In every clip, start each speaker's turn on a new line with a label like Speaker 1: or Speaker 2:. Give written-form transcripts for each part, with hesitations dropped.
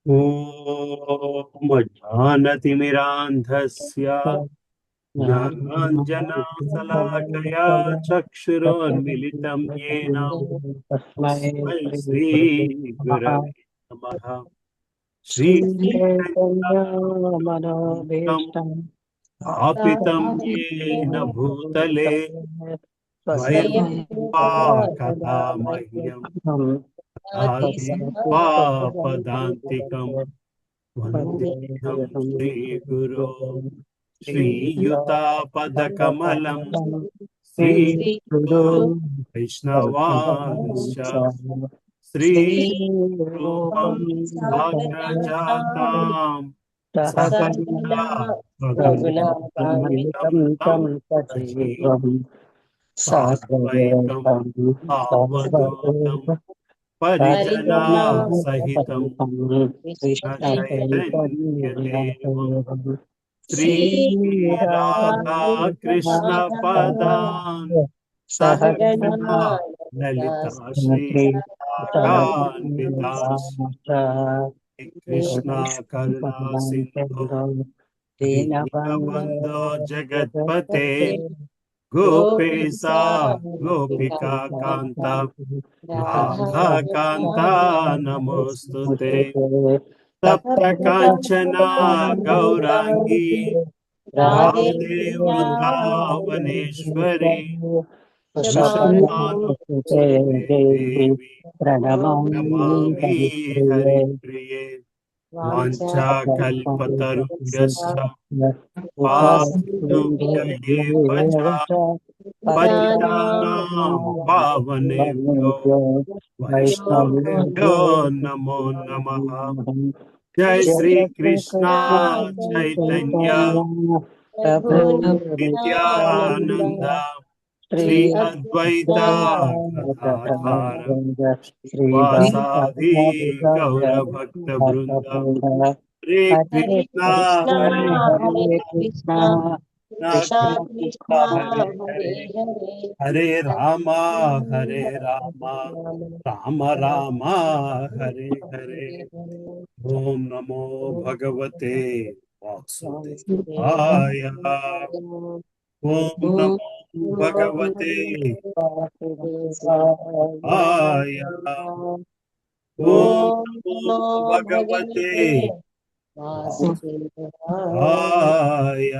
Speaker 1: ॐ ज्ञानतिमिरान्धस्य ज्ञानाञ्जनशलाकया चक्षुरोन्मिलितं येन तस्मै श्रीगुरवे नमः। श्रीचैतन्यमनोभीष्टं स्थापितं येन भूतले स्वयं रूपा कदा मह्यं ददाति स्वापदान्तिकम्। वन्देऽहं श्रीगुरो श्रीयुतापदकमलं श्रीगुरो वैष्णवांश्च श्रीरूपं साग्रजातां सहगणा रघुनाथान्वितं तं सजीवं साद्वैतं सावधूतं परिजना सहितं कृष्ण चैतन्य देवं श्री राधा कृष्ण पदान् सहगणा ललिता श्री विलासान्वितांश्च कृष्णा करुणा सिंधु दीनबन्धो जगत्पते गोपेशा गोपिका कांता राधा कांता नमोस्तुते। तप्त कांचना गौरांगी राधे वृंदावनेश्वरी वृषभानुसुते देवी नमामि हरिप्रिये। वाञ्छाकल्पतरुभ्यश्च कृपासिन्धुभ्यैव च पतितानां पावनेभ्यो वैष्णवेभ्यो नमो नमः। जय श्री कृष्णा चैतन्य प्रभु नित्यानंद श्री अद्वैता गदाधर श्रीवासादि गौर भक्त वृंद। हरे
Speaker 2: हरे
Speaker 1: कृष्णा
Speaker 2: कृष्णा
Speaker 1: हरे
Speaker 2: हरे
Speaker 1: कृष्णा
Speaker 2: कृष्णा
Speaker 1: कृष्णा
Speaker 2: कृष्णा
Speaker 1: कृष्णा
Speaker 2: कृष्णा
Speaker 1: हरे
Speaker 2: हरे
Speaker 1: हरे
Speaker 2: हरे
Speaker 1: हरे हरे रामा राम राम हरे हरे। ओम नमो भगवते वासुदेवाय। ओम नमो भगवते वासुदेवाय। ओम
Speaker 2: ओम
Speaker 1: नमो
Speaker 2: नमो
Speaker 1: भगवते
Speaker 2: भगवते वासुदेवाय।
Speaker 1: वासुदेवाय।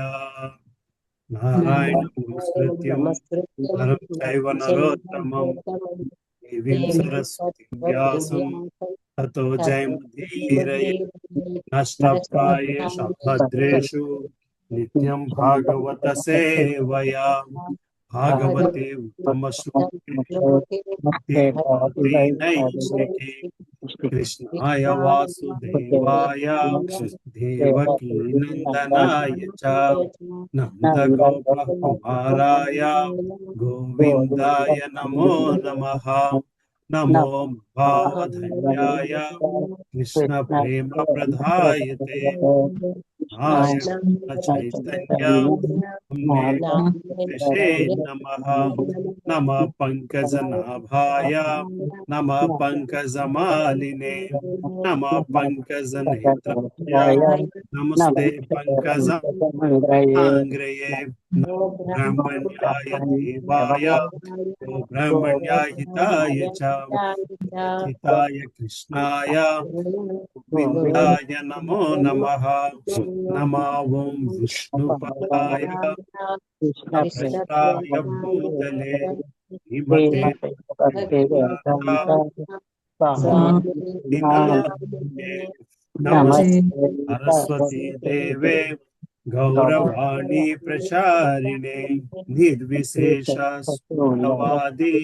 Speaker 1: नारायण नमस्कृत्यं
Speaker 2: नमस्कृत्यं
Speaker 1: नरं चैव नरोत्तमं
Speaker 2: चैव
Speaker 1: देवीं सरस्वतीं व्यासं ततो जयमुदीरये। नष्टप्रायेषु भद्रेषु नित्यं भागवत सेवया भागवते उत्तमश्लोके भक्तिभाति नैष्टिके। कृष्णाय वासुदेवाय देवकी नंदनाय च नन्दगोपकुमाराय गोविन्दाय नमो नमः। नमो महावधन्याय कृष्ण प्रेम प्रदायते नाय चैतन्य नामृषे नमः। नमः पंकजनाभाय नमः पंकजमालिने नमः पंकजनेत्राय नमस्ते पंकजांग्रये। ब्रह्मण्याय देवाय गो ब्रह्मण्याय हिताय च हिताय कृष्णाय गोविन्दाय नमो नमः। नमो ओं विष्णुपदाय कृष्णपृष्ठाय भूतले श्रीमते नामिने नमस्ते सरस्वती देवे गौरवाणी प्रचारिणे निर्विशेष शून्यवादी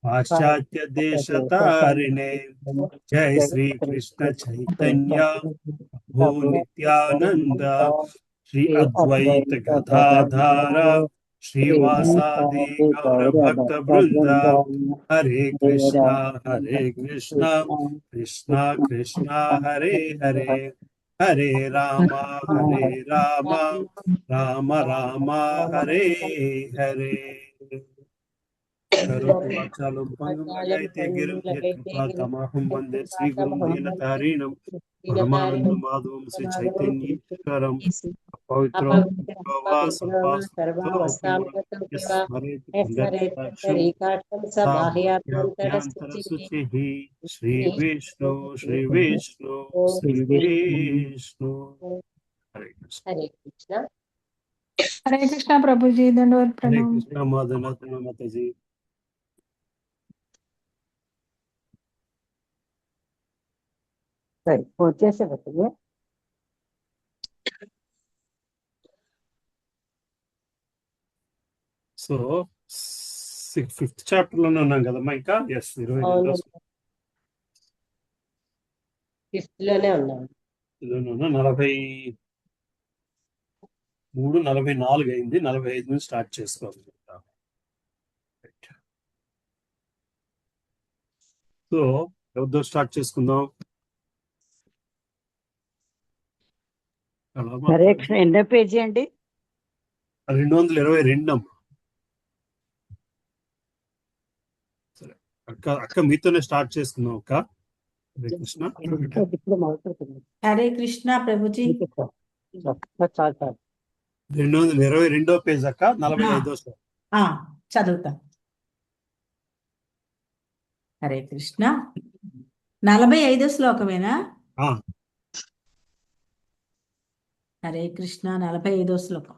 Speaker 1: पाश्चात्य देशतारिणे। जय श्री कृष्ण चैतन्य प्रभु नित्यानंद श्री अद्वैत गदाधर श्रीवासादि गौर भक्त वृंद। हरे कृष्णा कृष्णा कृष्णा हरे हरे हरे रामा राम राम हरे हरे। కరోతి వాచాలం పంగం లగైతే గిరం యత్కృపా తమాహం వందే శ్రీ గురుం దీనతారీణం పరమానంద మాధవం శ్రీ చైతన్యేశ్వరం పవిత్రో వా సంపాస్తో స్మరేత్ పుండరీకాక్షం శుచిః శ్రీ విష్ణు శ్రీ విష్ణు శ్రీ విష్ణు. హరే కృష్ణ.
Speaker 2: హరే కృష్ణ.
Speaker 3: హరే కృష్ణ ప్రభుజీ, దండవత్
Speaker 1: హరే
Speaker 3: ప్రణామం.
Speaker 1: కృష్ణ మాతాజీ.
Speaker 2: సరే వచ్చేసేటప్పుడు
Speaker 1: సో 5th చాప్టర్ లోనే ఉన్నాం కదమ్మా. ఇంకా ఎస్ 22
Speaker 2: ఫిఫ్త్ లోనే ఉన్నాం.
Speaker 1: 43 44 అయింది. 45 నుంచి స్టార్ట్ చేసుకోవాలి. సో ఎవరితో స్టార్ట్ చేసుకుందాం?
Speaker 2: హరే కృష్ణ. ఎన్నో పేజీ అండి?
Speaker 1: 222 అమ్మా. సరే అక్క మీతోనే స్టార్ట్ చేసుకుందాం అక్క. హరే కృష్ణ.
Speaker 2: ఇప్పుడు మొదలుపెడుతుంది.
Speaker 3: హరే కృష్ణ ప్రభుజీ.
Speaker 1: 222 పేజ్ అక్క. 45
Speaker 3: చదువుతా. హరే కృష్ణ. 45 శ్లోకమేనా? హరే కృష్ణ. 45 శ్లోకం.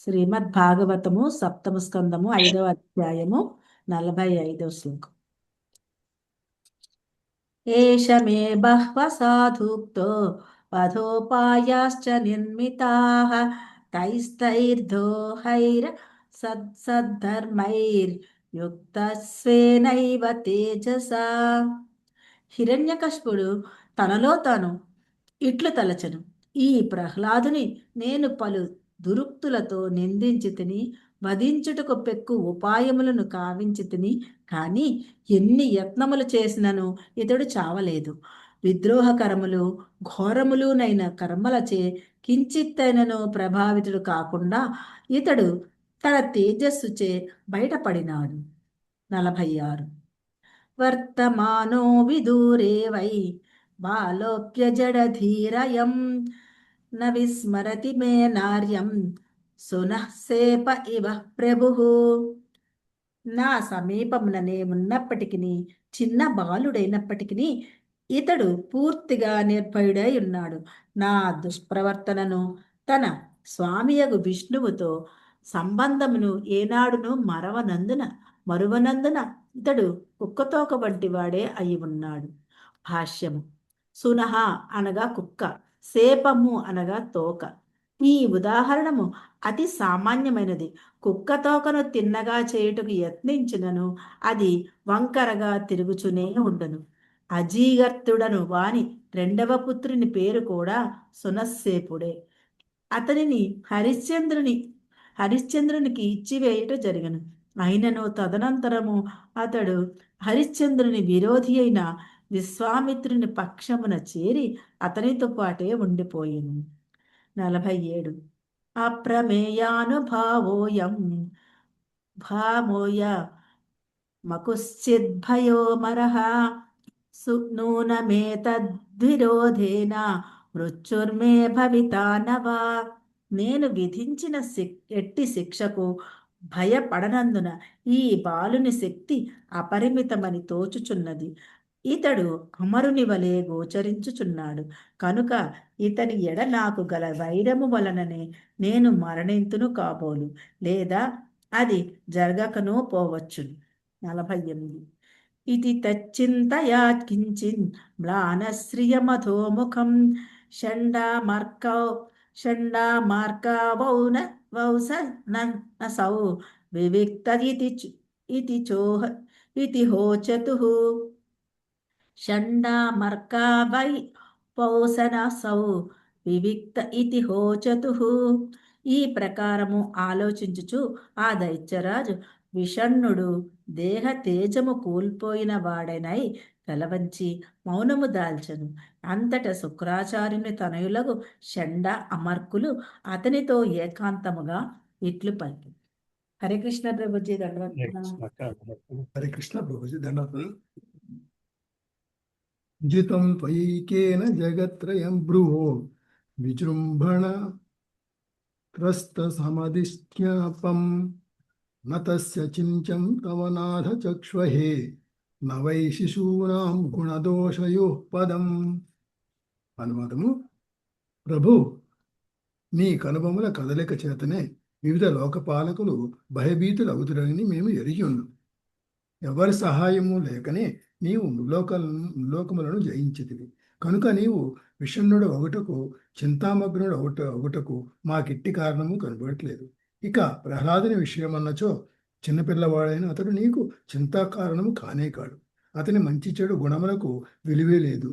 Speaker 3: శ్రీమద్ భాగవతము 7వ స్కందము 5వ అధ్యాయము 45 శ్లోకం. ఏష మే బహ్వ సాధుక్తో పథోపాయాశ్చ నిర్మితాః తైస్తైర్దోహైర్ సద్ధర్మైర్యుక్తస్వేనైవ తేజసా. హిరణ్యకశిపుడు తనలో తాను ఇట్లు తలచెను, ఈ ప్రహ్లాదుని నేను పలు దురుక్తులతో నిందించి తిని, వధించుటకు పెక్కు ఉపాయములను కావించి తిని, కానీ ఎన్ని యత్నములు చేసినను ఇతడు చావలేదు. విద్రోహకరములు ఘోరములునైన కర్మలచే కించిత్తైనను ప్రభావితుడు కాకుండా ఇతడు తన తేజస్సుచే బయటపడినాడు. 46 వర్తమానో విదూరే వై బాలోప్యజడధీరయం న విస్మరతి మే నార్యం సునః సేప ఇవ ప్రభుః. నా సమీపముననే ఉన్నప్పటికీ, చిన్న బాలుడైనప్పటికీ ఇతడు పూర్తిగా నిర్భయుడై ఉన్నాడు. నా దుష్ప్రవర్తనను తన స్వామియగు విష్ణువుతో సంబంధమును ఏనాడును మరువనందున ఇతడు కుక్కతోక వంటి వాడే అయి ఉన్నాడు. భాష్యము. సునహ అనగా కుక్క, సేపము అనగా తోక. ఈ ఉదాహరణము అతి సామాన్యమైనది. కుక్క తోకను తిన్నగా చేయుటకు యత్నించినను అది వంకరగా తిరుగుచునే ఉండును. అజీగర్తుడను వాని 2వ పుత్రుని పేరు కూడా సునస్సేపుడే. అతనిని హరిశ్చంద్రునికి ఇచ్చివేయుట జరిగను. అయినను తదనంతరము అతడు హరిశ్చంద్రుని విరోధి అయిన విశ్వామిత్రుని పక్షమున చేరి అతనితో పాటే ఉండిపోయింది. 47 అప్రమేయానుభావోయం భామోయ మకుశ్చిద్భయో మరః నూనమేతద్విరోధేన మృత్యుర్మే భవితా నవా. నేను విధించిన ఎట్టి శిక్షకు భయపడనందున ఈ బాలుని శక్తి అపరిమితమని తోచుచున్నది. ఇతడు అమరుని వలె గోచరించుచున్నాడు. కనుక ఇతని ఎడ నాకు గల వైరము వలననే నేను మరణింతును కాబోలు, లేదా అది జరగకనో పోవచ్చును. 48 ఇది తచ్చింతయా కించిన్ మ్లానశ్రియమధోముఖం షండామార్కావౌన వౌస నసౌ వివిక్త ఇతి హోచతుః. షండామర్కావై పౌసనసౌ వివిక్త ఇతి హోచతుః. ఈ ప్రకారము ఆలోచించుచు ఆ దైత్యరాజు విషణ్ణుడు దేహ తేజము కోల్పోయిన వాడనై తలవంచి మౌనము దాల్చను. అంతట శుక్రాచార్యుని తనయులకు షండ అమర్కులు అతనితో ఏకాంతముగా ఇట్లు పలికి. హరే కృష్ణ ప్రభుజీ
Speaker 1: హరే
Speaker 3: దండవత్సరం.
Speaker 1: కృష్ణ అక్క.
Speaker 4: హరే కృష్ణ ప్రభుజీ దండవత్సరం. జితం త్వయికేన జగత్రయం భ్రువో విజృంభణ త్రస్త సమదిష్ట్యాపం నతస్య చించం తవ నాథ చక్ష్వహే న వై శిశూనాం గుణదోషయో పదం. అనువాదము: ప్రభు, నీ కనుబొమ్మల కదలిక చేతనే వివిధ లోకపాలకులు భయభీతులు అవుతురని మేము ఎరిగి ఉన్నాం. ఎవరి సహాయము లేకనే నీవు లోకములను జయించితివి. కనుక నీవు విషణ్ణుడు ఒకటకు చింతామగ్నుడు ఒకటకు మాకిట్టి కారణము కనబడట్లేదు. ఇక ప్రహ్లాదుని విషయమన్నచో చిన్నపిల్లవాడైన అతడు నీకు చింతా కారణము కానే కాడు. అతని మంచి చెడు గుణములకు విలువే లేదు.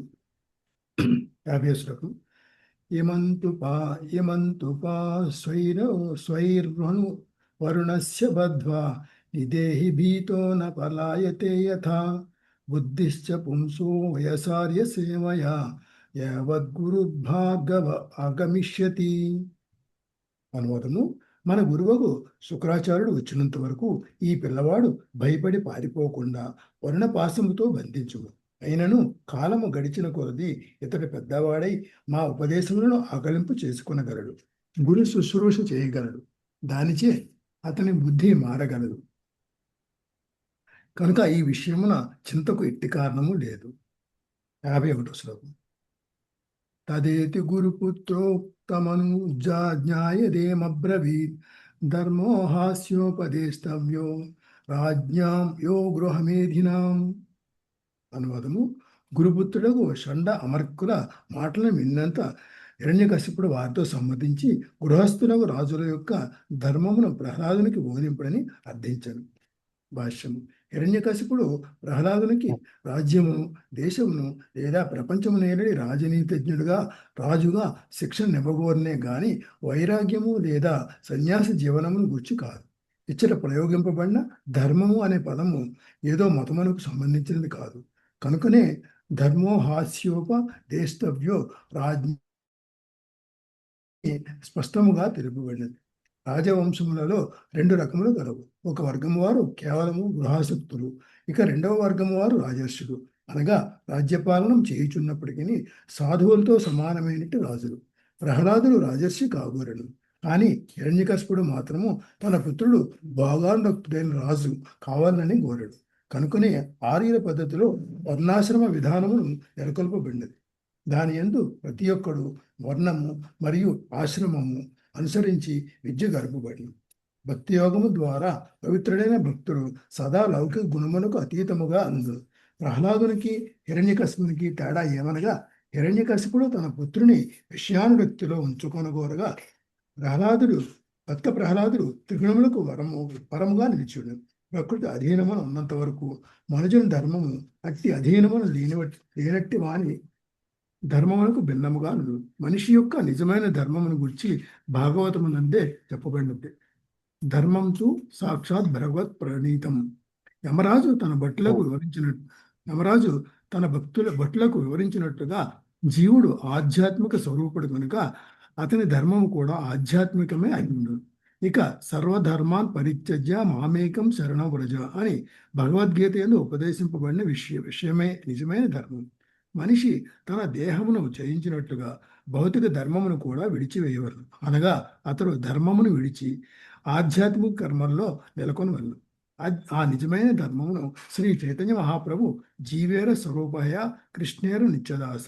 Speaker 4: 50వ శ్లోకం. ఇమంతు పా స్వైర్వను వరుణస్య బద్ధ్వా నిదేహి భీతో న పలాయతే యథా బుద్ధిశ్చ పుంసో వయసార్య సేవయా యావద్గురుద్భాగవ ఆగమిష్యతి. అనువాదము: మన గురువుకు శుక్రాచార్యుడు వచ్చినంత వరకు ఈ పిల్లవాడు భయపడి పారిపోకుండా వరుణపాశముతో బంధించుము. అయినను కాలము గడిచిన కొలది ఇతడు పెద్దవాడై మా ఉపదేశములను ఆకలింపు చేసుకునగలడు, గురు శుశ్రూష చేయగలడు. దానిచే అతని బుద్ధి మారగలదు. కనుక ఈ విషయమున చింతకు ఎట్టి కారణము లేదు. 51వ శ్లోకం. తదేతి గురుపుత్రోక్తమను జ్ఞాయదేమబ్రవీత్ ధర్మో హాస్యోపదేష్టవ్యో రాజ్ఞాం యో గృహమేధినాం. అనువాదము: గురుపుత్రులకు షండ అమర్కుల మాటలను విన్నంత హిరణ్యకశిపుడు వారితో సమ్మతించి గృహస్థులకు రాజుల యొక్క ధర్మమును ప్రహ్లాదునికి బోధింపుడని అర్థించాను. భాష్యము: హిరణ్యకశిపుడు ప్రహ్లాదునికి రాజ్యమును, దేశమును లేదా ప్రపంచమునేరడి రాజనీతిజ్ఞుడుగా, రాజుగా శిక్షనివ్వగోరనే గాని వైరాగ్యము లేదా సన్యాస జీవనమును గుర్చి కాదు. ఇచ్చట ప్రయోగింపబడిన ధర్మము అనే పదము ఏదో మతమునకు సంబంధించినది కాదు. కనుకనే ధర్మో హాస్యోపదేష్టవ్యో రాజ్ఞి స్పష్టముగా తెలుపబడినది. రాజవంశములలో 2 రకములు గలవు. ఒక వర్గము వారు కేవలము గృహాసక్తులు, ఇక 2వ వర్గము వారు రాజర్షులు, అనగా రాజ్యపాలనం చేయుచున్నప్పటికీ సాధువులతో సమానమైనట్టు రాజులు. ప్రహ్లాదుడు రాజర్షి కాగోరను, కానీ హిరణ్యకశిపుడు మాత్రము తన పుత్రుడు భోగానురక్తుడైన రాజు కావాలని కోరడు. కనుకనే ఆర్యుల పద్ధతిలో వర్ణాశ్రమ విధానమును నెలకొల్పబడినది. దాని యందు ప్రతి ఒక్కడు వర్ణము మరియు ఆశ్రమము అనుసరించి విద్య గడపబడింది. భక్తి యోగము ద్వారా పవిత్రుడైన భక్తుడు సదా లౌకిక గుణమునకు అతీతముగా అందు. ప్రహ్లాదునికి హిరణ్యకశిపునికి తేడా ఏమనగా, హిరణ్యకశిపుడు తన పుత్రుని విషయానురక్తిలో ఉంచుకొనగోరగా ప్రహ్లాదుడు త్రిగుణములకు పరముగా నిలిచుడు. ప్రకృతి అధీనమును ఉన్నంత వరకు మనుజుని ధర్మము అట్టి అధీనమును లేనట్టి వాని ధర్మమునకు భిన్నముగా నుండు. మనిషి యొక్క నిజమైన ధర్మమును గురించి భాగవతమునందే చెప్పబడినది. ధర్మంతు సాక్షాత్ భగవత్ ప్రణీతం. యమరాజు తన భక్తులకు వివరించినట్టుగా జీవుడు ఆధ్యాత్మిక స్వరూపుడు కనుక అతని ధర్మము కూడా ఆధ్యాత్మికమే అయిండు. ఇక సర్వధర్మాన్ పరిత్యజ్య మామేకం శరణం వ్రజ అని భగవద్గీత యందు ఉపదేశింపబడిన విషయమే నిజమైన ధర్మం. మనిషి తన దేహమును జయించినట్లుగా భౌతిక ధర్మమును కూడా విడిచివేయవలను, అనగా అతడు ధర్మమును విడిచి ఆధ్యాత్మిక కర్మల్లో నెలకొనవలను. ఆ నిజమైన ధర్మమును శ్రీ చైతన్య మహాప్రభు జీవేర స్వరూపయ కృష్ణేర నిత్యదాస,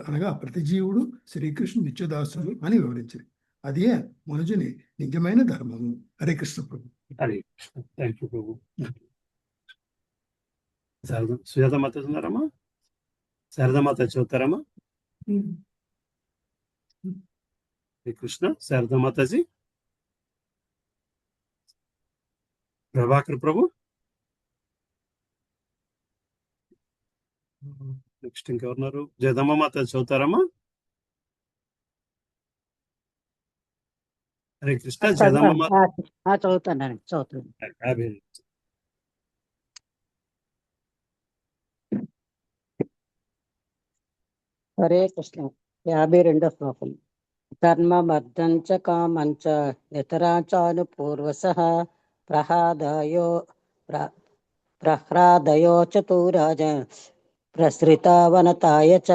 Speaker 4: అనగా ప్రతి జీవుడు శ్రీకృష్ణు నిత్యదాసుడు అని వివరించింది. అదే మనుజుని నిజమైన ధర్మము. హరే కృష్ణ ప్రభు.
Speaker 1: హరే కృష్ణ. థ్యాంక్ యూ ప్రభు. సుజాత మాత ఉన్నారమ్మా? శారదామాత చదువుతారమ్మా? హరే కృష్ణ. శారదామాతాజీ. ప్రభాకర్ ప్రభు. నెక్స్ట్ ఇంకెవరున్నారు? జగదమ్మ మాత చదువుతారమ్మా? హరే కృష్ణ. జగదమ్మ మాత
Speaker 2: చదువుతాను. హరే కృష్ణ. 52వ శ్లోకం. ధర్మమర్థంచ కామంచ ఇతరాచాను పూర్వసః ప్రహ్లాదయో ప్ర- ప్రహ్లాదయోచతు రాజన్ ప్రసృతావనతాయ చ.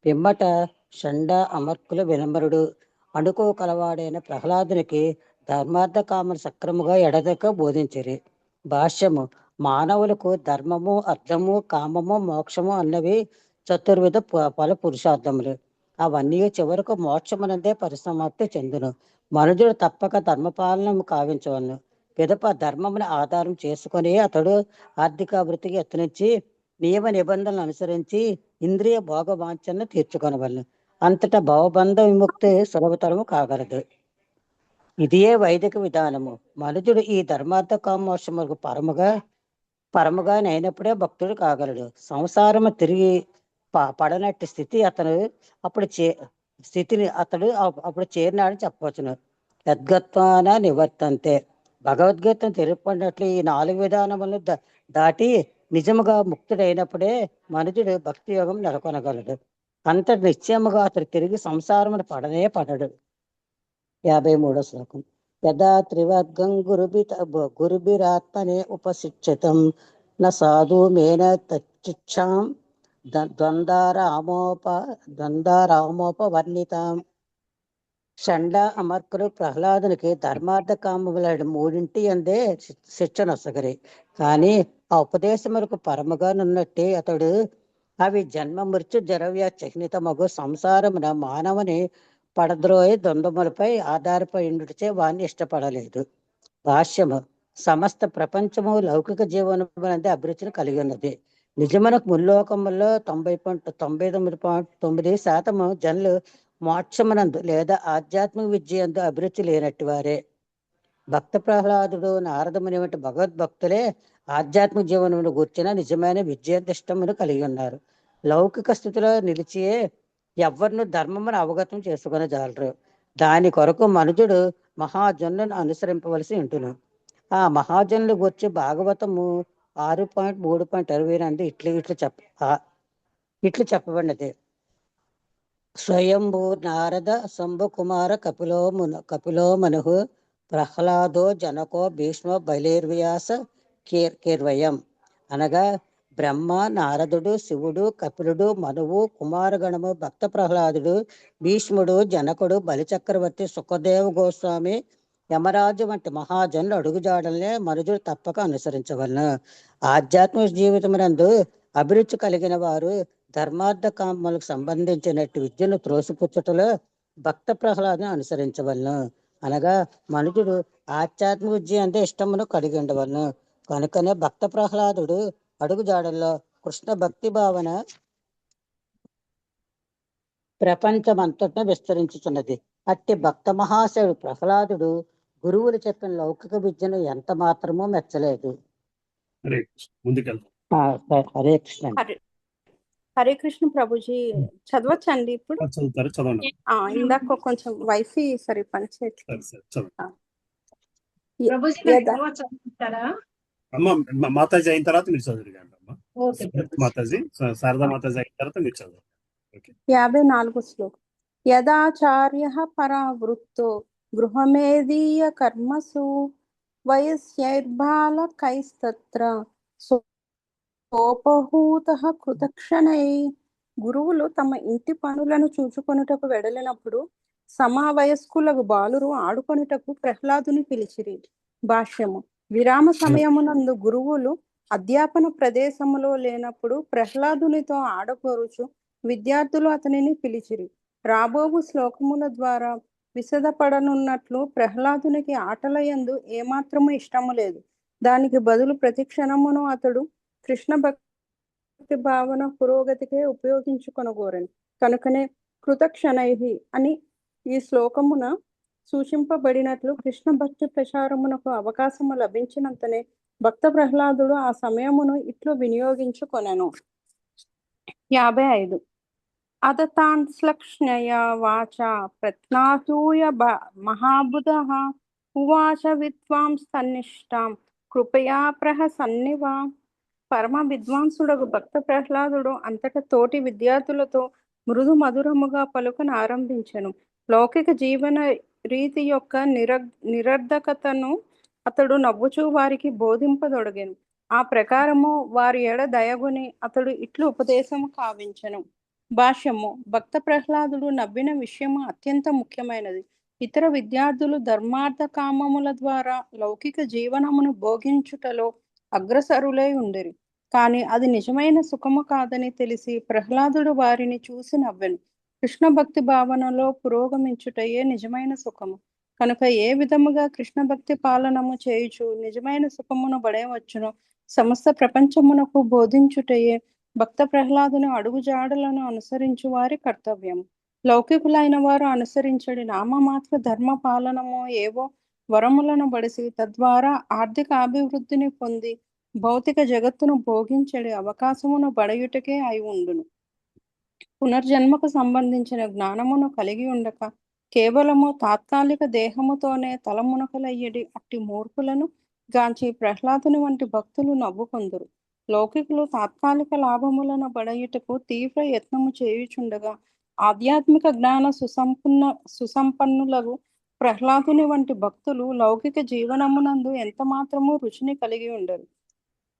Speaker 2: పిమ్మట షండ అమర్కుల విలంబరుడు అణుకో కలవాడైన ప్రహ్లాదునికి ధర్మార్థ కామను సక్రముగా ఎడదక బోధించిరి. భాష్యము: మానవులకు ధర్మము, అర్థము, కామము, మోక్షము అన్నవి చతుర్విధ ఫల పురుషార్థములు. అవన్నీ చివరకు మోక్షమునందే పరిసమాప్తి చెందును. మనుజుడు తప్పక ధర్మపాలనము కావించవలను. పిదప ధర్మమును ఆధారం చేసుకొని అతడు ఆర్థికాభివృద్ధికి యత్నించి నియమ నిబంధనలు అనుసరించి ఇంద్రియ భోగ వాంఛను తీర్చుకొనవలను. అంతటా భవబంధ విముక్తి సులభతరము కాగలదు. ఇదియే వైదిక విధానము. మనుజుడు ఈ ధర్మార్థ కామోక్షములకు పరముగా అయినప్పుడే భక్తుడు కాగలడు. సంసారము తిరిగి పడనట్టి స్థితి అప్పుడు చేరినాడని చెప్పవచ్చును. యద్గత్వాన నివర్తంతే. భగవద్గీతను తెలుపడినట్లు ఈ 4 విధానములను దాటి నిజముగా ముక్తుడైనప్పుడే మనుజుడు భక్తి యోగం నెలకొనగలడు. అంతటి నిశ్చయముగా అతడు తిరిగి సంసారమును పడడు. 53వ శ్లోకం. యదా త్రివర్గం గురుభిరాత్మనే ఉపశిక్షితం న సాధు మేన తచ్చిక్షాం ద్వంద్వారామోపవర్ణితాం. షండ అమర్కులు ప్రహ్లాదునికి ధర్మార్థ కామముల మూడింటి అందే శిక్షనొసగరి. కానీ ఆ ఉపదేశములకు పరముగా నున్నట్టే అతడు అవి జన్మ మృత్యు జరవ్య చిహ్నితమగు సంసారమున మానవుని పడద్రోయి ద్వంద్వములపై ఆధారపడిచే వాణ్ణి ఇష్టపడలేదు. భాష్యము: సమస్త ప్రపంచము లౌకిక జీవనమునందే అభిరుచిని కలిగి ఉన్నది. నిజమునకు ముల్లోకములలో 99.9% జనులు మోక్షమునందు లేదా ఆధ్యాత్మిక విద్యందు అభిరుచి లేనట్టి వారే. భక్త ప్రహ్లాదుడు, నారదముని వంటి భగవద్భక్తులే ఆధ్యాత్మిక జీవనమును గూర్చిన నిజమైన విద్యాదిష్టమును కలిగి ఉన్నారు. లౌకిక స్థితిలో నిలిచియే ఎవ్వరిను ధర్మమును అవగతం చేసుకుని జాలరు. దాని కొరకు మనుజుడు మహాజనులను అనుసరింపవలసి ఉంటును. ఆ మహాజనులు గూర్చి భాగవతము 6.3.28 ఇట్లు చెప్పబడినది. స్వయంభూ నారద శంభు కుమార కపిలో మను ప్రహ్లాదో జనకో భీష్మ బలిర్వ్యాస కీర్వయం. అనగా బ్రహ్మ, నారదుడు, శివుడు, కపిలుడు, మనువు, కుమారగణము, భక్త ప్రహ్లాదుడు, భీష్ముడు, జనకుడు, బలిచక్రవర్తి, సుఖదేవ గోస్వామి, యమరాజు వంటి మహాజనులు అడుగుజాడలనే మనుజుడు తప్పక అనుసరించవలను. ఆధ్యాత్మిక జీవితమునందు అభిరుచి కలిగిన వారు ధర్మార్థ కామములకు సంబంధించినట్టు విద్యను త్రోసిపుచ్చుటలో భక్త ప్రహ్లాదుని అనుసరించవలను. అనగా మనుజుడు ఆధ్యాత్మిక విద్య అంటే ఇష్టమును కలిగి ఉండవలను. కనుకనే భక్త ప్రహ్లాదుడు అడుగుజాడల్లో కృష్ణ భక్తి భావన ప్రపంచమంతటా విస్తరించుతున్నది. అట్టి భక్త మహాశయుడు ప్రహ్లాదుడు గురువులు చెప్పిన లౌకిక విద్యను ఎంత మాత్రమూ మెచ్చలేదు. హరే కృష్ణ.
Speaker 5: హరే కృష్ణ ప్రభుజీ. చదవచ్చండి ఇప్పుడు?
Speaker 1: చదవండి.
Speaker 5: ఇందాక కొంచెం వైఫై సరి పనిచేయట్లేదు.
Speaker 1: అమ్మ మాతాజీ అయిన తర్వాత మీరు చదువు. మాతాజీ శారదా మాతాజీ అయిన తర్వాత మీరు చదువు.
Speaker 5: 54వ శ్లోకం. యదాచార్యః పరావృత్తో గృహమేదీయ కర్మసు వయస్యైర్బాలకైస్తత్ర సోపహూతః కృతక్షణై. గురువులు తమ ఇంటి పనులను చూచుకొనుటకు వెడలినప్పుడు సమవయస్కులకు బాలురు ఆడుకొనుటకు ప్రహ్లాదుని పిలిచిరి. భాష్యము: విరామ సమయమునందు గురువులు అధ్యాపన ప్రదేశములో లేనప్పుడు ప్రహ్లాదునితో ఆడకొరుచు విద్యార్థులు అతనిని పిలిచిరి. రాబోవు శ్లోకముల ద్వారా విశదపడనున్నట్లు ప్రహ్లాదునికి ఆటలయందు ఏమాత్రము ఇష్టము లేదు. దానికి బదులు ప్రతి క్షణమును అతడు కృష్ణ భక్తి భావన పురోగతికే ఉపయోగించుకొనగోరని. కనుకనే కృతక్షణై అని ఈ శ్లోకమున సూచింపబడినట్లు కృష్ణ భక్తి ప్రచారమునకు అవకాశము లభించినంతనే భక్త ప్రహ్లాదుడు ఆ సమయమును ఇట్లు వినియోగించుకొనెను. 55. అదతాన్శ్లక్ష్ణయా వాచ ప్రత్నాసూయ మహాబుధః ఉవాచ విద్వాంస్తన్నిష్టాం కృపయా ప్రహసన్నివా. పరమ విద్వాంసుడగు భక్త ప్రహ్లాదుడు అంతట తోటి విద్యార్థులతో మృదు మధురముగా పలుకను ఆరంభించెను. లౌకిక జీవన రీతి యొక్క నిరర్ధకతను అతడు నవ్వుచూ వారికి బోధింపదొడగెను. ఆ ప్రకారము వారి ఎడ దయగొని అతడు ఇట్లు ఉపదేశము కావించెను. భాష్యము. భక్త ప్రహ్లాదుడు నవ్విన విషయము అత్యంత ముఖ్యమైనది. ఇతర విద్యార్థులు ధర్మార్థ కామముల ద్వారా లౌకిక జీవనమును భోగించుటలో అగ్రసరులై ఉండిరి. కానీ అది నిజమైన సుఖము కాదని తెలిసి ప్రహ్లాదుడు వారిని చూసి నవ్వెను. కృష్ణ భక్తి భావనలో పురోగమించుటయే నిజమైన సుఖము. కనుక ఏ విధముగా కృష్ణ భక్తి పాలనము చేయుచు నిజమైన సుఖమును పడేవచ్చును సమస్త ప్రపంచమునకు బోధించుటయే భక్త ప్రహ్లాదుని అడుగుజాడలను అనుసరించు వారి కర్తవ్యము. లౌకికులైన వారు అనుసరించడి నామమాత్ర ధర్మ పాలనము ఏవో వరములను బడిసి తద్వారా ఆర్థిక అభివృద్ధిని పొంది భౌతిక జగత్తును భోగించడి అవకాశమును బడయుటకే అయి ఉండును. పునర్జన్మకు సంబంధించిన జ్ఞానమును కలిగి ఉండక కేవలము తాత్కాలిక దేహముతోనే తలమునకలయ్యడి అట్టి మూర్ఖులను గాంచి ప్రహ్లాదుని వంటి భక్తులు నవ్వుకొందురు. లౌకికులు తాత్కాలిక లాభములను బడయుటకు తీవ్ర యత్నము చేయుచుండగా ఆధ్యాత్మిక జ్ఞాన సుసంపన్నులకు ప్రహ్లాదుని వంటి భక్తులు లౌకిక జీవనమునందు ఎంత మాత్రము రుచిని కలిగి ఉండరు.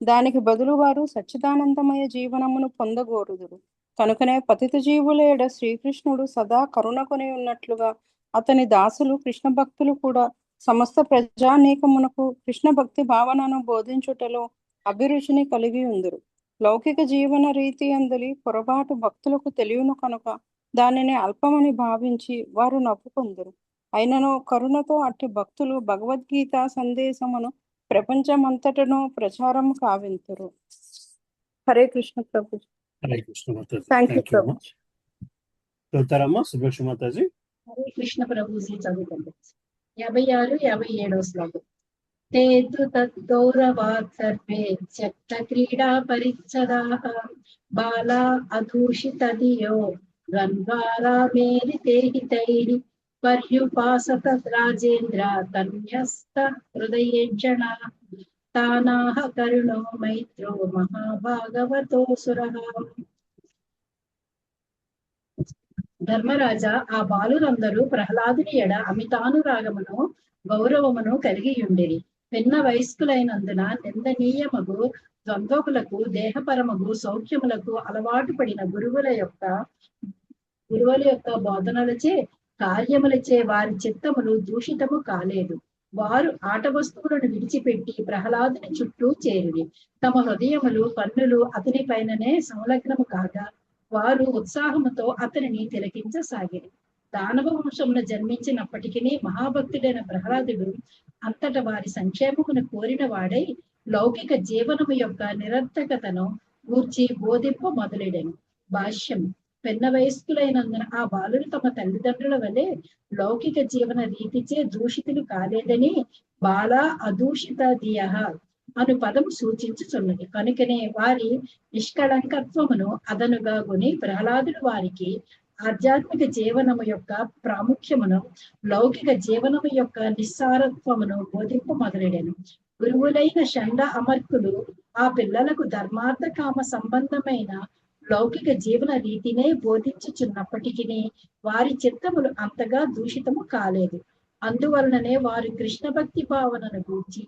Speaker 5: దానికి బదులు వారు సచ్చిదానందమయ జీవనమును పొందగోరుదురు. కనుకనే పతిత జీవులేడ శ్రీకృష్ణుడు సదా కరుణకొని ఉన్నట్లుగా అతని దాసులు కృష్ణ భక్తులు కూడా సమస్త ప్రజానీకమునకు కృష్ణ భక్తి భావనను బోధించుటలో అభిరుచిని కలిగి ఉందరు. లౌకిక జీవన రీతి అందలి పొరపాటు భక్తులకు తెలియను కనుక దానిని అల్పమని భావించి వారు నవ్వుకొందరు. అయినను కరుణతో అట్టి భక్తులు భగవద్గీత సందేశమును ప్రపంచమంతటను ప్రచారము కావింతురు. హరే కృష్ణ ప్రభు.
Speaker 1: హరే కృష్ణ మాతాజీ.
Speaker 5: థ్యాంక్ యూ
Speaker 1: థ్యాంక్ యూ అమ్మా. చదువుతారమ్మా సుభలక్ష్మి మాతాజీ.
Speaker 6: హరే కృష్ణ ప్రభుజీ చదువుతుంది. 56, 57 శ్లోకం. తే తు తద్గౌరవాత్ సర్వే త్యక్త క్రీడా పరిచ్ఛదాః బాలా అదూషిత ధియో గన్వారామేరితే హితైః పర్యుపాసత రాజేంద్ర తన్యస్త హృదయేజ్జనాః తానాః కరుణో మైత్రో మహాభాగవతో సురః. ధర్మరాజా, ఆ బాలురందరూ ప్రహ్లాదుని ఎడ అమితానురాగమును గౌరవమును కలిగి ఉండిరి. పిన్న వయస్కులైనందున నిందనీయమగు ద్వంద్వములకు దేహపరమగు సౌఖ్యములకు అలవాటు పడిన గురువుల యొక్క బోధనలచే కార్యములచే వారి చిత్తములు దూషితము కాలేదు. వారు ఆట వస్తువులను విడిచిపెట్టి ప్రహ్లాదుని చుట్టూ చేరిరి. తమ హృదయములు కన్నులు అతని పైననే సంలగ్నము కాగా వారు ఉత్సాహముతో అతనిని తిలకించసాగిరి. దానవ వంశమున జన్మించినప్పటికీ మహాభక్తుడైన ప్రహ్లాదుడు అంతట వారి సంక్షేమమును కోరిన వాడై లౌకిక జీవనము యొక్క నిరర్థకతను గూర్చి బోధింప మొదలెడెను. భాష్యం. పెన్న వయస్కులైనందున ఆ బాలురు తమ తల్లిదండ్రుల వలె లౌకిక జీవన రీతిచే దూషితులు కాలేదని బాల అదూషిత ధియః అను పదం సూచించుచున్నది. కనుకనే వారి నిష్కళంకత్వమును అదనుగా కొని ప్రహ్లాదుడు వారికి ఆధ్యాత్మిక జీవనము యొక్క ప్రాముఖ్యమును లౌకిక జీవనము యొక్క నిస్సారత్వమును బోధింప మొదలెడెను. గురువులైన షండ అమర్కులు ఆ పిల్లలకు ధర్మార్థ కామ సంబంధమైన లౌకిక జీవన రీతినే బోధించుచున్నప్పటికీ వారి చిత్తములు అంతగా దూషితము కాలేదు. అందువలననే వారు కృష్ణ భక్తి భావనను గూర్చి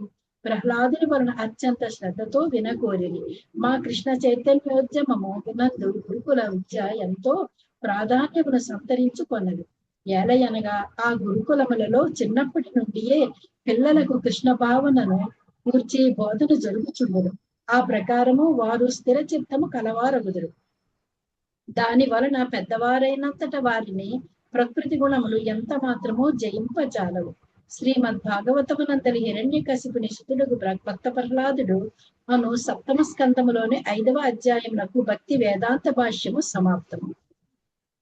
Speaker 6: ప్రహ్లాదుని వలన అత్యంత శ్రద్ధతో వినకోరిరి. మా కృష్ణ చైతన్యోద్యమము వినందు గురుకుల విద్య ఎంతో ప్రాధాన్యమును సంతరించుకొన్నది. ఏలయనగా ఆ గురుకులములలో చిన్నప్పటి నుండియే పిల్లలకు కృష్ణ భావనను గూర్చి బోధన జరుగుచుండును. ఆ ప్రకారము వారు స్థిర చిత్తము కలవారగుదురు. దాని వలన పెద్దవారైనంతట వారిని ప్రకృతి గుణములు ఎంత మాత్రమూ జయింపజాలవు. శ్రీమద్ భాగవతమునందలి హిరణ్యకశిపుని సుతుడుగు భక్త ప్రహ్లాదుడు అను సప్తమ స్కందములోని 5వ అధ్యాయమునకు భక్తి వేదాంత భాష్యము సమాప్తము.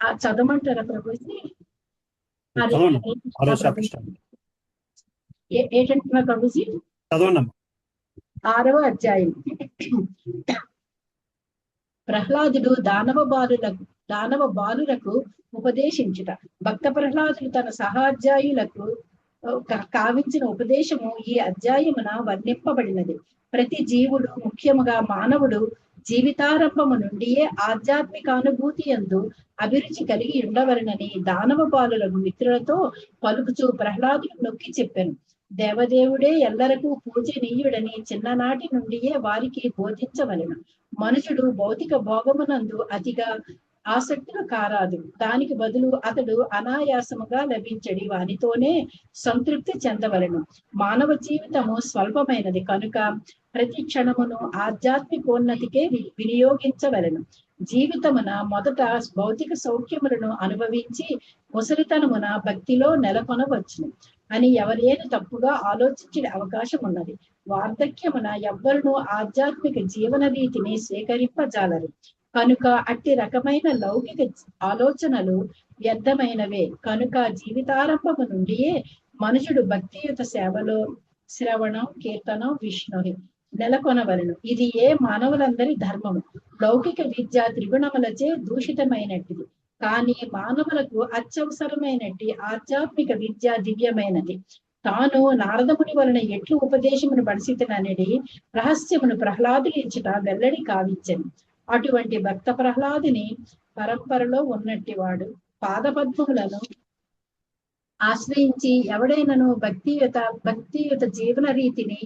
Speaker 6: ఆ చదవమంటారా ప్రభుజీ? ఏంటంటున్నా ప్రభుజీ? 6వ అధ్యాయం. ప్రహ్లాదుడు దానవ బాలులకు ఉపదేశించుట. భక్త ప్రహ్లాదుడు తన సహాధ్యాయులకు కావించిన ఉపదేశము ఈ అధ్యాయమున వర్ణింపబడినది. ప్రతి జీవుడు, ముఖ్యముగా మానవుడు, జీవితారంభము నుండియే ఆధ్యాత్మిక అనుభూతి యందు అభిరుచి కలిగి ఉండవలనని దానవ బాలులకు మిత్రులతో పలుకుచూ ప్రహ్లాదుడు నొక్కి చెప్పాను. దేవదేవుడే ఎల్లరకు పూజనీయుడని చిన్ననాటి నుండియే వారికి బోధించవలెను. మనుషుడు భౌతిక భోగమునందు అతిగా ఆసక్తులు కారాదు. దానికి బదులు అతడు అనాయాసముగా లభించడి వానితోనే సంతృప్తి చెందవలెను. మానవ జీవితము స్వల్పమైనది కనుక ప్రతి క్షణమును ఆధ్యాత్మికోన్నతికే వినియోగించవలెను. జీవితమున మొదట భౌతిక సౌఖ్యములను అనుభవించి ముసలితనమున భక్తిలో నెలకొనవచ్చును అని ఎవరైనా తప్పుగా ఆలోచించే అవకాశం ఉన్నది. వార్ధక్యమున ఎవ్వరును ఆధ్యాత్మిక జీవన రీతిని స్వీకరింపజాలరు కనుక అట్టి రకమైన లౌకిక ఆలోచనలు వ్యర్థమైనవే. కనుక జీవితారంభము నుండియే మనుషుడు భక్తియుత సేవలో శ్రవణం, కీర్తనం, విష్ణు నెలకొనవలను. ఇది ఏ మానవులందరి ధర్మము. లౌకిక విద్య త్రిగుణములచే దూషితమైనటిది, కానీ మానవులకు అత్యవసరమైనట్టి ఆధ్యాత్మిక విద్య దివ్యమైనది. తాను నారదముని వలన ఎట్లు ఉపదేశమును బడిసితననేది రహస్యమును ప్రహ్లాదులు ఇచ్చుట వెల్లడి కావించను. అటువంటి భక్త ప్రహ్లాదుని పరంపరలో ఉన్నట్టి వాడు పాదపద్మములను ఆశ్రయించి ఎవడైనను భక్తియుత జీవన రీతిని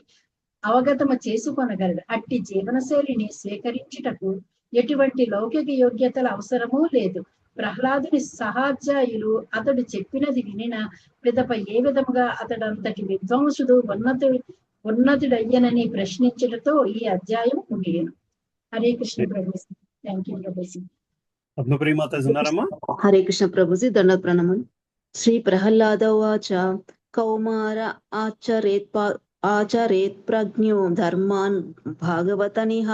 Speaker 6: అవగతము చేసుకొనగలడు. అట్టి జీవనశైలిని స్వీకరించుటకు ఎటువంటి లౌకిక యోగ్యతల అవసరమూ లేదు. ప్రహ్లాదుని సహాధ్యాయులు అతడు చెప్పినది వినిన పిదప ఏ విధముగా అతడంతటి విద్వాంసుడు ఉన్నతుడయ్యనని ప్రశ్నించటతో ఈ అధ్యాయం ముగియను. హరే కృష్ణ ప్రభుజీ. Thank you Prabhuji.
Speaker 1: పద్మప్రియ మాతాజీ ఉన్నారమ్మా?
Speaker 7: హరే కృష్ణ ప్రభుజీ, దండ ప్రణామం. శ్రీ ప్రహ్లాద ఉవాచ కౌమార ఆచరేత్ ప్రజ్ఞో ధర్మాన్ భాగవతనిహ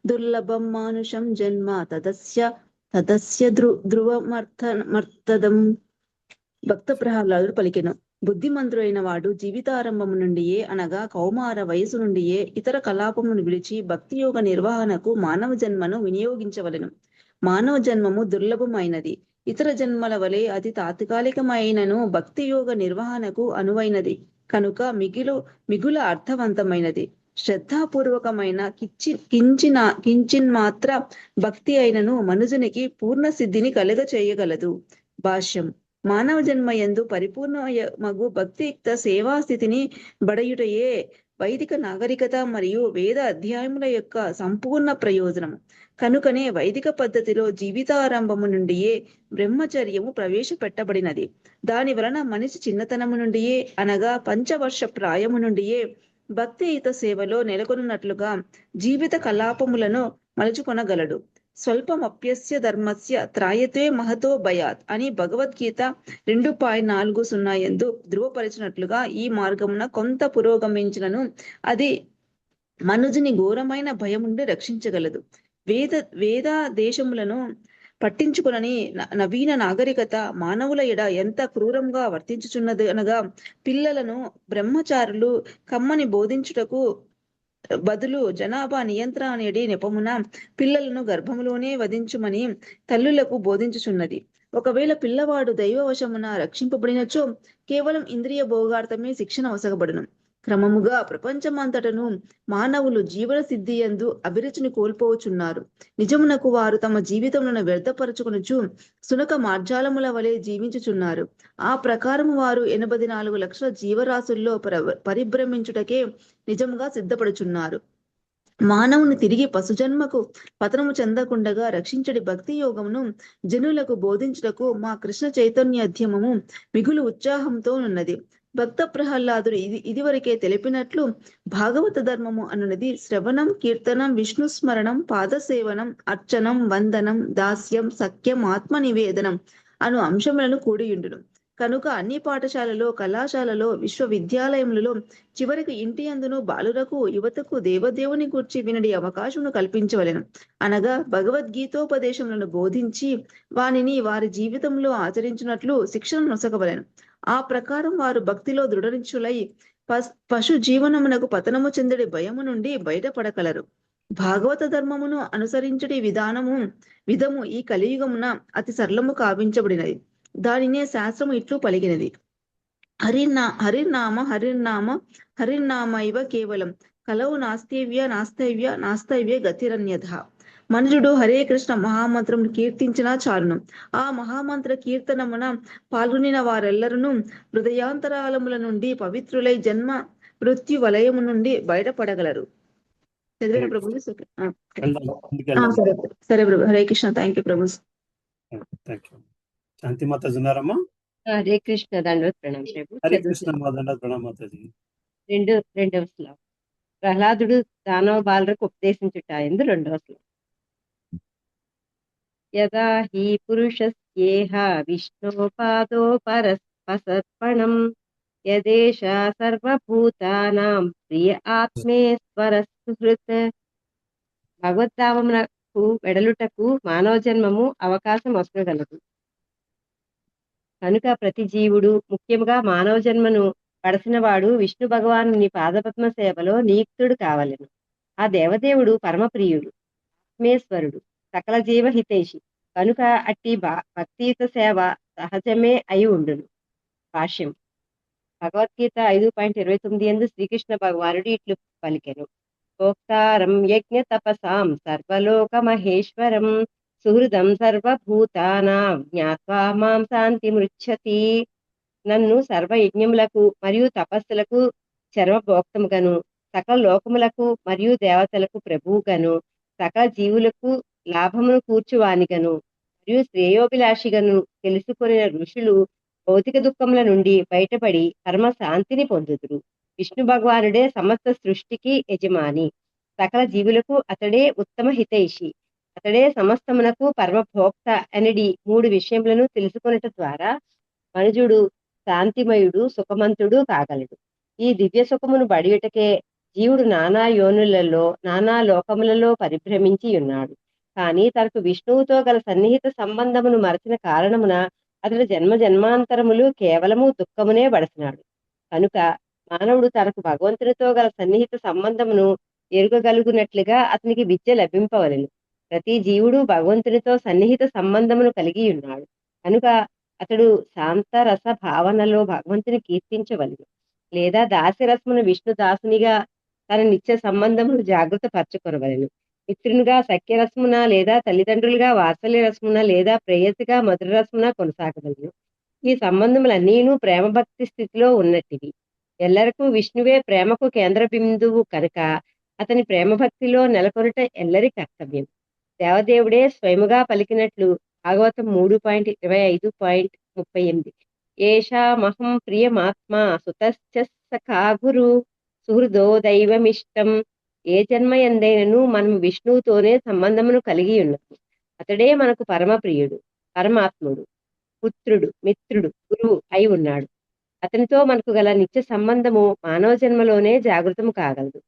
Speaker 7: దుర్లభం మానుషం జన్మ తదస్య ధ్రువమర్థదం. భక్త ప్రహ్లాదుడు పలికెను. బుద్ధిమంతుడైన వాడు జీవితారంభము నుండియే అనగా కౌమార వయసు నుండియే ఇతర కలాపమును విడిచి భక్తి యోగ నిర్వహణకు మానవ జన్మను వినియోగించవలెను. మానవ జన్మము దుర్లభమైనది. ఇతర జన్మల వలె అది తాత్కాలికమైనను భక్తి యోగ నిర్వహణకు అనువైనది కనుక మిగుల అర్థవంతమైనది. శ్రద్ధాపూర్వకమైన కించిన్ మాత్ర భక్తి అయినను మనుజునికి పూర్ణ సిద్ధిని కలుగ చేయగలదు. భాష్యం. మానవ జన్మ యందు పరిపూర్ణమగు భక్తియుక్త సేవా స్థితిని బడయుటయే వైదిక నాగరికత మరియు వేద అధ్యాయముల యొక్క సంపూర్ణ ప్రయోజనము. కనుకనే వైదిక పద్ధతిలో జీవితారంభము నుండియే బ్రహ్మచర్యము ప్రవేశపెట్టబడినది. దాని వలన మనిషి చిన్నతనము నుండియే అనగా పంచవర్ష ప్రాయము నుండియే భక్తియుత సేవలో నెలకొన్నట్లుగా జీవిత కలాపములను మలుచుకొనగలడు. స్వల్పమప్యస్య ధర్మస్య త్రాయతే మహతో భయాత్ అని భగవద్గీత 2.40 యందు ధృవపరిచినట్లుగా ఈ మార్గమున కొంత పురోగమించినను అది మనుజుని ఘోరమైన భయం నుండి రక్షించగలదు. వేద దేశములను పట్టించుకునని నవీన నాగరికత మానవుల ఎడ ఎంత క్రూరంగా వర్తించుచున్నది అనగా పిల్లలను బ్రహ్మచారులు కమ్మని బోధించుటకు బదులు జనాభా నియంత్రణ అనేది నెపమున పిల్లలను గర్భములోనే వధించుమని తల్లులకు బోధించుచున్నది. ఒకవేళ పిల్లవాడు దైవవశమున రక్షింపబడినచో కేవలం ఇంద్రియ భోగార్థమే శిక్షణ వసగబడును. క్రమముగా ప్రపంచమంతటను మానవులు జీవన సిద్ధి యందు అభిరుచిని కోల్పోవచున్నారు. నిజమునకు వారు తమ జీవితములను వ్యర్థపరచుకొనుచు సునక మార్జాలముల వలె జీవించుచున్నారు. ఆ ప్రకారము వారు 84 లక్షల జీవరాశుల్లో పరిభ్రమించుటకే నిజముగా సిద్ధపడుచున్నారు. మానవుని తిరిగి పశుజన్మకు పతనము చెందకుండగా రక్షించడి భక్తి యోగమును జనులకు బోధించుటకు మా కృష్ణ చైతన్యోద్యమము మిగులు ఉత్సాహంతో ఉన్నది. భక్త ప్రహ్లాదుడు ఇదివరకే తెలిపినట్లు భాగవత ధర్మము అనున్నది శ్రవణం, కీర్తనం, విష్ణు స్మరణం, పాదసేవనం, అర్చనం, వందనం, దాస్యం, సఖ్యం, ఆత్మ నివేదనం అను అంశములను కూడియుండును. కనుక అన్ని పాఠశాలలో, కళాశాలలో, విశ్వవిద్యాలయములలో చివరికి ఇంటి అందును బాలురకు యువతకు దేవదేవుని గూర్చి వినడి అవకాశమును కల్పించవలెను. అనగా భగవద్గీతోపదేశములను బోధించి వానిని వారి జీవితంలో ఆచరించినట్లు శిక్షణ నొసగవలెను. ఆ ప్రకారం వారు భక్తిలో దృఢనిశ్చులై పశు జీవనమునకు పతనము చెందడి భయము నుండి బయటపడగలరు. భాగవత ధర్మమును అనుసరించడి విధము ఈ కలియుగమున అతి సరళము కావించబడినది. దానినే శాస్త్రము ఇట్లు పలికినది: హరిర్నామ ఇవ కేవలం కలవు నాస్తైవ్య గతిరన్యథ. మనుజుడు హరే కృష్ణ మహామంత్రం కీర్తించిన చాలును. ఆ మహామంత్ర కీర్తనమున పాల్గొనిన వారెల్లరూ హృదయాంతరాళముల నుండి పవిత్రులై జన్మ మృత్యు వలయము నుండి బయటపడగలరు. చదివిన ప్రభు. సరే సరే ప్రభు. హరే కృష్ణ. థ్యాంక్ యూ ప్రభు.
Speaker 1: శాంతి మాతాజీ ఉన్నారమ్మా?
Speaker 8: హరే కృష్ణ. దండవత్ ప్రణామం ప్రభు.
Speaker 1: హరే కృష్ణ దండవత్ ప్రణామం మాతాజీ.
Speaker 8: రెండవ శ్లోకం. ప్రహ్లాదుడు దానవ బాలులకు ఉపదేశించుట ఎందు రెండవ శ్లోకం. యదా హి పురుషస్యేహ విష్ణోపాదో పరస్పసర్పణం యదేష సర్వభూతానాం ప్రియ ఆత్మేశ్వర సుహృత్. భగవద్ధామమునకు వెడలుటకు మానవ జన్మము అవకాశం వసగలదు. కనుక ప్రతి జీవుడు, ముఖ్యంగా మానవ జన్మను పడసిన వాడు విష్ణు భగవానుని పాదపద్మ సేవలో నియుక్తుడు కావలెను. ఆ దేవదేవుడు పరమప్రియుడు, ఆత్మేశ్వరుడు, సకల జీవ హితైషి. కనుక అట్టి భక్తియుత సేవ సహజమే అయి ఉండును. భాష్యం. భగవద్గీత 5.29 యందు శ్రీకృష్ణ భగవానుడు ఇట్లు పలికెను. భోక్తారం యజ్ఞ తపసాం సర్వలోక మహేశ్వరం సుహృదం సర్వభూతానాం జ్ఞాత్వా మాం శాంతి మృచ్చతి. నన్ను సర్వయజ్ఞములకు మరియు తపస్సులకు చర్మభోక్తముగను, సకల లోకములకు మరియు దేవతలకు ప్రభువుగను, సకల జీవులకు లాభమును కూర్చువానిగను మరియు శ్రేయోభిలాషిగను తెలుసుకునే ఋషులు భౌతిక దుఃఖముల నుండి బయటపడి పరమ శాంతిని పొందుదురు. విష్ణు భగవానుడే సమస్త సృష్టికి యజమాని. సకల జీవులకు అతడే ఉత్తమ హితైషి. అతడే సమస్తమునకు పరమభోక్త అనేది 3 విషయములను తెలుసుకొనుట ద్వారా మనుజుడు శాంతిమయుడు, సుఖమంతుడు కాగలడు. ఈ దివ్య సుఖమును బడియుటకే జీవుడు నానా యోనులలో, నానా లోకములలో పరిభ్రమించి ఉన్నాడు. కానీ తనకు విష్ణువుతో గల సన్నిహిత సంబంధమును మరచిన కారణమున అతడు జన్మ జన్మాంతరములు కేవలము దుఃఖమునే బడసినాడు. కనుక మానవుడు తనకు భగవంతునితో గల సన్నిహిత సంబంధమును ఎరుగగలుగునట్లుగా అతనికి విద్య లభింపవలెను. ప్రతి జీవుడు భగవంతునితో సన్నిహిత సంబంధమును కలిగి ఉన్నాడు. కనుక అతడు శాంతరస భావనలో భగవంతుని కీర్తించవలెను. లేదా దాస్యరసమును విష్ణు దాసునిగా తన నిత్య సంబంధమును జాగృత పరచుకొనవలెను. మిత్రునిగా సఖ్యరసమున, లేదా తల్లిదండ్రులుగా వాత్సల్య రసమున, లేదా ప్రేయసిగా మధుర రసమున కొనసాగవలెను. ఈ సంబంధములన్నీను ప్రేమ భక్తి స్థితిలో ఉన్నట్టివి. ఎల్లరకు విష్ణువే ప్రేమకు కేంద్ర బిందువు కనుక అతని ప్రేమ భక్తిలో నెలకొనుట ఎల్లరి కర్తవ్యం. దేవదేవుడే స్వయముగా పలికినట్లు భాగవతం 3.25.38 ఏషామహం ప్రియమాత్మా సుతశ్చ సఖా గురు సుహృదో దైవమిష్టం. ఏ జన్మ ఎందైనను మనం విష్ణువుతోనే సంబంధమును కలిగి ఉన్నాము. అతడే మనకు పరమ ప్రియుడు, పరమాత్ముడు, పుత్రుడు, మిత్రుడు, గురువు అయి ఉన్నాడు. అతనితో మనకు గల నిత్య సంబంధము మానవ జన్మలోనే జాగృతము కాగలదు.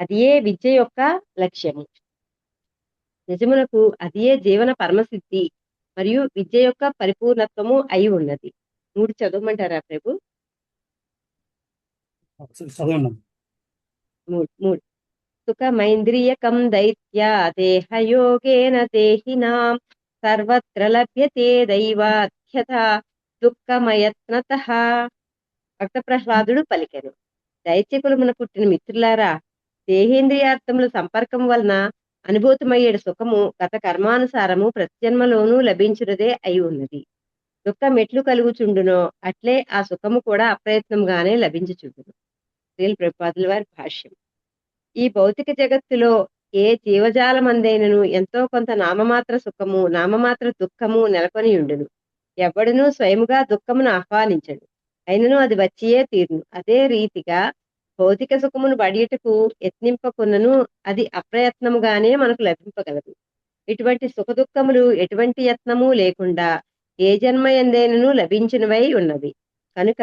Speaker 8: అదియే విద్య యొక్క లక్ష్యము. నిజమునకు అదియే జీవన పరమసిద్ధి మరియు విద్య యొక్క పరిపూర్ణత్వము అయి ఉన్నది. 3 చదవమంటారా ప్రభు? 3 సుఖమైంద్రియకం దైత్యా దేహయోగేన దేహినాం సర్వత్ర లభ్యతే దైవాధ్యత దుఃఖమయత్నతః. భక్త ప్రహ్లాదుడు పలికెను. దైత్యకులమున పుట్టిన మిత్రులారా, దేహేంద్రియార్థముల సంపర్కం వలన అనుభూతమయ్యేడు సుఖము గత కర్మానుసారము ప్రతిజన్మలోనూ లభించున్నదే అయి ఉన్నది. దుఃఖం ఎట్లు కలుగుచుండునో అట్లే ఆ సుఖము కూడా అప్రయత్నంగానే లభించుచుండును. శ్రీల ప్రభుపాదుల వారి భాష్యం. ఈ భౌతిక జగత్తులో ఏ జీవజాలమందైనను ఎంతో కొంత నామమాత్ర సుఖము, నామమాత్ర దుఃఖము నెలకొని ఉండును. ఎవడునూ స్వయముగా దుఃఖమును ఆహ్వానించడు, అయినను అది వచ్చియే తీరును. అదే రీతిగా భౌతిక సుఖమును బడియటకు యత్నింపకున్నను అది అప్రయత్నముగానే మనకు లభింపగలదు. ఇటువంటి సుఖ దుఃఖములు ఎటువంటి యత్నము లేకుండా ఏ జన్మ ఎందైనను లభించినవై ఉన్నవి. కనుక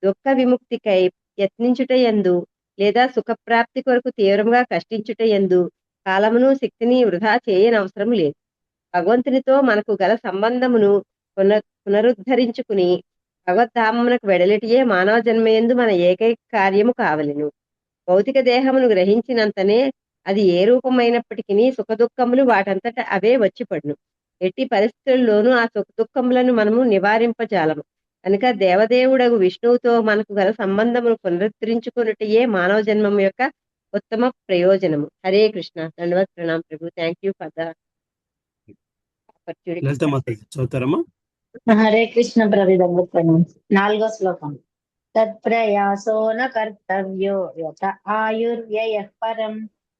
Speaker 8: దుఃఖ విముక్తికై యత్నించుట యందు లేదా సుఖప్రాప్తి కొరకు తీవ్రంగా కష్టించుట యందు కాలమును శక్తిని వృధా చేయనవసరం లేదు. భగవంతునితో మనకు గల సంబంధమును పునరుద్ధరించుకుని భగవద్ధామమునకు వెడలిటియే మానవ జన్మయందు మన ఏకైక కార్యము కావలెను. భౌతిక దేహమును గ్రహించినంతనే అది ఏ రూపమైనప్పటికీ సుఖదుఖములు వాటంతట అవే వచ్చిపడును. ఎట్టి పరిస్థితుల్లోనూ ఆ సుఖదుఖములను మనము నివారింపజాలము. కనుక దేవదేవుడగు విష్ణువుతో మనకు గల సంబంధమును పునరుద్ధరించుకున్నట్టయే మానవ జన్మము యొక్క ఉత్తమ ప్రయోజనము. హరే కృష్ణ. దండవత్ ప్రణామ్ ప్రభు. Thank you for the opportunity.
Speaker 1: Lalitha మాతాజీ చదువుతారమ్మా.
Speaker 9: హరే కృష్ణ ప్రవిధము. 4వ శ్లోకం. తత్ప్రయాసో న కర్తవ్యో యత ఆయుర్వ్యయః పరం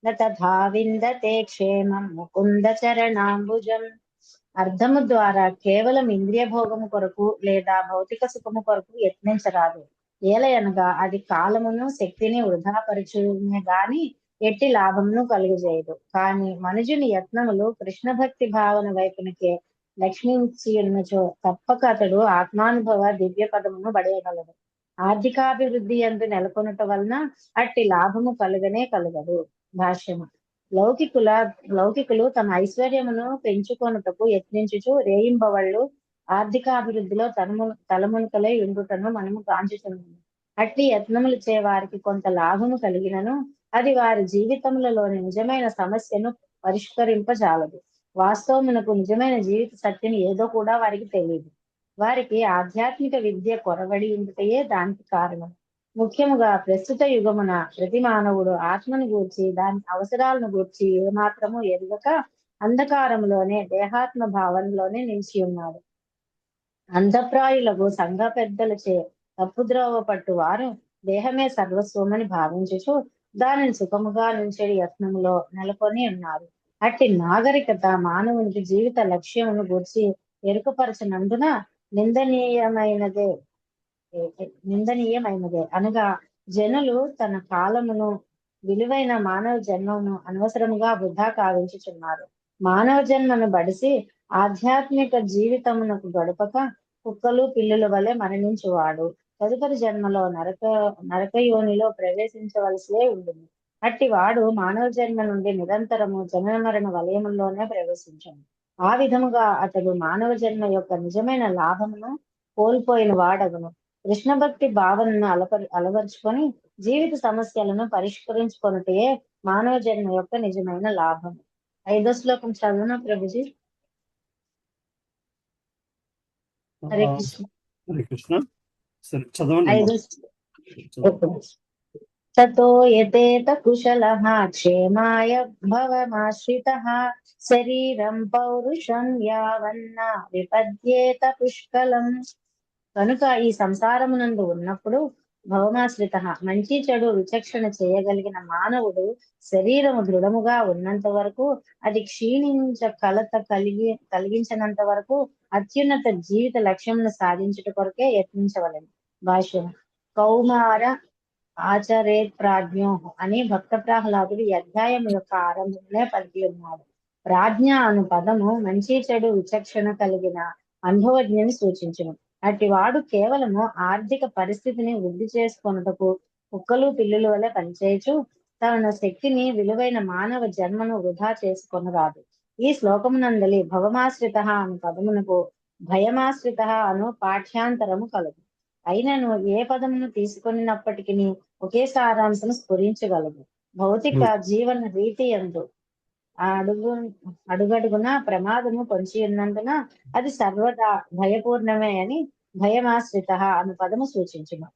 Speaker 9: న తథా విందతే క్షేమం ముకుంద చరణాంబుజం. అర్థము ద్వారా కేవలం ఇంద్రియ భోగము కొరకు లేదా భౌతిక సుఖము కొరకు యత్నించరాదు. ఏలయనగా అది కాలమును శక్తిని వృధాపరచునే గాని ఎట్టి లాభమును కలుగజేయదు. కానీ మనుజుని యత్నములు కృష్ణ భక్తి భావన వైపునికే లక్ష్మించి ఉన్నచో తప్పక అతడు ఆత్మానుభవ దివ్య పదమును పడేయగలడు. ఆర్థికాభివృద్ధి యందు నెలకొనుట వలన అట్టి లాభము కలుగనే కలుగదు. భాష్యము. లౌకికులు తమ ఐశ్వర్యమును పెంచుకొనుటకు యత్నించుచు రేయింబవళ్ళు ఆర్థికాభివృద్ధిలో తలమునకలై ఉండుటను మనము గాంచుతున్నాము. అట్టి యత్నములు చే వారికి కొంత లాభము కలిగినను అది వారి జీవితములలోని నిజమైన సమస్యను పరిష్కరింపజాలదు. వాస్తవమునకు నిజమైన జీవిత సత్యం ఏదో కూడా వారికి తెలియదు. వారికి ఆధ్యాత్మిక విద్య కొరవడి ఉండుటయే దానికి కారణం. ముఖ్యముగా ప్రస్తుత యుగమున ప్రతి మానవుడు ఆత్మను గూర్చి దాని అవసరాలను గూర్చి ఏమాత్రము ఎరుగక అంధకారంలోనే దేహాత్మ భావనలోనే నిలిచి ఉన్నాడు. అంధప్రాయులకు సంఘ పెద్దలచే తప్పుద్రోవ పట్టు వారు దేహమే సర్వస్వమని భావించుచు దానిని సుఖముగా నుంచెడి యత్నములో నెలకొని ఉన్నారు. అట్టి నాగరికత మానవునికి జీవిత లక్ష్యమును గూర్చి ఎరుకపరచనందున నిందనీయమైనదే. అనగా జనులు తన కాలమును విలువైన మానవ జన్మను అనవసరముగా వృధా కావించుచున్నారు. మానవ జన్మను బడిసి ఆధ్యాత్మిక జీవితమునకు గడపక కుక్కలు పిల్లుల వలె మరణించువాడు తదుపరి జన్మలో నరకయోనిలో ప్రవేశించవలసే ఉంటుంది. అట్టి వాడు మానవ జన్మ నుండి నిరంతరము జనన మరణ వలయములోనే ప్రవేశించను. ఆ విధముగా అతడు మానవ జన్మ యొక్క నిజమైన లాభమును కోల్పోయిన వాడగును. కృష్ణ భక్తి భావనను అలవర్చుకొని జీవిత సమస్యలను పరిష్కరించుకొనుటే మానవ జన్మ యొక్క నిజమైన లాభం. 5వ శ్లోకం చదువున ప్రభుజీ. హరే కృష్ణ.
Speaker 1: హరే కృష్ణ. సరే చదవండి.
Speaker 9: 5వ తతో యతేత కుశలః క్షేమాయ భవమాశ్రితః శరీరం పౌరుషం యావన్న విపద్యేత పుష్కలం. కనుక ఈ సంసారమునందు ఉన్నప్పుడు భవమాశ్రిత మంచి చెడు విచక్షణ చేయగలిగిన మానవుడు శరీరము దృఢముగా ఉన్నంత వరకు అది కలిగించినంత వరకు అత్యున్నత జీవిత లక్ష్యమును సాధించుట కొరకే యత్నించవలెను. భాష్యం. కౌమార ఆచరేత్ ప్రాజ్ఞో అని భక్త ప్రహ్లాదుడు ఈ అధ్యాయం యొక్క ఆరంభంలో పలికి ఉన్నాడు. ప్రాజ్ఞ అను పదము మంచి చెడు విచక్షణ కలిగిన అనుభవజ్ఞని సూచించును. అట్టి వాడు కేవలము ఆర్థిక పరిస్థితిని వృద్ధి చేసుకొనుటకు కుక్కలు పిల్లుల వలె పనిచేయచ్చు తన శక్తిని విలువైన మానవ జన్మను వృధా చేసుకొనరాదు. ఈ శ్లోకమునందలి భవమాశ్రిత అను పదమునకు భయమాశ్రిత అను పాఠ్యాంతరము కలదు. అయినను ఏ పదమును తీసుకొనినప్పటికీ ఒకే సారాంశం స్ఫురించగలదు. భౌతిక జీవన రీతి యందు అడుగడుగున ప్రమాదము పొంచి ఉన్నందున అది సర్వదా భయపూర్ణమే అని భయమాశ్రిత అను పదము సూచించును.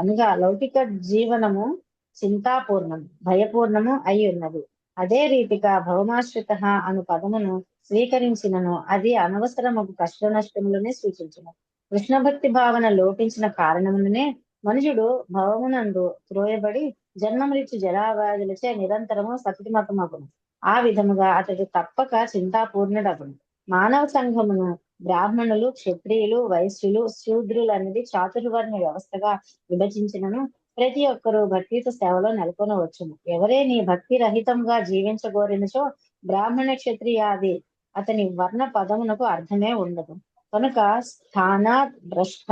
Speaker 9: అనుగా లౌకిక జీవనము చింతాపూర్ణం భయపూర్ణము అయి ఉన్నది. అదే రీతిగా భవమాశ్రిత అను పదమును స్వీకరించినను అది అనవసరము కష్ట నష్టములనే సూచించును. కృష్ణ భక్తి భావన లోపించిన కారణమునే మనుషుడు భవమునందు త్రోయబడి జన్మమృత్యు జరావ్యాధులచే నిరంతరము సతమతమగును. ఆ విధముగా అతడు తప్పక చింతాపూర్ణుడగును. మానవ సంఘమును బ్రాహ్మణులు, క్షత్రియులు, వైశ్యులు, శూద్రులు అనేది చాతుర్వర్ణ వ్యవస్థగా విభజించినను ప్రతి ఒక్కరూ భక్తితో సేవలో నెలకొనవచ్చును. ఎవరేని భక్తి రహితంగా జీవించగోరినచో బ్రాహ్మణ క్షత్రియాది అతని వర్ణ పదమునకు అర్థమే ఉండదు. కనుక స్థానాత్ భ్రష్ట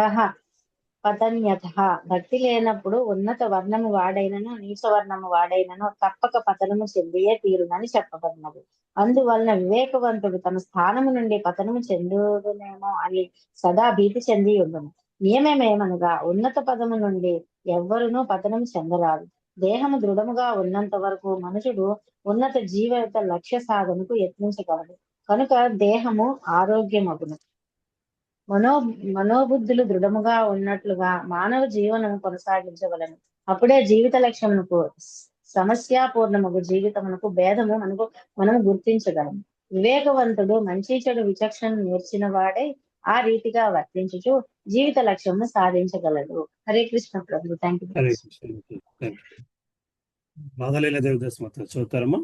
Speaker 9: పతన్యత భక్తి లేనప్పుడు ఉన్నత వర్ణము వాడైనను నీచ వర్ణము వాడైనను తప్పక పతనము చెందియే తీరునని చెప్పబడినది. అందువలన వివేకవంతుడు తన స్థానము నుండి పతనము చెందునేమో అని సదా భీతి చెంది ఉండును. నియమమేమనగా ఉన్నత పదము నుండి ఎవ్వరునూ పతనము చెందరాదు. దేహము దృఢముగా ఉన్నంత వరకు మనుషుడు ఉన్నత జీవిత లక్ష్య సాధనకు యత్నించగలడు. కనుక దేహము ఆరోగ్యమగును. మనోబుద్ధులు దృఢముగా ఉన్నట్లుగా మానవ జీవనం కొనసాగించవలను. అప్పుడే జీవిత లక్ష్యమునకు సమస్యాపూర్ణముగు జీవితమునకు భేదము మనము గుర్తించగలము. వివేకవంతుడు మంచి చెడు విచక్షణ నేర్చిన వాడే ఆ రీతిగా వర్తించుచు జీవిత లక్ష్యము సాధించగలడు. హరే కృష్ణ ప్రభు. Thank you.
Speaker 1: హరే కృష్ణ. రాధాలీల దేవదాసి మాత చదువుతారమ్మా.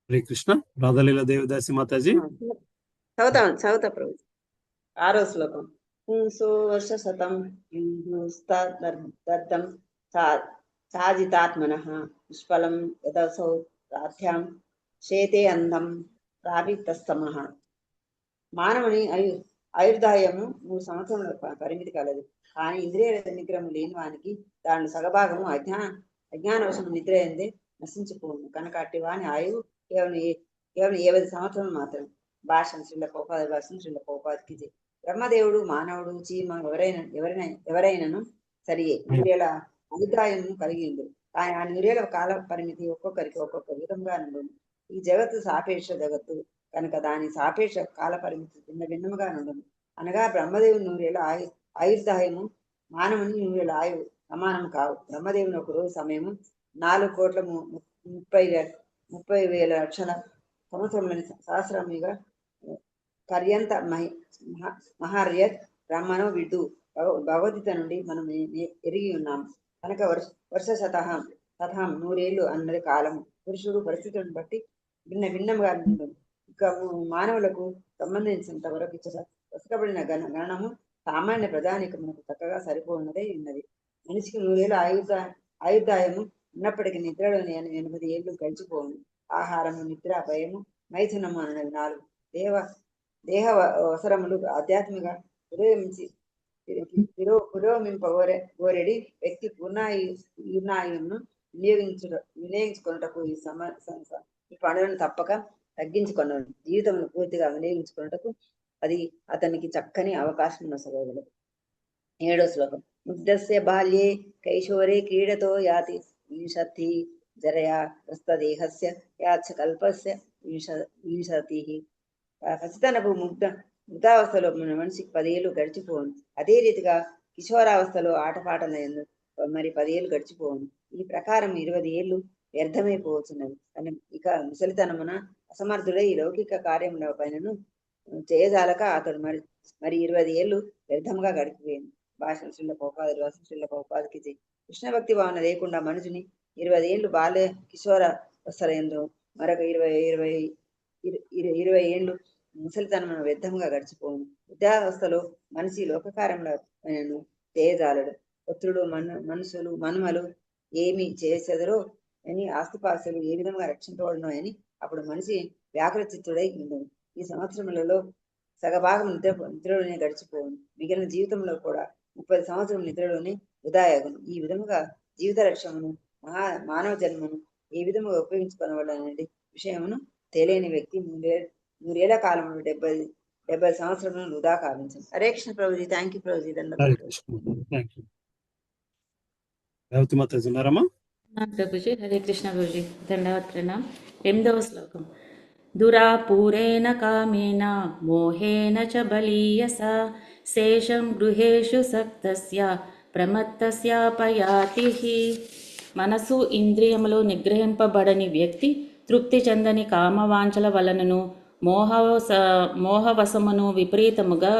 Speaker 1: హరే కృష్ణ. రాధాలీల దేవదాసి మాతాజీ
Speaker 7: చదువుతా ప్రభు. 6వ శ్లోకం. పుంసో వర్షశతం దద్దం సాజితాత్మనః నిష్ఫలం యదసౌ రాధ్యాం శేతే అందం ప్రాపితస్తమః. మానవుని ఆయుర్దాయము 3 సంవత్సరముల పరిమితి కలదు. కానీ ఇంద్రియ నిగ్రహం లేని వానికి దాని సగభాగము అజ్ఞానవశము నిద్ర ఎందే నశించిపోను. కనుక అట్టి వాని ఆయువు కేవలం 70 సంవత్సరం మాత్రం. భాషను శ్రీల కోపాదికి బ్రహ్మదేవుడు, మానవుడు, చీమ ఎవరైనాను సరియే 100 అభిప్రాయం కలిగి ఉంది. కానీ ఆ 100 కాల పరిమితి ఒక్కొక్కరికి ఒక్కొక్క విధంగా నుండి. ఈ జగత్తు సాపేక్ష జగత్తు కనుక దాని సాపేక్ష కాల పరిమితి భిన్నముగా నుండును. అనగా బ్రహ్మదేవుని 100 ఆయుర్దాయము మానవుని 100 ఆయువు సమానం కావు. బ్రహ్మదేవుని ఒక రోజు సమయము 4,30,00,000 సంవత్సరంలోని సహస్రముగా పర్యంత మహార్యత్ బ్రహ్మను విడ్డు భగవద్గీత నుండి మనం ఎరిగి ఉన్నాము. కనుక వర్ష శతహం 100 ఏళ్ళు అన్నది కాలము. పురుషుడు పరిస్థితులను బట్టి భిన్నముగా ఉంటుంది. ఇక మానవులకు సంబంధించినంత వరకు వెతకబడిన గణనము సామాన్య ప్రజానికమునకు చక్కగా సరిపోన్నదే ఉన్నది. మనిషికి 100 ఏళ్ళ ఆయుర్దాయము ఉన్నప్పటికీ నిద్రలోని 80 ఏళ్ళు గడిచిపోను. ఆహారము, నిద్ర, భయము, మైథునము అన్నవి 4 దేహ అవసరములు ఆధ్యాత్మిక పురోమింపగోరెడి వ్యక్తి పూర్ణాయును వినియోగించుకున్నటకు ఈ పనులను తప్పక తగ్గించుకున్నాడు. జీవితమును పూర్తిగా వినియోగించుకున్నటకు అది అతనికి చక్కని అవకాశం నొసగలదు. 7వ శ్లోకం. ముగ్ధస్య బాల్యే కైశోరే క్రీడతో యాతి వింశతి జరయా ప్రస్థదేహస్య యాచ కల్పస్య వింశతి. ఖచ్చితనకు ముగ్ధావస్థలో మనిషికి 10 ఏళ్ళు గడిచిపోను. అదే రీతిగా కిశోరావస్థలో ఆటపాటల మరి 10 ఏళ్ళు గడిచిపోను. ఈ ప్రకారం 20 ఏళ్ళు వ్యర్థమైపోతున్నది. కానీ ఇక ముసలితనమున అసమర్థుడై ఈ లౌకిక కార్యముల పైనను చేయజాలక అతడు మరి 20 ఏళ్ళు వ్యర్థంగా గడిచిపోయింది. భాషణ శ్రీల పౌపాదికి కృష్ణ భక్తి భావన లేకుండా మనుషుని 20 ఏళ్ళు బాల్య కిశోర వస్తలందు మరొక 20 ఏళ్ళు ముసలితనమున వ్యర్థంగా గడిచిపోను. వృద్ధావస్థలో మనిషి లోకకార్యములను చేయజాలడు. పుత్రుడు మనుషులు మనుమలు ఏమి చేసేదరో అని ఆస్తిపాస్తులు ఏ విధంగా రక్షింపబడనో అని అప్పుడు మనిషి వ్యాకులచిత్తుడై ఉండదు. ఈ సంవత్సరములలో సగభాగం నిద్రలోనే గడిచిపోను. మిగిలిన జీవితంలో కూడా 30 సంవత్సరం నిద్రలోనే వృధాయగును. ఈ విధముగా జీవిత లక్ష్యమును మానవ జన్మను ఏ విధముగా ఉపయోగించుకోవాలనే విషయమును తెలియని వ్యక్తి 100 ఏళ్ల కాలంలో 70 సంవత్సరములను వృధా కావించండి. హరే కృష్ణ ప్రభుజీ. Thank you Prabhuji.
Speaker 3: ప్రభుజీ హరే కృష్ణ ప్రభుజీ. దండవత్ ప్రణామ్. 8వ శ్లోకం. దురాపూరేణ కామేన మోహేన చ బలీయస శేషం గృహేషు సక్తస్య ప్రమత్తస్యాపయాతి. మనసు ఇంద్రియములు నిగ్రహింపబడని వ్యక్తి తృప్తి చెందని కామవాంఛల వలనను మోహవశమును విపరీతముగా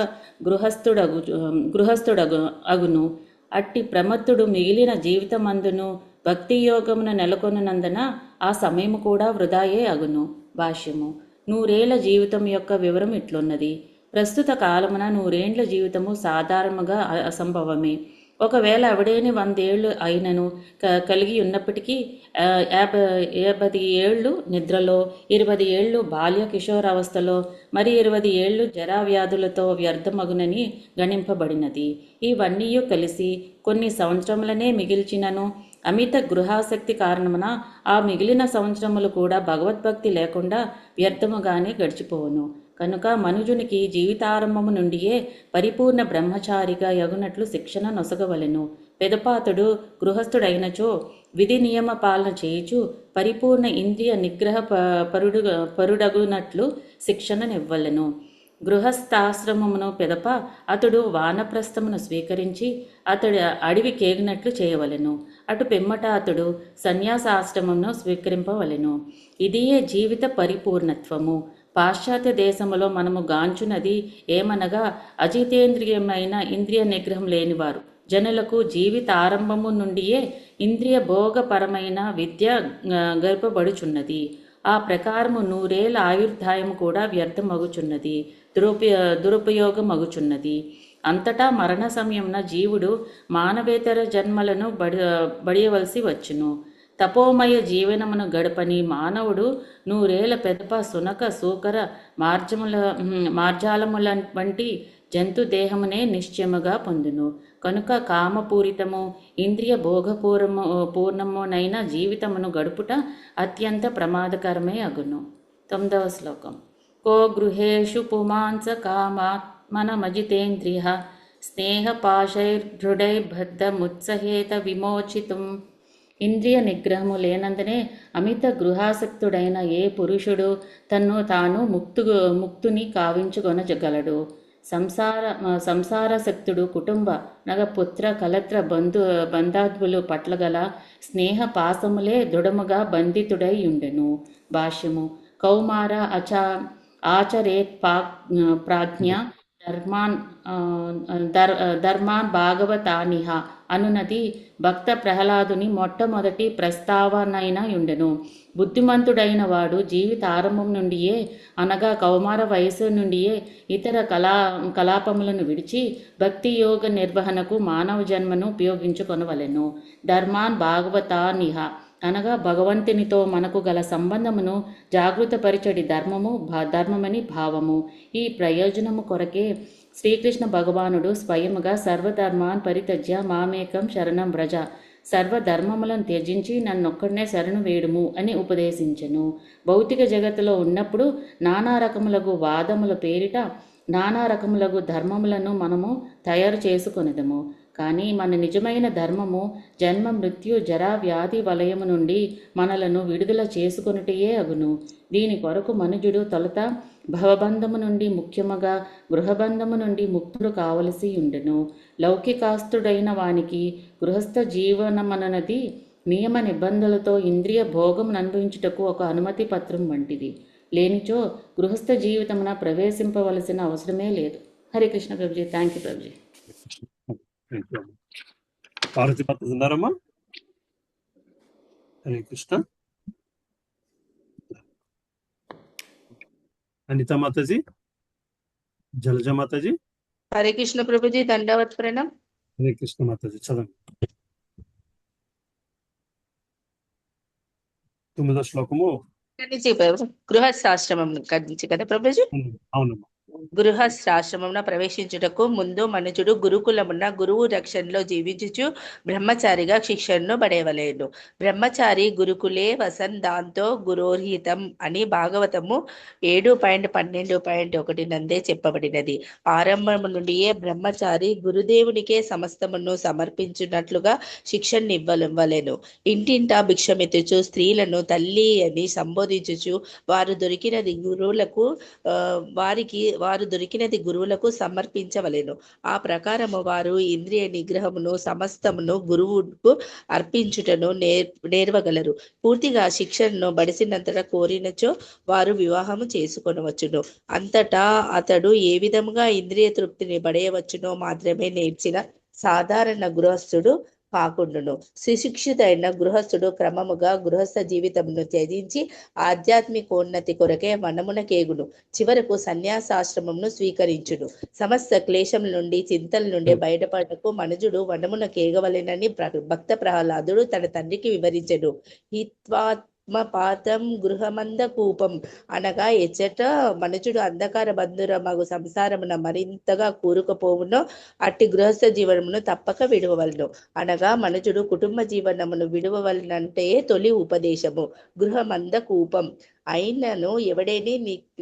Speaker 3: గృహస్థుడగును. అట్టి ప్రమత్తుడు మిగిలిన జీవితమందును భక్తి యోగమును నెలకొన్నందున ఆ సమయము కూడా వృధాయే అగును. భాష్యము. 100 ఏళ్ల జీవితం యొక్క వివరం ఇట్లున్నది. ప్రస్తుత కాలమున 100 ఏండ్ల జీవితము సాధారణంగా అసంభవమే. ఒకవేళ ఎవడేని 100 ఏళ్ళు అయినను కలిగి ఉన్నప్పటికీ 50 ఏళ్ళు నిద్రలో, 20 ఏళ్ళు బాల్య కిషోరావస్థలో, మరి 20 ఏళ్ళు జరావ్యాధులతో వ్యర్థమగునని గణింపబడినది. ఇవన్నీ కలిసి కొన్ని సంవత్సరములనే మిగిల్చినను అమిత గృహాసక్తి కారణమున ఆ మిగిలిన సంవత్సరములు కూడా భగవద్భక్తి లేకుండా వ్యర్థముగానే గడిచిపోవును. కనుక మనుజునికి జీవితారంభము నుండియే పరిపూర్ణ బ్రహ్మచారిగా యగునట్లు శిక్షణ నొసగవలెను. పెదపాతుడు గృహస్థుడైనచో విధి నియమ పాలన చేయుచు పరిపూర్ణ ఇంద్రియ నిగ్రహ పరుడగునట్లు శిక్షణనివ్వలెను. గృహస్థాశ్రమమును పెదప అతడు వానప్రస్థమును స్వీకరించి అతడు అడవి కేగినట్లు చేయవలెను. అటు పిమ్మట అతడు సన్యాసాశ్రమమును స్వీకరింపవలెను. ఇదియే జీవిత పరిపూర్ణత్వము. పాశ్చాత్య దేశములో మనము గాంచున్నది ఏమనగా అజితేంద్రియమైన ఇంద్రియ నిగ్రహం లేనివారు. జనులకు జీవిత ఆరంభము నుండియే ఇంద్రియ భోగపరమైన విద్య గర్పబడుచున్నది. ఆ ప్రకారము 100 ఏళ్ల ఆయుర్దాయము కూడా వ్యర్థమగుచున్నది, దురుపయోగమగుచున్నది. అంతటా మరణ సమయమున జీవుడు మానవేతర జన్మలను బడియవలసి వచ్చును. తపోమయ జీవనమును గడపని మానవుడు 100 ఏళ్ల పెదప సునక సూకర మార్జాలముల వంటి జంతు దేహమునే నిశ్చయముగా పొందును. కనుక కామపూరితము ఇంద్రియ పూర్ణమునైన జీవితమును గడుపుట అత్యంత ప్రమాదకరమే అగును. 9వ శ్లోకం. కో గృహేషు పుమాంస కామాత్మనమజితేంద్రియ స్నేహపాశైర్దృఢైర్బద్ధముత్సహేత విమోచితుం. ఇంద్రియ నిగ్రహము లేనందునే అమిత గృహాసక్తుడైన ఏ పురుషుడు తన్ను తాను ముక్తుని కావించుకొనగలడు. సంసారశక్తుడు కుటుంబ పుత్ర కలత్ర బంధాద్వులు పట్ల గల స్నేహ పాసములే దృఢముగా బంధితుడై ఉండెను. భాష్యము. కౌమార ఆచరేత్ ప్రాజ్ఞ ధర్మాన్ భాగవతానిహ అనునది భక్త ప్రహ్లాదుని మొట్టమొదటి ప్రస్తావనైన ఉండెను. బుద్ధిమంతుడైన వాడు జీవిత ఆరంభం నుండియే అనగా కౌమార వయసు నుండియే ఇతర కలాపములను విడిచి భక్తి యోగ నిర్వహణకు మానవ జన్మను ఉపయోగించుకొనవలెను. ధర్మాన్ భాగవతానిహ అనగా భగవంతునితో మనకు గల సంబంధమును జాగృతపరిచడి ధర్మమని భావము. ఈ ప్రయోజనము కొరకే శ్రీకృష్ణ భగవానుడు స్వయముగా సర్వధర్మాన్ పరిత్యజ్య మామేకం శరణం వ్రజ, సర్వధర్మములను త్యజించి నన్నొక్కడనే శరణు వేడుము అని ఉపదేశించెను. భౌతిక జగత్తులో ఉన్నప్పుడు నానా రకములకు వాదముల పేరిట నానా రకములకు ధర్మములను మనము తయారు చేసుకొనిదము. కానీ మన నిజమైన ధర్మము జన్మ మృత్యు జరా వ్యాధి వలయము నుండి మనలను విడుదల చేసుకొనుటయే అగును. దీని కొరకు మనుజుడు తొలుత భవబంధము నుండి ముఖ్యముగా గృహబంధము నుండి ముక్తుడు కావలసి ఉండెను. లౌకికాస్తుడైన వానికి గృహస్థ జీవనమనది నియమ నిబంధనలతో ఇంద్రియ భోగమును అనుభవించుటకు ఒక అనుమతి పత్రం వంటిది. లేనిచో గృహస్థ జీవితమున ప్రవేశింపవలసిన అవసరమే లేదు. హరే కృష్ణ ప్రభుజీ. Thank you Prabhuji.
Speaker 1: పార్వతి మాత ఉన్నారమ్మా? హరే కృష్ణ. అనితా మాతాజీ, జలజ మాతాజీ.
Speaker 10: హరే కృష్ణ ప్రభుజీ. దండవత్ ప్రణం.
Speaker 1: హరే కృష్ణ మాతాజీ. చదవండి. 9వ శ్లోకము.
Speaker 10: గృహస్థాశ్రమం నుంచి కదా ప్రభుజీ?
Speaker 1: అవునమ్మా.
Speaker 10: గృహస్థాశ్రమమున ప్రవేశించుటకు ముందు మనుజుడు గురుకులమున గురువు రక్షణలో జీవించుచు బ్రహ్మచారిగా శిక్షణను పడేవలేను. బ్రహ్మచారి గురుకులే వసన్ దాంతో గురోహితం అని భాగవతము 7.12.1 నందే చెప్పబడినది. ఆరంభము నుండియే బ్రహ్మచారి గురుదేవునికే సమస్తమును సమర్పించున్నట్లుగా శిక్షణ ఇవ్వలేను. ఇంటింటా భిక్షమెత్తుచు స్త్రీలను తల్లి అని సంబోధించుచు వారు దొరికినది గురువులకు సమర్పించవలెను. ఆ ప్రకారము వారు ఇంద్రియ నిగ్రహమును సమస్తమును గురువుకు అర్పించుటను నేర్వగలరు. పూర్తిగా శిక్షణను బడిసినంతటా కోరినచో వారు వివాహము చేసుకొనవచ్చును. అంతటా అతడు ఏ విధముగా ఇంద్రియ తృప్తిని పడేయవచ్చునో మాత్రమే నేర్చిన సాధారణ గృహస్థుడు కాకుండును. సుశిక్షితైన గృహస్థుడు క్రమముగా గృహస్థ జీవితమును త్యజించి ఆధ్యాత్మికోన్నతి కొరకే వనమునకేగును. చివరకు సన్యాసాశ్రమమును స్వీకరించును. సమస్త క్లేశం నుండి చింతల నుండి బయటపడకు మనుజుడు వనమునకేగవలెనని భక్త ప్రహ్లాదుడు తన తండ్రికి వివరించెను. పాతం గృహమందకూపం అనగా ఎచ్చట మనుషుడు అంధకార బంధుర మగు సంసారమున మరింతగా కూరుకుపోవునో అట్టి గృహస్థ జీవనమును తప్పక విడవవలను. అనగా మనుషుడు కుటుంబ జీవనమును విడవవలనంటే తొలి ఉపదేశము గృహమందకూపం. అయినను ఎవడేని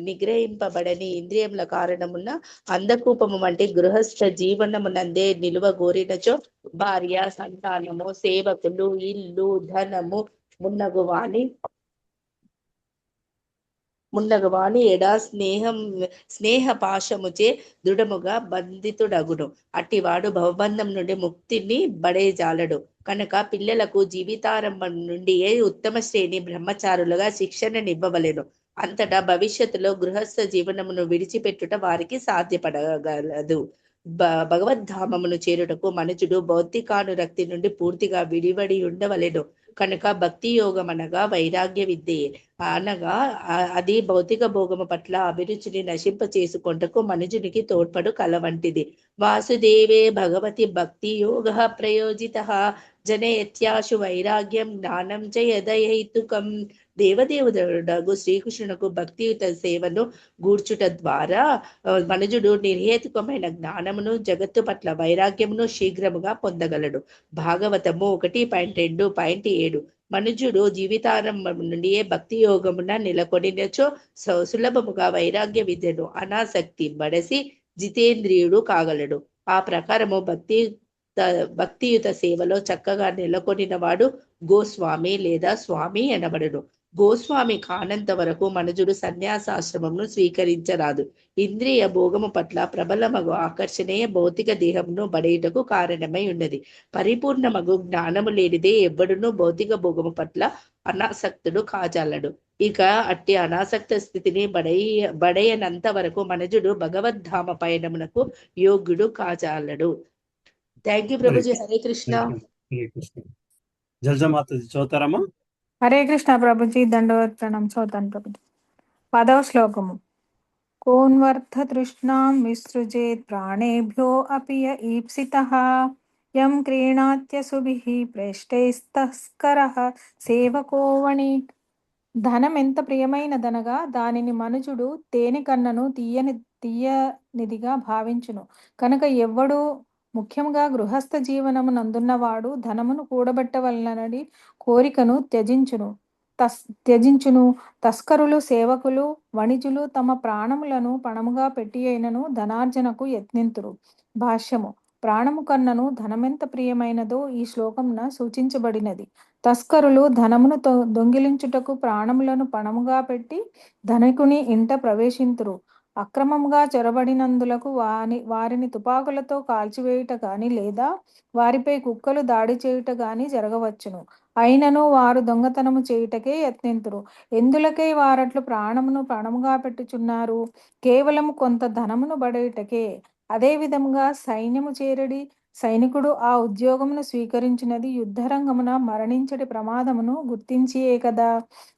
Speaker 10: నిగ్రహింపబడని ఇంద్రియముల కారణమున అందకూపము వంటి గృహస్థ జీవనమునందే నిలువ గోరినచో భార్య, సంతానము, సేవకులు, ఇల్లు, ధనము మున్నగు వాణి మున్నగవాని ఎడా స్నేహ పాశముచే దృఢముగా బంధితుడగును. అట్టివాడు భవబంధం నుండి ముక్తిని బడేజాలడు. కనుక పిల్లలకు జీవితారంభం నుండియే ఉత్తమ శ్రేణి బ్రహ్మచారులుగా శిక్షణనివ్వవలెను. అంతటా భవిష్యత్తులో గృహస్థ జీవనమును విడిచిపెట్టుట వారికి సాధ్యపడగలదు. భగవద్ధామమును చేరుటకు మనుజుడు భౌతికానురక్తి నుండి పూర్తిగా విడివడి ఉండవలెను. కనుక భక్తి యోగం అనగా వైరాగ్య విద్యే. అనగా అది భౌతిక భోగము పట్ల అభిరుచిని నశింప చేసుకొంటకు మనుజునికి తోడ్పడు కల వంటిది. వాసుదేవే భగవతి భక్తి యోగ ప్రయోజిత జనయత్యాశు వైరాగ్యం జ్ఞానం చ యదహేతుకం. దేవదేవుడగు శ్రీకృష్ణునకు భక్తియుత సేవను గూర్చుట ద్వారా మనుజుడు నిర్హేతుకమైన జ్ఞానమును జగత్తు పట్ల వైరాగ్యమును శీఘ్రముగా పొందగలడు. భాగవతము 1.2.7. మనుజుడు జీవితారంభం నుండియే భక్తి యోగమున నెలకొనినచో సులభముగా వైరాగ్య విద్యను అనాసక్తి బడసి జితేంద్రియుడు కాగలడు. ఆ ప్రకారము భక్తియుత సేవలో చక్కగా నెలకొనిన వాడు గోస్వామి లేదా స్వామి అనబడును. గోస్వామి కానంత వరకు మనుజుడు సన్యాసాశ్రమమును స్వీకరించరాదు. ఇంద్రియ భోగము పట్ల ప్రబలమగు ఆకర్షణీయ భౌతిక దేహమును బడేటకు కారణమై ఉన్నది. పరిపూర్ణమగు జ్ఞానము లేనిదే ఎవ్వడును భౌతిక భోగము పట్ల అనాసక్తుడు కాజాలడు. ఇక అట్టి అనాసక్త స్థితిని బడయనంత వరకు మనుజుడు భగవద్ధామ పయనమునకు యోగ్యుడు కాజాలడు. Thank you Prabhuji. హరే కృష్ణ.
Speaker 1: జల్జా మాతాజీ చదువుతారమ్మా?
Speaker 11: హరే కృష్ణ ప్రభుజీ. దండవత్ ప్రణాం. చదువుతాను ప్రభుజీ. 10వ శ్లోకము. కోన్వర్ధ తృష్ణాం విసృజేత్ ప్రాణేభ్యో అపి య ఈప్సితః యం క్రీణాత్య సుభిః ప్రేష్టైస్తస్కరః సేవకోవణి. ధనం ఎంత ప్రియమైనదనగా దానిని మనుజుడు తేనె కన్నను తీయనిదిగా భావించును. కనుక ఎవ్వడు, ముఖ్యంగా గృహస్థ జీవనమునందున్నవాడు, ధనమును కూడబెట్టవలనని కోరికను త్యజించును. తస్కరులు, సేవకులు, వణిజులు తమ ప్రాణములను పణముగా పెట్టి అయినను ధనార్జనకు యత్నింతురు. భాష్యము. ప్రాణము కన్నను ధనమెంత ప్రియమైనదో ఈ శ్లోకమున సూచించబడినది. తస్కరులు ధనమును దొంగిలించుటకు ప్రాణములను పణముగా పెట్టి ధనికుని ఇంట ప్రవేశింతురు. అక్రమంగా చొరబడినందులకు వారిని తుపాకులతో కాల్చివేయుట గాని లేదా వారిపై కుక్కలు దాడి చేయుట గాని జరగవచ్చును. అయినను వారు దొంగతనము చేయుటకే యత్నింతురు. ఎందులకై వారట్లు ప్రాణమును పణముగా పెట్టుచున్నారు? కేవలము కొంత ధనమును బడేయుటకే. అదే విధముగా సైన్యము చేరడి సైనికుడు ఆ ఉద్యోగమును స్వీకరించినది యుద్ధరంగమున మరణించటి ప్రమాదమును గుర్తించియే కదా.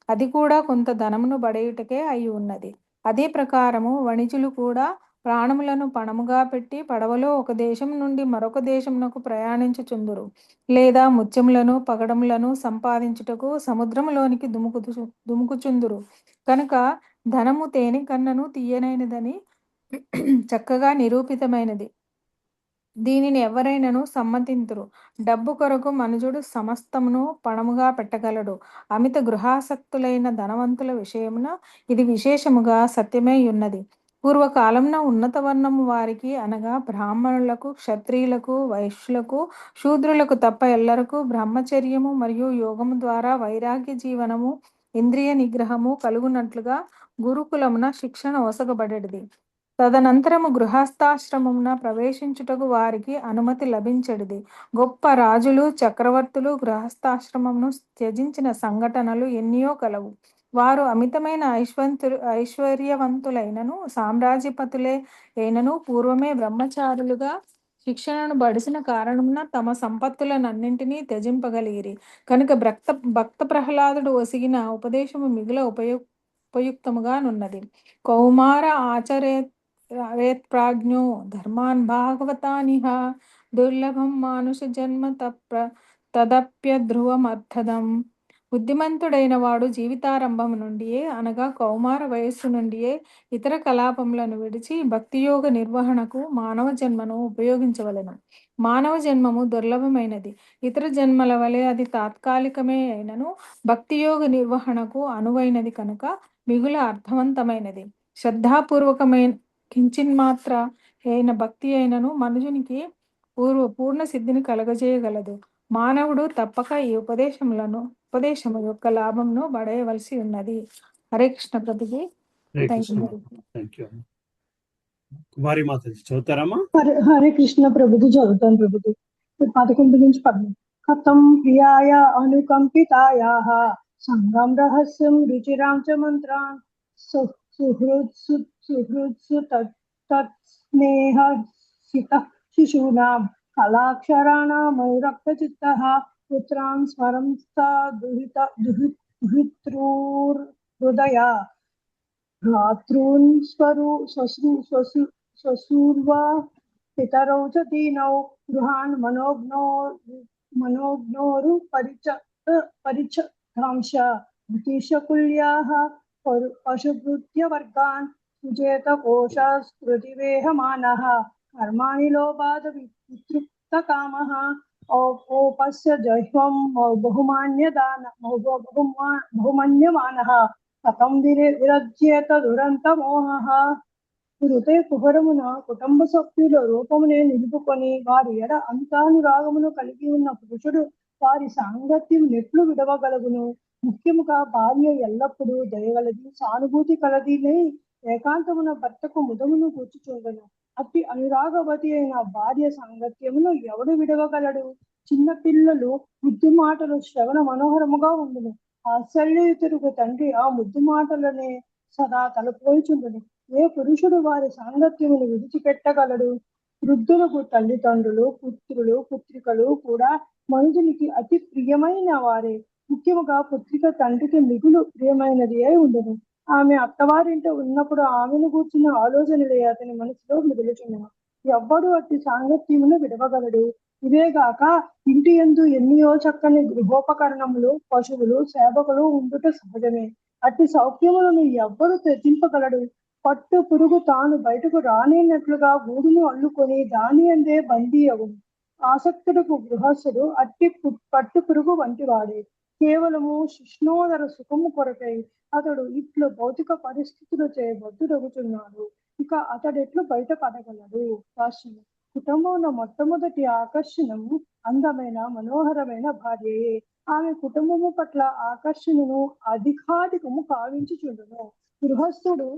Speaker 11: అది కూడా కొంత ధనమును బడేయుటకే అయి ఉన్నది. అదే ప్రకారము వణిజులు కూడా ప్రాణములను పణముగా పెట్టి పడవలో ఒక దేశం నుండి మరొక దేశమునకు ప్రయాణించుచుందురు. లేదా ముత్యములను పగడములను సంపాదించుటకు సముద్రములోనికి దుముకుచుందురు. కనుక ధనము తేనె కన్నను తీయనైనదని చక్కగా నిరూపితమైనది. దీనిని ఎవరైనను సమ్మతింతురు. డబ్బు కొరకు మనుజుడు సమస్తమును పణముగా పెట్టగలడు. అమిత గృహాసక్తులైన ధనవంతుల విషయమున ఇది విశేషముగా సత్యమై ఉన్నది. పూర్వకాలంలో ఉన్నత వర్ణము వారికి అనగా బ్రాహ్మణులకు, క్షత్రియులకు, వైశ్యులకు, శూద్రులకు తప్ప ఎల్లరకు బ్రహ్మచర్యము మరియు యోగము ద్వారా వైరాగ్య జీవనము, ఇంద్రియ నిగ్రహము కలుగునట్లుగా గురుకులమున శిక్షణ ఒసగబడేది. తదనంతరము గృహస్థాశ్రమమున ప్రవేశించుటకు వారికి అనుమతి లభించడిది. గొప్ప రాజులు, చక్రవర్తులు గృహస్థాశ్రమమును త్యజించిన సంఘటనలు ఎన్నో కలవు. వారు అమితమైన ఐశ్వర్యవంతులైనను సామ్రాజ్యపతులే అయినను పూర్వమే బ్రహ్మచారులుగా శిక్షణను బడిసిన కారణమున తమ సంపత్తులనన్నింటినీ త్యజింపగలిగిరి. కనుక భక్త ప్రహ్లాదుడు ఒసిగిన ఉపదేశము మిగుల ఉపయుక్తముగానున్నది. కౌమార ఆచరేత్ప్రాజ్ఞో ధర్మాన్ భాగవతానిహ దుర్లభం మానుష జన్మ తదప్యధ్రువమర్థదం. బుద్ధిమంతుడైన వాడు జీవితారంభం నుండియే అనగా కౌమార వయస్సు నుండియే ఇతర కలాపములను విడిచి భక్తియోగ నిర్వహణకు మానవ జన్మను ఉపయోగించవలెను. మానవ జన్మము దుర్లభమైనది. ఇతర జన్మల వలె అది తాత్కాలికమే అయినను భక్తియోగ నిర్వహణకు అనువైనది కనుక మిగుల అర్థవంతమైనది. శ్రద్ధాపూర్వకమైన కించిన్మాత్ర అయిన భక్తి అయినను మనుజునికి పూర్ణ సిద్ధిని కలగజేయగలదు. మానవుడు తప్పక ఈ ఉపదేశము యొక్క లాభమును పడేయవలసి ఉన్నది. హరే కృష్ణ ప్రభుజీ.
Speaker 1: Thank you. కుమారి మాతాజీ చదువుతారమ్మా?
Speaker 12: హరే కృష్ణ ప్రభుజీ, చదువుతాను ప్రభుజీ. 11 నుంచి 12. కథం ప్రియాయ అనుకంపితాయాః సంగం రహస్యం రుచిరాం చ మంత్రాన్ సుహృత్సు తత్స్నేహ సితః శిశూనాం కళాక్షరాణమౌరక్తచిత్తః పుత్రాన్ స్మరం దుహితృహృదయా భ్రాతॄన్ శ్వశూర్వా పితరౌ చ దీనౌ గృహాన్ మనోజ్ఞోరు పరిచధాంశ భృతిశకుల్యాః పశుభృత్యవర్గాన్ సుచేత కోశస్కృతివేహమానః కర్మాణి లోభాద్ వితృప్తకామః ఓపస్య జహ్వం బహుమన్యమానః కథం విరజ్యేత దురంత మోహః. హృదయ కుహరమున కుటుంబ సభ్యుల రూపమునే నిలుపుకొని వారి ఎడ అంతానురాగమును కలిగి ఉన్న పురుషుడు వారి సాంగత్యం నెట్లు విడవగలగును. ముఖ్యముగా భార్య ఎల్లప్పుడూ దయగలది, సానుభూతి కలదినై ఏకాంతమున భర్తకు ముదమును కూర్చుచుండను. అట్టి అనురాగవతి అయిన భార్య సాంగత్యమును ఎవడు విడవగలడు? చిన్న పిల్లలు ముద్దు మాటలు శ్రవణ మనోహరముగా ఉండును. ఆశ్చర్యయుతులకు తండ్రి ఆ ముద్దు మాటలనే సదా తలపోయిచుండును. ఏ పురుషుడు వారి సాంగత్యమును విడిచిపెట్టగలడు? వృద్ధులకు తల్లిదండ్రులు, పుత్రులు, పుత్రికలు కూడా మనుషునికి అతి ప్రియమైన వారే. ముఖ్యముగా పుత్రిక తండ్రికి మిగులు ప్రియమైనది అయి ఉండును. ఆమె అత్తవారింట ఉన్నప్పుడు ఆమెను కూర్చున్న ఆలోచనలే అతని మనసులో మిగులుచుండును. ఎవ్వడు అట్టి సాంగత్యమును విడవగలడు? ఇవేగాక ఇంటి యందు ఎన్నియో చక్కని గృహోపకరణములు, పశువులు, సేవకులు ఉండుట సహజమే. అట్టి సౌఖ్యములను ఎవ్వరు త్యజింపగలడు? పట్టు పురుగు తాను బయటకు రానేనట్లుగా గూడును అల్లుకొని దాని అందే బందీ అగును. ఆసక్తుడుకు గృహస్థుడు అట్టి పట్టు పురుగు వంటి వాడే. కేవలము శిష్ణోదర సుఖము కొరకై అతడు ఇట్లు భౌతిక పరిస్థితులు చేయబద్దుడగుచున్నాడు. ఇక అతడెట్లు బయట పడగలడు? భాష్యము. కుటుంబంలో మొట్టమొదటి ఆకర్షణము అందమైన మనోహరమైన భార్యయే. ఆమె కుటుంబము పట్ల ఆకర్షణను అధికాధికము కావించుచుండును. గృహస్థుడు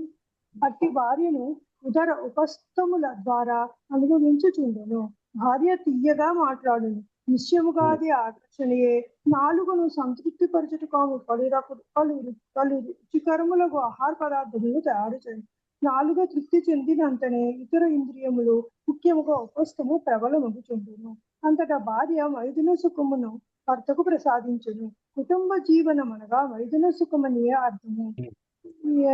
Speaker 12: అట్టి భార్యను ఉదర ఉపస్థముల ద్వారా అనుభవించుచుండును. భార్య తీయగా మాట్లాడును, నిశ్చయముగా అది ఆకర్షణీయే. నాలుగును సంతృప్తి పరచుటకు పలు రుచికరములకు ఆహార పదార్థములు తయారు చేయండి. నాలుగ తృప్తి చెందినంతనే ఇతర ఇంద్రియములు ముఖ్యముగా ఉపస్థము ప్రబలమగుచుండును. అంతటా భార్య మైథున సుఖమును భర్తకు ప్రసాదించును. కుటుంబ జీవనం అనగా మైథున సుఖమని అర్థము.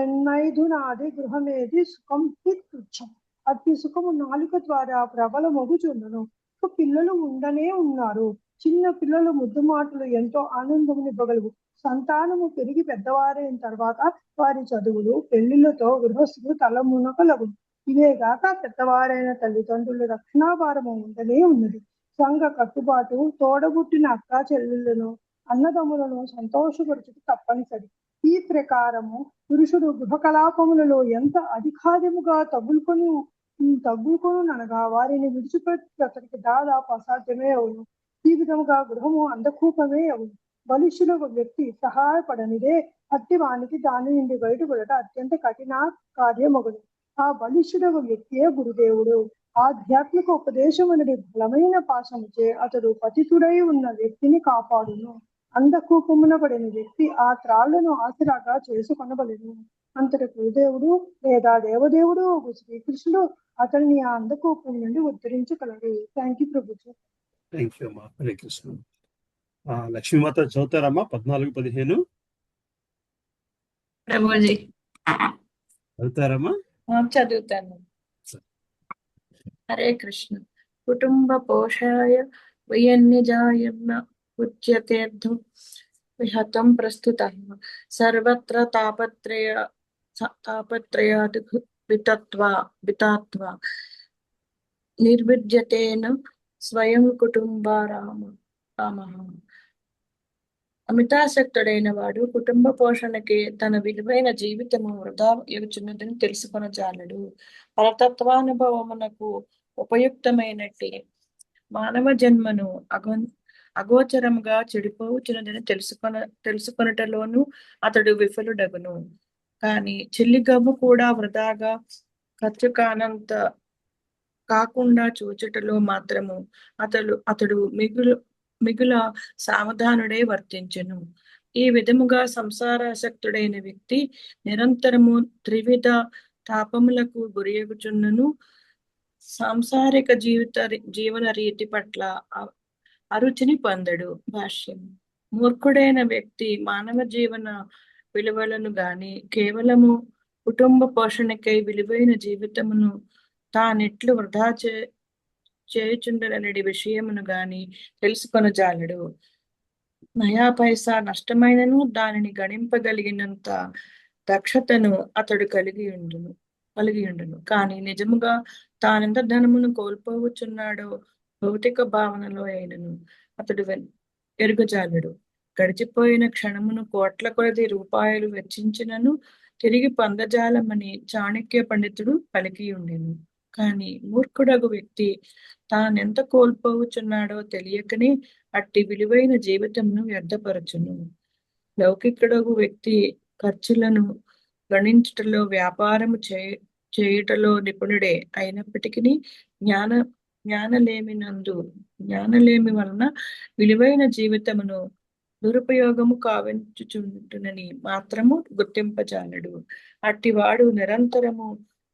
Speaker 12: ఎన్నైదునాది గృహమేది సుఖం తుచ్చం. అట్టి సుఖము నాలుక ద్వారా ప్రబలమగుచుండును. పిల్లలు ఉండనే ఉన్నారు. చిన్న పిల్లలు ముద్దు మాటలు ఎంతో ఆనందమునివ్వగలవు. సంతానము పెరిగి పెద్దవారైన తర్వాత వారి చదువులు, పెళ్లిళ్లతో గృహస్థులు తల మునకలగు. ఇవేగాక పెద్దవారైన తల్లిదండ్రుల రక్షణాభారము ఉండనే ఉన్నది. సంఘ కట్టుబాటు తోడబుట్టిన అక్క చెల్లెళ్లను, అన్నదమ్ములను సంతోషపరచుట తప్పనిసరి. ఈ ప్రకారము పురుషుడు గృహ కలాపములలో ఎంత అధికారముగా తగ్గుకొను అనగా వారిని విడిచిపెట్టి అతనికి దాదాపు అసాధ్యమే అవును. ఈ విధముగా గృహము అందకూపమే అవును. బలిష్ఠులకు వ్యక్తి సహాయపడనిదే అట్టి వానికి దాని నుండి బయటపడట అత్యంత కఠిన కార్యమగును. ఆ బలిష్ఠుడకు వ్యక్తియే గురుదేవుడు. ఆధ్యాత్మిక ఉపదేశం అనేది బలమైన పాశముచే అతడు పతితుడై ఉన్న వ్యక్తిని కాపాడును. అందకూపమున పడిన వ్యక్తి ఆ త్రాళ్లను ఆసరాగా చేసుకొనబడెను. అంతటి గురుదేవుడు లేదా దేవదేవుడు శ్రీకృష్ణుడు అతన్ని ఆ అందకూపం నుండి ఉద్ధరించగలడు. Thank you Prabhuji.
Speaker 1: Thank you అమ్మా. హరే కృష్ణ. లక్ష్మీమాత చదువుతారమ్మా? 14-15
Speaker 5: ప్రభుజీ
Speaker 1: చదువుతారమ్మా?
Speaker 5: చదువుతాను. హరే కృష్ణ. కుటుంబ పోషాయ వయన్యజాయమ్మ ఉచ్యతేర్థం విహతం ప్రస్తుత సర్వత్ర తాపత్రయాత్ వితాత్వా నిర్విద్యతేన స్వయం కుటుంబారామ. అమితాసక్తుడైన వాడు కుటుంబ పోషణకి తన విలువైన జీవితము వృధా ఇవ్వచున్నదని తెలుసుకొనజాలడు. పరతత్వానుభవమునకు ఉపయుక్తమైనట్టి మానవ జన్మను అగోచరముగా చెడిపోవచ్చున్నదని తెలుసుకొనటలోను అతడు విఫలుడగును.
Speaker 13: కానీ చిల్లిగవ్వ కూడా వృధాగా ఖర్చు కాకుండా చూచుటలో మాత్రము అతడు మిగుల సావధానుడై వర్తించెను. ఈ విధముగా సంసారాసక్తుడైన వ్యక్తి నిరంతరము త్రివిధ తాపములకు గురియగుచున్నను సాంసారిక జీవన రీతి పట్ల అరుచిని పొందడు. భాష్యం. మూర్ఖుడైన వ్యక్తి మానవ జీవన విలువలను గాని కేవలము కుటుంబ పోషణకై విలువైన జీవితమును తానెట్లు వృధా చేయుచుండనడి విషయమును గాని తెలుసుకొనజాలడు. నయా పైసా నష్టమైనను దానిని గణింపగలిగినంత దక్షతను అతడు కలిగి ఉండును. కానీ నిజముగా తానెంత ధనమును కోల్పోవచ్చున్నాడో భౌతిక భావనలో అయినను అతడు ఎరుగజాలడు. గడిచిపోయిన క్షణమును కోట్ల కొలది రూపాయలు వెచ్చించినను తిరిగి పొందజాలమని చాణక్య పండితుడు పలికి ఉండెను. కానీ మూర్ఖుడగు వ్యక్తి తానెంత కోల్పోవచ్చున్నాడో తెలియకనే అట్టి విలువైన జీవితమును వ్యర్థపరచును. లౌకికుడగు వ్యక్తి ఖర్చులను గణించుటలో వ్యాపారము చేయుటలో నిపుణుడే అయినప్పటికీ జ్ఞానలేమి వలన విలువైన జీవితమును దురుపయోగము కావించుచుంటునని మాత్రము గుర్తింపజాలడు. అట్టివాడు నిరంతరము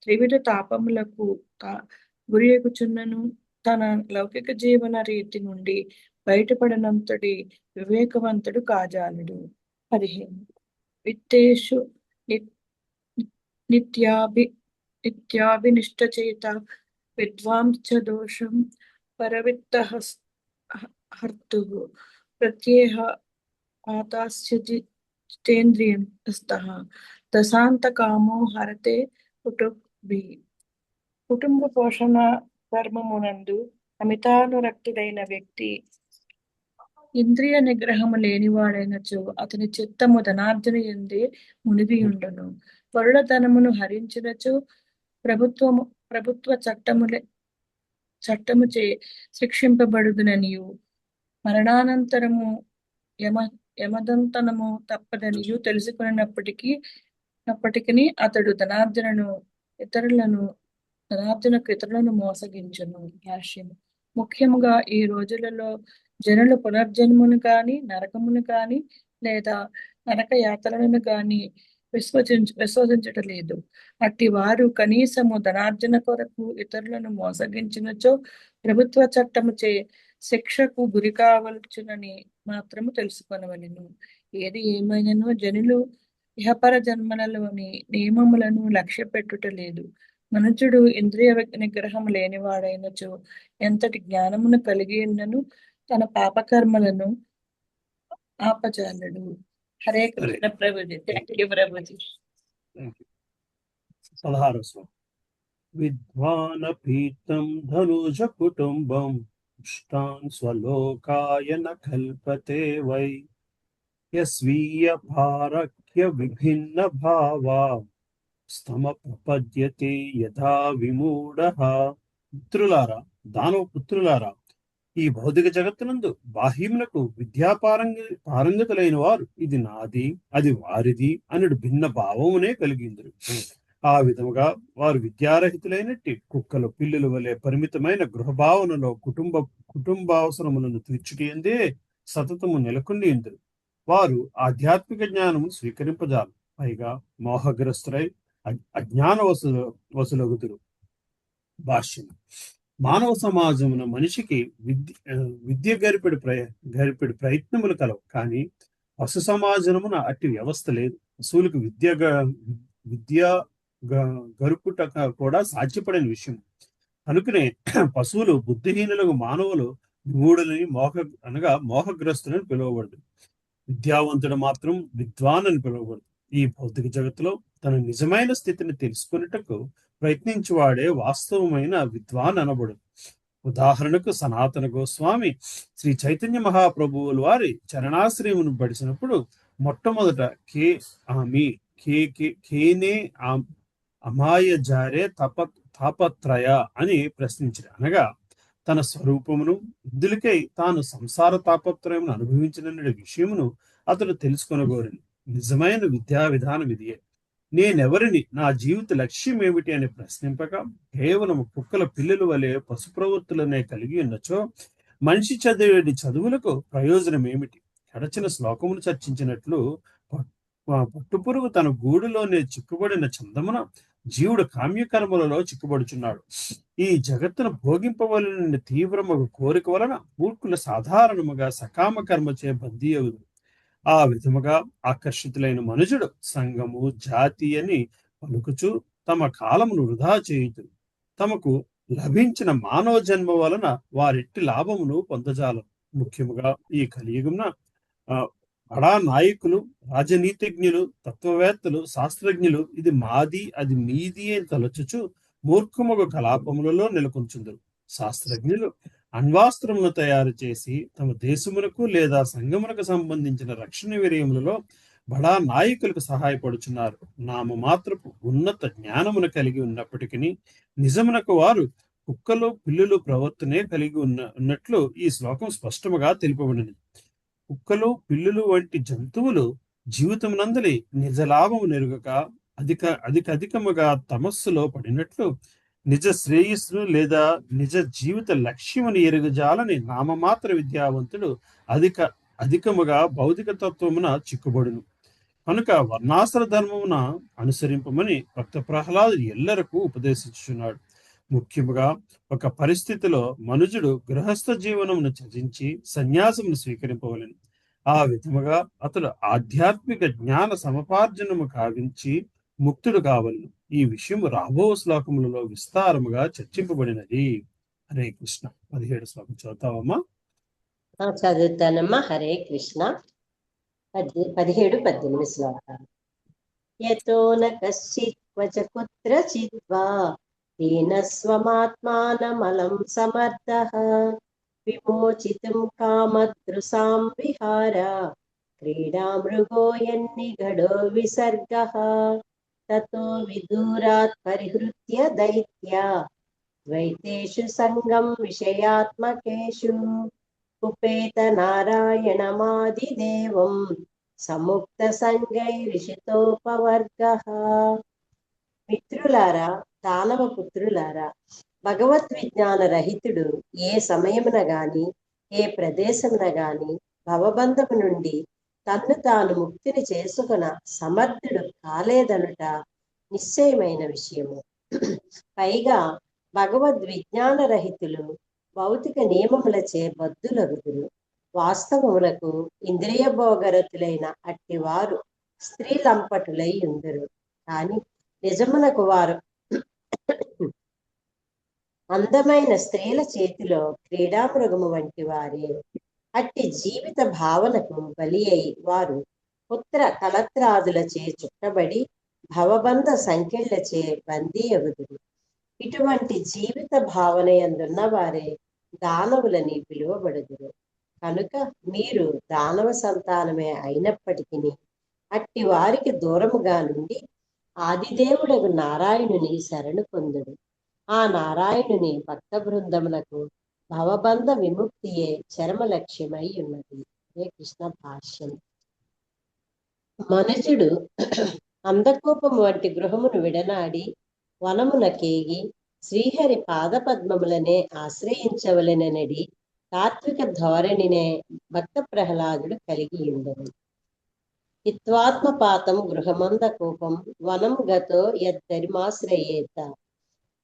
Speaker 13: త్రివిధ తాపములకు గురియగుచున్నను తన లౌకిక జీవన రీతి నుండి బయటపడినంతటి వివేకవంతుడు కాజాలడు. 15 విత్తేషు నిత్యాభినిష్టచేత విద్వాంస దోషం పరవిత్త హర్తుః ప్రత్యేహ ఆతాస్యేంద్రియం స్తః దశాంత కామో హరతే కుటుంబ పోషణ ధర్మమునందు అమితానురక్తుడైన వ్యక్తి ఇంద్రియ నిగ్రహము లేనివాడైనచో అతని చిత్తము ధనార్జన యందే మునిగి ఉండును. పరుల ధనమును హరించినచో ప్రభుత్వ చట్టముచే శిక్షింపబడుదుననియు మరణానంతరము యమదంతనము తప్పదనియు తెలుసుకున్నప్పటికీ అతడు ఇతరులను మోసగించును. భాష్యము. ముఖ్యముగా ఈ రోజులలో జనులు పునర్జన్మను కాని నరకమును కాని లేదా నరక యాత్రలను కాని విశ్వసించటలేదు. అట్టి వారు కనీసము ధనార్జన కొరకు ఇతరులను మోసగించినచో ప్రభుత్వ చట్టముచే శిక్షకు గురి కావలచునని మాత్రము తెలుసుకొనవలెను. ఏది ఏమైనను జనులు ఇహపర జన్మలలోని నియమములను లక్ష్య పెట్టుటలేదు. మనుజుడు ఇంద్రియ నిగ్రహం లేనివాడైనచో ఎంతటి జ్ఞానమును కలిగి ఉన్నను తన పాపకర్మలను ఆపజాలడు. హరే కృష్ణ ప్రభుజీ. Thank you Prabhuji.
Speaker 1: 16వ శ్లోకం. విద్వానపీతం ధనుజ కుటుంబం ఇష్టాన్ స్వలోకాయ న కల్పతే వై యస్వీయ భారక్య విభిన్న భావా స్తమ ప్రపద్యతే యథా విమూఢః. పుత్రులారా, దానవ పుత్రులారా, ఈ భౌతిక జగత్తునందు బాహ్యమునకు పారంగతులైన వారు ఇది నాది అది వారిది అనుడు భిన్న భావమునే కలిగిందరు. ఆ విధముగా వారు విద్యారహితులైనట్టి కుక్కలు పిల్లుల వలె పరిమితమైన గృహభావనలో కుటుంబావసరములను తీర్చుటందే సతతము నెలకొని ఇందరు. వారు ఆధ్యాత్మిక జ్ఞానము స్వీకరింపజాలు, పైగా మోహగ్రస్తులై అజ్ఞాన వసులగుదురు. భాష్యం. మానవ సమాజమున మనిషికి విద్య గరిపెడు ప్రయత్నములు కలవు, కానీ పశు సమాజమున అట్టి వ్యవస్థ లేదు. పశువులకు విద్య గరుపుట కూడా సాధ్యపడని విషయం. కనుకనే పశువులు బుద్ధిహీనులకు మానవులు విమూఢులని మోహగ్రస్తులని పిలువబడు. విద్యావంతుడు మాత్రం విద్వాన్ అని పిలువబడు. ఈ భౌతిక జగత్తులో తన నిజమైన స్థితిని తెలుసుకున్నటకు ప్రయత్నించువాడే వాస్తవమైన విద్వాన్ అనబడు. ఉదాహరణకు సనాతన గోస్వామి శ్రీ చైతన్య మహాప్రభువుల వారి చరణాశ్రయమును పడిచినప్పుడు మొట్టమొదట కేనే అమాయ జారే తాపత్రయ అని ప్రశ్నించారు. అనగా తన స్వరూపమును ఇందులకై తాను సంసార తాపత్రయమును అనుభవించిన విషయమును అతడు తెలుసుకొనగోరింది. నిజమైన విద్యా విధానం ఇదియే. నేనెవరిని, నా జీవిత లక్ష్యం ఏమిటి అని ప్రశ్నింపక కేవలం కుక్కల పిల్లల వలె పశు ప్రవృత్తులనే కలిగి ఉన్నచో మనిషి చదివేటి చదువులకు ప్రయోజనం ఏమిటి? గడచిన శ్లోకమును చర్చించినట్లు పట్టుపురుగు తన గూడులోనే చిక్కుబడిన చందమున జీవుడు కామ్యకర్మలలో చిక్కుబడుచున్నాడు. ఈ జగత్తును భోగింపవలన తీవ్రముగా కోరిక వలన మూర్ఖులు సాధారణముగా సకామ కర్మచే బందీయగుదు. ఆ విధముగా ఆకర్షితులైన మనుషుడు సంఘము జాతి అని పలుకుచు తమ కాలమును వృధా చేయుదు. తమకు లభించిన మానవ జన్మ వలన వారెట్టి లాభమును పొందజాలరు. ముఖ్యముగా ఈ కలియుగమున బడా నాయకులు, రాజనీతిజ్ఞులు, తత్వవేత్తలు, శాస్త్రజ్ఞులు ఇది మాది అది మీది అని తలచుచు మూర్ఖముగు కలాపములలో నెలకొంచుందరు. శాస్త్రజ్ఞులు అణ్వాస్త్రములను తయారు చేసి తమ దేశమునకు లేదా సంఘమునకు సంబంధించిన రక్షణ విరయములలో బడా నాయకులకు సహాయపడుచున్నారు. నామమాత్రపు ఉన్నత జ్ఞానమును కలిగి ఉన్నప్పటికీ నిజమునకు వారు కుక్కలు పిల్లులు ప్రవర్తనే కలిగి ఉన్నట్లు ఈ శ్లోకం స్పష్టముగా తెలుపబడినది. కుక్కలు పిల్లులు వంటి జంతువులు జీవితమునందలి నిజలాభము నెరుగక అధికముగా తమస్సులో పడినట్లు నిజ శ్రేయస్సును లేదా నిజ జీవిత లక్ష్యమును ఎరుగజాలని నామమాత్ర విద్యావంతుడు అధికముగా భౌతిక తత్వమున చిక్కుబడును. కనుక వర్ణాశ్ర ధర్మమున అనుసరింపమని భక్త ప్రహ్లాదుడు ఎల్లరకు ఉపదేశించుచున్నాడు. ముఖ్యముగా ఒక పరిస్థితిలో మనుజుడు గృహస్థ జీవనమును త్యజించి సన్యాసమును స్వీకరింపవలెను. ఆ విధముగా అతడు ఆధ్యాత్మిక జ్ఞాన సముపార్జనము కావించి ముక్తుడు కావలను. ఈ విషయము రాబో శ్లోకములలో విస్తారముగా చర్చింపబడినది. హరే కృష్ణ. 17 శ్లోకం చదువుతావమ్మా?
Speaker 14: చదువుతానమ్మా. హరే కృష్ణ. 17, 18 శ్లోకాలు. యతో న కశ్చిత్ క్వచ కుత్రచిత్ వా తేన స్వమాత్మానమలం సమర్థః విమోచితుం కామదృశాం విహార క్రీడా మృగో యన్నిగడో విసర్గః తతో విదూరాత్ పరిహృత్య దైత్య ద్వైతేషు సంగం విషయాత్మకేషు ఉపేత నారాయణమాదిదేవం సముక్త సంగైరిషితోపవర్గః. మిత్రులారా, దానవ పుత్రులారా, భగవద్విజ్ఞాన రహితుడు ఏ సమయమున గాని ఏ ప్రదేశమున గాని భవబంధము నుండి తన్ను తాను ముక్తిని చేసుకున సమర్థుడు కాలేదనుట నిశ్చయమైన విషయము. పైగా భగవద్విజ్ఞాన రహితులు భౌతిక నియమములచే బద్ధులగుదురు. వాస్తవములకు ఇంద్రియ భోగరతులైన అట్టివారు స్త్రీలంపటులై ఉందరు. కానీ నిజమునకు వారు అందమైన స్త్రీల చేతిలో క్రీడామృగము వంటి వారే. అట్టి జీవిత భావనకు బలి అయి వారు పుత్ర కలత్రాదులచే చుట్టబడి భవబంధ సంఖ్యలచే బందీ అగుదురు. ఇటువంటి జీవిత భావన యందున్న వారే దానవులని పిలువబడుదురు. కనుక మీరు దానవ సంతానమే అయినప్పటికీ అట్టి వారికి దూరముగా నుండి ఆదిదేవుడగు నారాయణుని శరణు పొందుడు. ఆ నారాయణుని భక్త బృందములకు భవబంధ విముక్తియే చరమ లక్ష్యమై ఉన్నది. హరే కృష్ణ. భాష్యం. మనుజుడు అందకోపం వంటి గృహమును విడనాడి వనమునకేగి శ్రీహరి పాదపద్మములనే ఆశ్రయించవలెననడి తాత్విక ధోరణినే భక్త ప్రహ్లాదుడు కలిగి ఉండను. హిత్వాత్మపాతం గృహమంద కోపం వనం గతో యద్దరిమాశ్రయేత.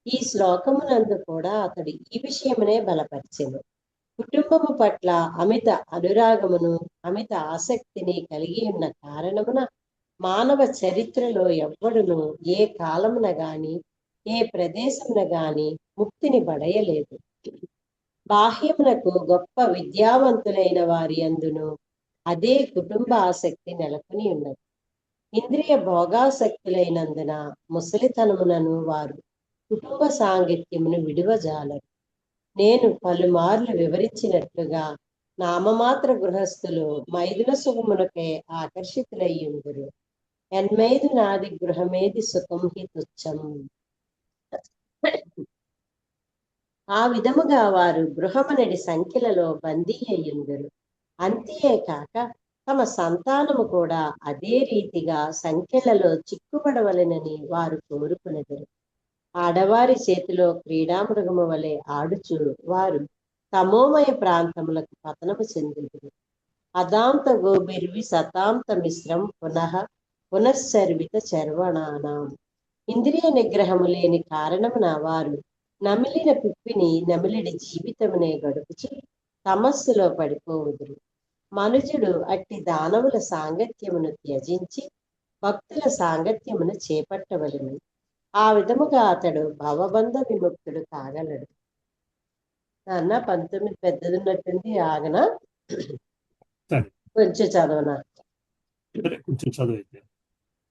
Speaker 14: ఈ శ్లోకమునందు కూడా అతడు ఈ విషయమునే బలపరిచెను. కుటుంబము పట్ల అమిత అనురాగమును అమిత ఆసక్తిని కలిగి ఉన్న కారణమున మానవ చరిత్రలో ఎవ్వడును ఏ కాలమున గాని ఏ ప్రదేశమున గాని ముక్తిని బడయలేదు. బాహ్యమునకు గొప్ప విద్యావంతులైన వారి అందును అదే కుటుంబ ఆసక్తి నెలకొని ఉన్నది. ఇంద్రియ భోగాసక్తులైనందున ముసలితనమునను వారు కుటుంబ సాంగత్యమును విడువజాలరు. నేను పలుమార్లు వివరించినట్లుగా నామమాత్ర గృహస్థులు మైదున సుఖమునకే ఆకర్షితులయ్యుందురు. ఎన్మైదు నాది గృహమేది సుఖం హి తుచ్చం. ఆ విధముగా వారు గృహమనడి సంఖ్యలలో బందీ అయ్యుందురు. అంతేకాక తమ సంతానము కూడా అదే రీతిగా సంఖ్యలలో చిక్కుపడవలెనని వారు కోరుకునేదరు. ఆడవారి చేతిలో క్రీడామృగము వలె ఆడుచు వారు తమోమయ ప్రాంతములకు పతనము చెందుదురు. అదాంత గోబిర్వి సతాంత మిశ్రం పునఃసర్విత చర్వణానాం. ఇంద్రియ నిగ్రహము లేని కారణమున వారు నమిలిన పిప్పిని నమిలిడి జీవితమునే గడుపుచు తమస్సులో పడిపోవుదురు. మనుజుడు అట్టి దానవుల సాంగత్యమును త్యజించి భక్తుల సాంగత్యమును చేపట్టవలెను. ఆ విధముగా అతడు భవబంధ విముక్తుడు కాగలడు. నాన్న 19 పెద్దదున్నట్టుంది, ఆగనా?
Speaker 1: సరే
Speaker 14: కొంచెం చదవనా
Speaker 1: సరే, కొంచెం చదువు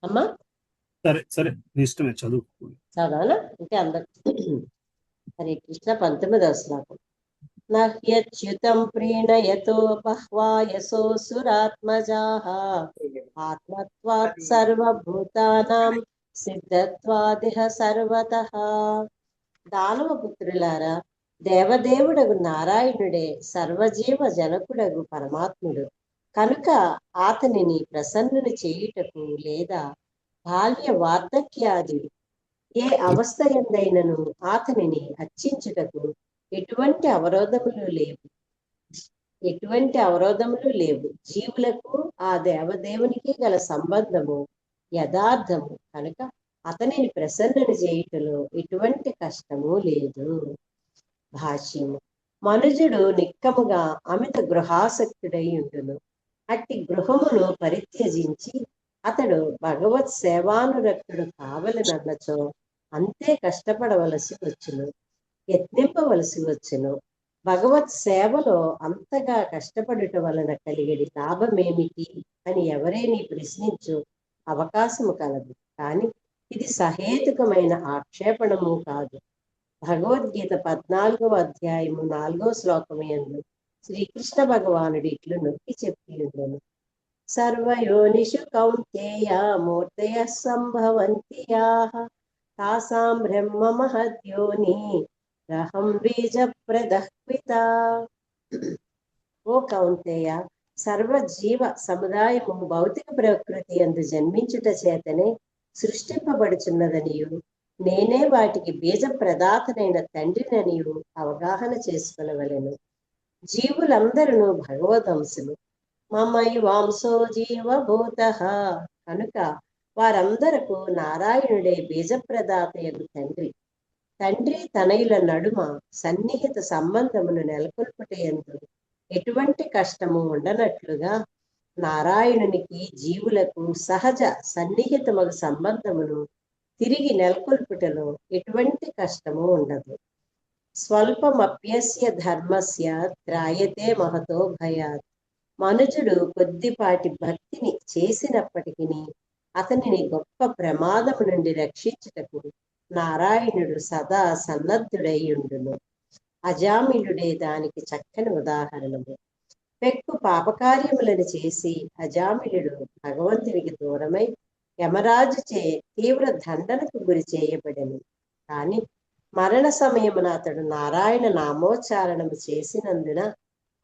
Speaker 14: అమ్మా?
Speaker 1: సరే సరే, నీ ఇష్టమే, చదువుకోండి.
Speaker 14: చదవనా అంటే అందరు. హరే కృష్ణ. 19వ శ్లోకం. నహ్యచ్యుతం ప్రీణయతో బహ్వా యశోసురాత్మజాః ఆత్మత్వాత్ సర్వభూతానాం సిద్ధత్వాదిహ సర్వతః. దానవపుత్రులారా, దేవదేవుడగు నారాయణుడే సర్వజీవ జనకుడగు పరమాత్ముడు కనుక అతనిని ప్రసన్నుని చేయుటకు లేదా బాల్య వార్ధక్యాది ఏ అవస్థ ఎందైనను అతనిని అర్చించుటకు ఎటువంటి అవరోధములు లేవు. జీవులకు ఆ దేవదేవునికి గల సంబంధము యథార్థము కనుక అతనిని ప్రసన్నుని చేయుటలో ఎటువంటి కష్టము లేదు. భాష్యము. మనుజుడు నిక్కముగా అమిత గృహాసక్తుడై ఉండును. అట్టి గృహమును పరిత్యజించి అతడు భగవత్ సేవానురక్తుడు కావలనన్నచో అంతే కష్టపడవలసి వచ్చును, యత్నింపవలసి వచ్చును. భగవత్ సేవలో అంతగా కష్టపడుట వలన కలిగడి లాభమేమిటి అని ఎవరేని ప్రశ్నించు అవకాశము కలదు. కానీ ఇది సహేతుకమైన ఆక్షేపణము కాదు. భగవద్గీత 14వ అధ్యాయము 4వ శ్లోకము యందు శ్రీకృష్ణ భగవానుడు ఇట్లు నొక్కి చెప్పి ఉండెను. సర్వయోనిషు కౌంతేయ మూర్తయ సంభవంతి యాః తాసాం బ్రహ్మ మహద్యోని రహం బీజ ప్రదఃపిత. ఓ కౌంతేయ, సర్వజీవ సముదాయము భౌతిక ప్రకృతి యందు జన్మించుట చేతనే సృష్టింపబడుచున్నదనియు నేనే వాటికి బీజ ప్రదాతనైన తండ్రిననియు అవగాహన చేసుకునవలెను. జీవులందరూ భగవదంశులు. మమైవాంసో జీవభూతః కనుక వారందరకు నారాయణుడే బీజప్రదాతయగు తండ్రి. తండ్రి తనయుల నడుమ సన్నిహిత సంబంధమును నెలకొల్పుటయందు ఎటువంటి కష్టము ఉండనట్లుగా నారాయణునికి జీవులకు సహజ సన్నిహితమగు సంబంధమును తిరిగి నెలకొల్పుటలో ఎటువంటి కష్టము ఉండదు. స్వల్పమప్యస్య ధర్మస్య త్రాయతే మహతో భయాత్. మనుజుడు కొద్దిపాటి భక్తిని చేసినప్పటికీ అతనిని గొప్ప ప్రమాదము నుండి రక్షించుటకు నారాయణుడు సదా సన్నద్ధుడై ఉండును. అజామిలుడే దానికి చక్కని ఉదాహరణము. పెక్కు పాపకార్యములను చేసి అజామిలుడు భగవంతునికి దూరమై యమరాజుచే తీవ్ర దండనకు గురి చేయబడెను. కాని మరణ సమయమున అతడు నారాయణ నామోచ్చారణము చేసినందున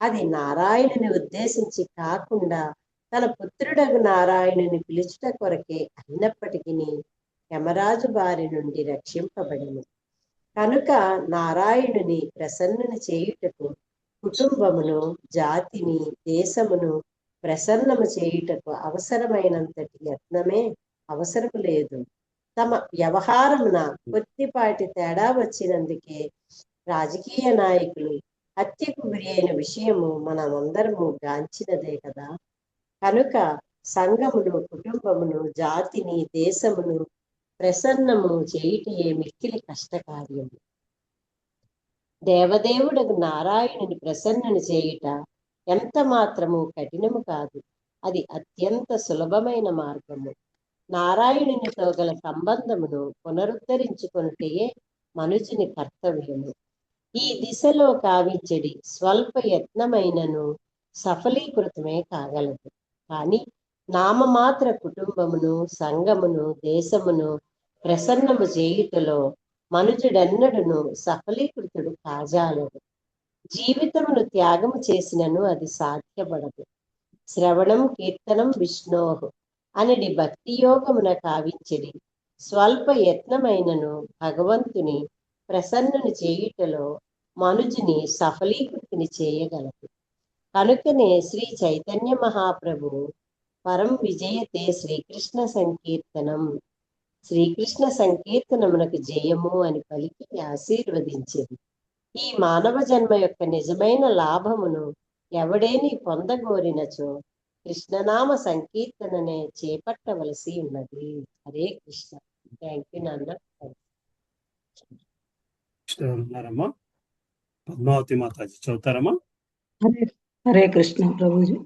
Speaker 14: అది నారాయణుని ఉద్దేశించి కాకుండా తన పుత్రుడగు నారాయణుని పిలుచుట కొరకే అయినప్పటికీ యమరాజు బారి నుండి రక్షింపబడెను. కనుక నారాయణుని ప్రసన్నుని చేయుటకు కుటుంబమును, జాతిని, దేశమును ప్రసన్నము చేయుటకు అవసరమైనంతటి యత్నమే అవసరము లేదు. తమ వ్యవహారమున కొద్దిపాటి తేడా వచ్చినందుకే రాజకీయ నాయకులు హత్యకు గురి అయిన విషయము మనమందరము గాంచినదే కదా. కనుక సంఘమును, కుటుంబమును, జాతిని, దేశమును ప్రసన్నము చేయుటయే మిక్కిలి కష్టకార్యము. దేవదేవుడకు నారాయణుని ప్రసన్నుని చేయుట ఎంత మాత్రము కఠినము కాదు. అది అత్యంత సులభమైన మార్గము. నారాయణునితో గల సంబంధమును పునరుద్ధరించుకొనుటయే మనుజుని కర్తవ్యము. ఈ దిశలో కావించడి స్వల్ప యత్నమైనను సఫలీకృతమే కాగలదు. కానీ నామమాత్ర కుటుంబమును, సంఘమును, దేశమును ప్రసన్నము చేయుటలో మనుజుడెన్నడును సఫలీకృతుడు కాజాలడు. జీవితమును త్యాగము చేసినను అది సాధ్యపడదు. శ్రవణం కీర్తనం విష్ణోహు అనడి భక్తి యోగమున కావించడి స్వల్ప యత్నమైనను భగవంతుని ప్రసన్నుని చేయుటలో మనుజుని సఫలీకృతిని చేయగలదు. కనుకనే శ్రీ చైతన్య మహాప్రభు పరం విజయతే శ్రీకృష్ణ సంకీర్తనం, శ్రీకృష్ణ సంకీర్తనమునకు జయము అని పలికి ఆశీర్వదించింది. ఈ మానవ జన్మ యొక్క నిజమైన లాభమును ఎవడేని పొందగోరినచో కృష్ణనామ సంకీర్తననే చేపట్టవలసి ఉన్నది. హరే కృష్ణ. థ్యాంక్ యూ నాన్న.
Speaker 1: ఉన్నారమ్మా. పద్మావతి మాతాజీ చదువుతారమ్మా.
Speaker 15: హరే కృష్ణ ప్రభుజీ.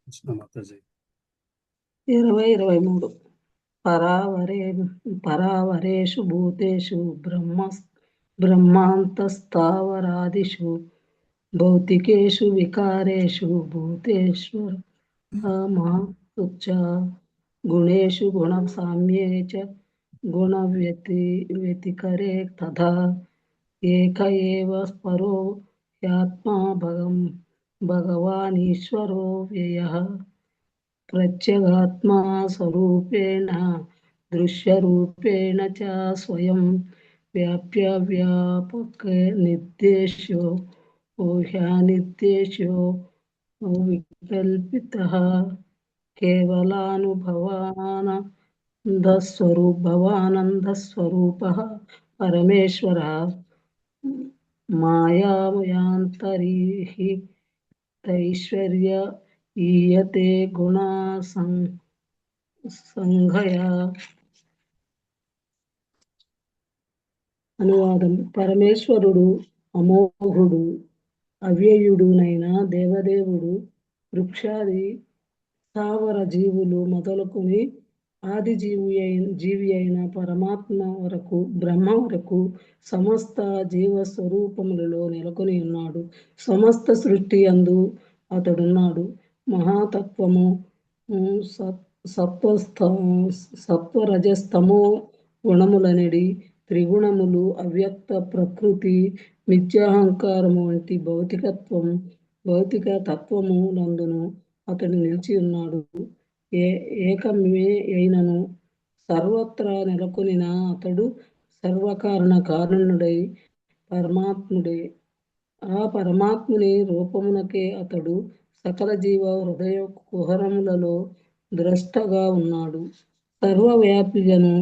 Speaker 1: కృష్ణ మాతాజీ.
Speaker 15: 20-23 పరావరేషు భూతేషు బ్రహ్మాంతస్థావరాదిషు భౌతికేషు వికారేషు భూతేశ్వర గుణేషు గుణ సామ్యే చ గుణ వ్యతికరే తథా ఏక ఏవ పరో హ్యాత్మా భగవానీశ్వరో వ్యయః ప్రత్యేగాత్మా స్వరూపేణ దృశ్యరూపేణ చ స్వయం వ్యాప్య వ్యాపక నిర్దేశ్యో హ్యానిర్దేశ్యో వికల్పితః కేవలానుభవానందస్వరూపः పరమేశ్వరः మాయామయాంతరిహి తైశ్వర్య ఈయతే గుణ సంఘయ. అనువాదం. పరమేశ్వరుడు అమోఘుడు అవ్యయుడునైన దేవదేవుడు వృక్షాది స్థావర జీవులు మొదలుకొని ఆది జీవి అయిన పరమాత్మ వరకు బ్రహ్మ వరకు సమస్త జీవ స్వరూపములలో నెలకొని ఉన్నాడు. సమస్త సృష్టి యందు అతడున్నాడు. మహాతత్వము సత్వరజస్తమో గుణములనడి త్రిగుణములు, అవ్యక్త ప్రకృతి, మిథ్యాహంకారము వంటి భౌతిక తత్వము నందును అతడు నిలిచి ఉన్నాడు. ఏకమే అయినను సర్వత్రా నెలకొనిన అతడు సర్వకారణ కారణుడై పరమాత్ముడే. ఆ పరమాత్ముని రూపమునకే అతడు సకల జీవ హృదయ కుహరములలో ద్రష్టగా ఉన్నాడు. సర్వవ్యాపిగను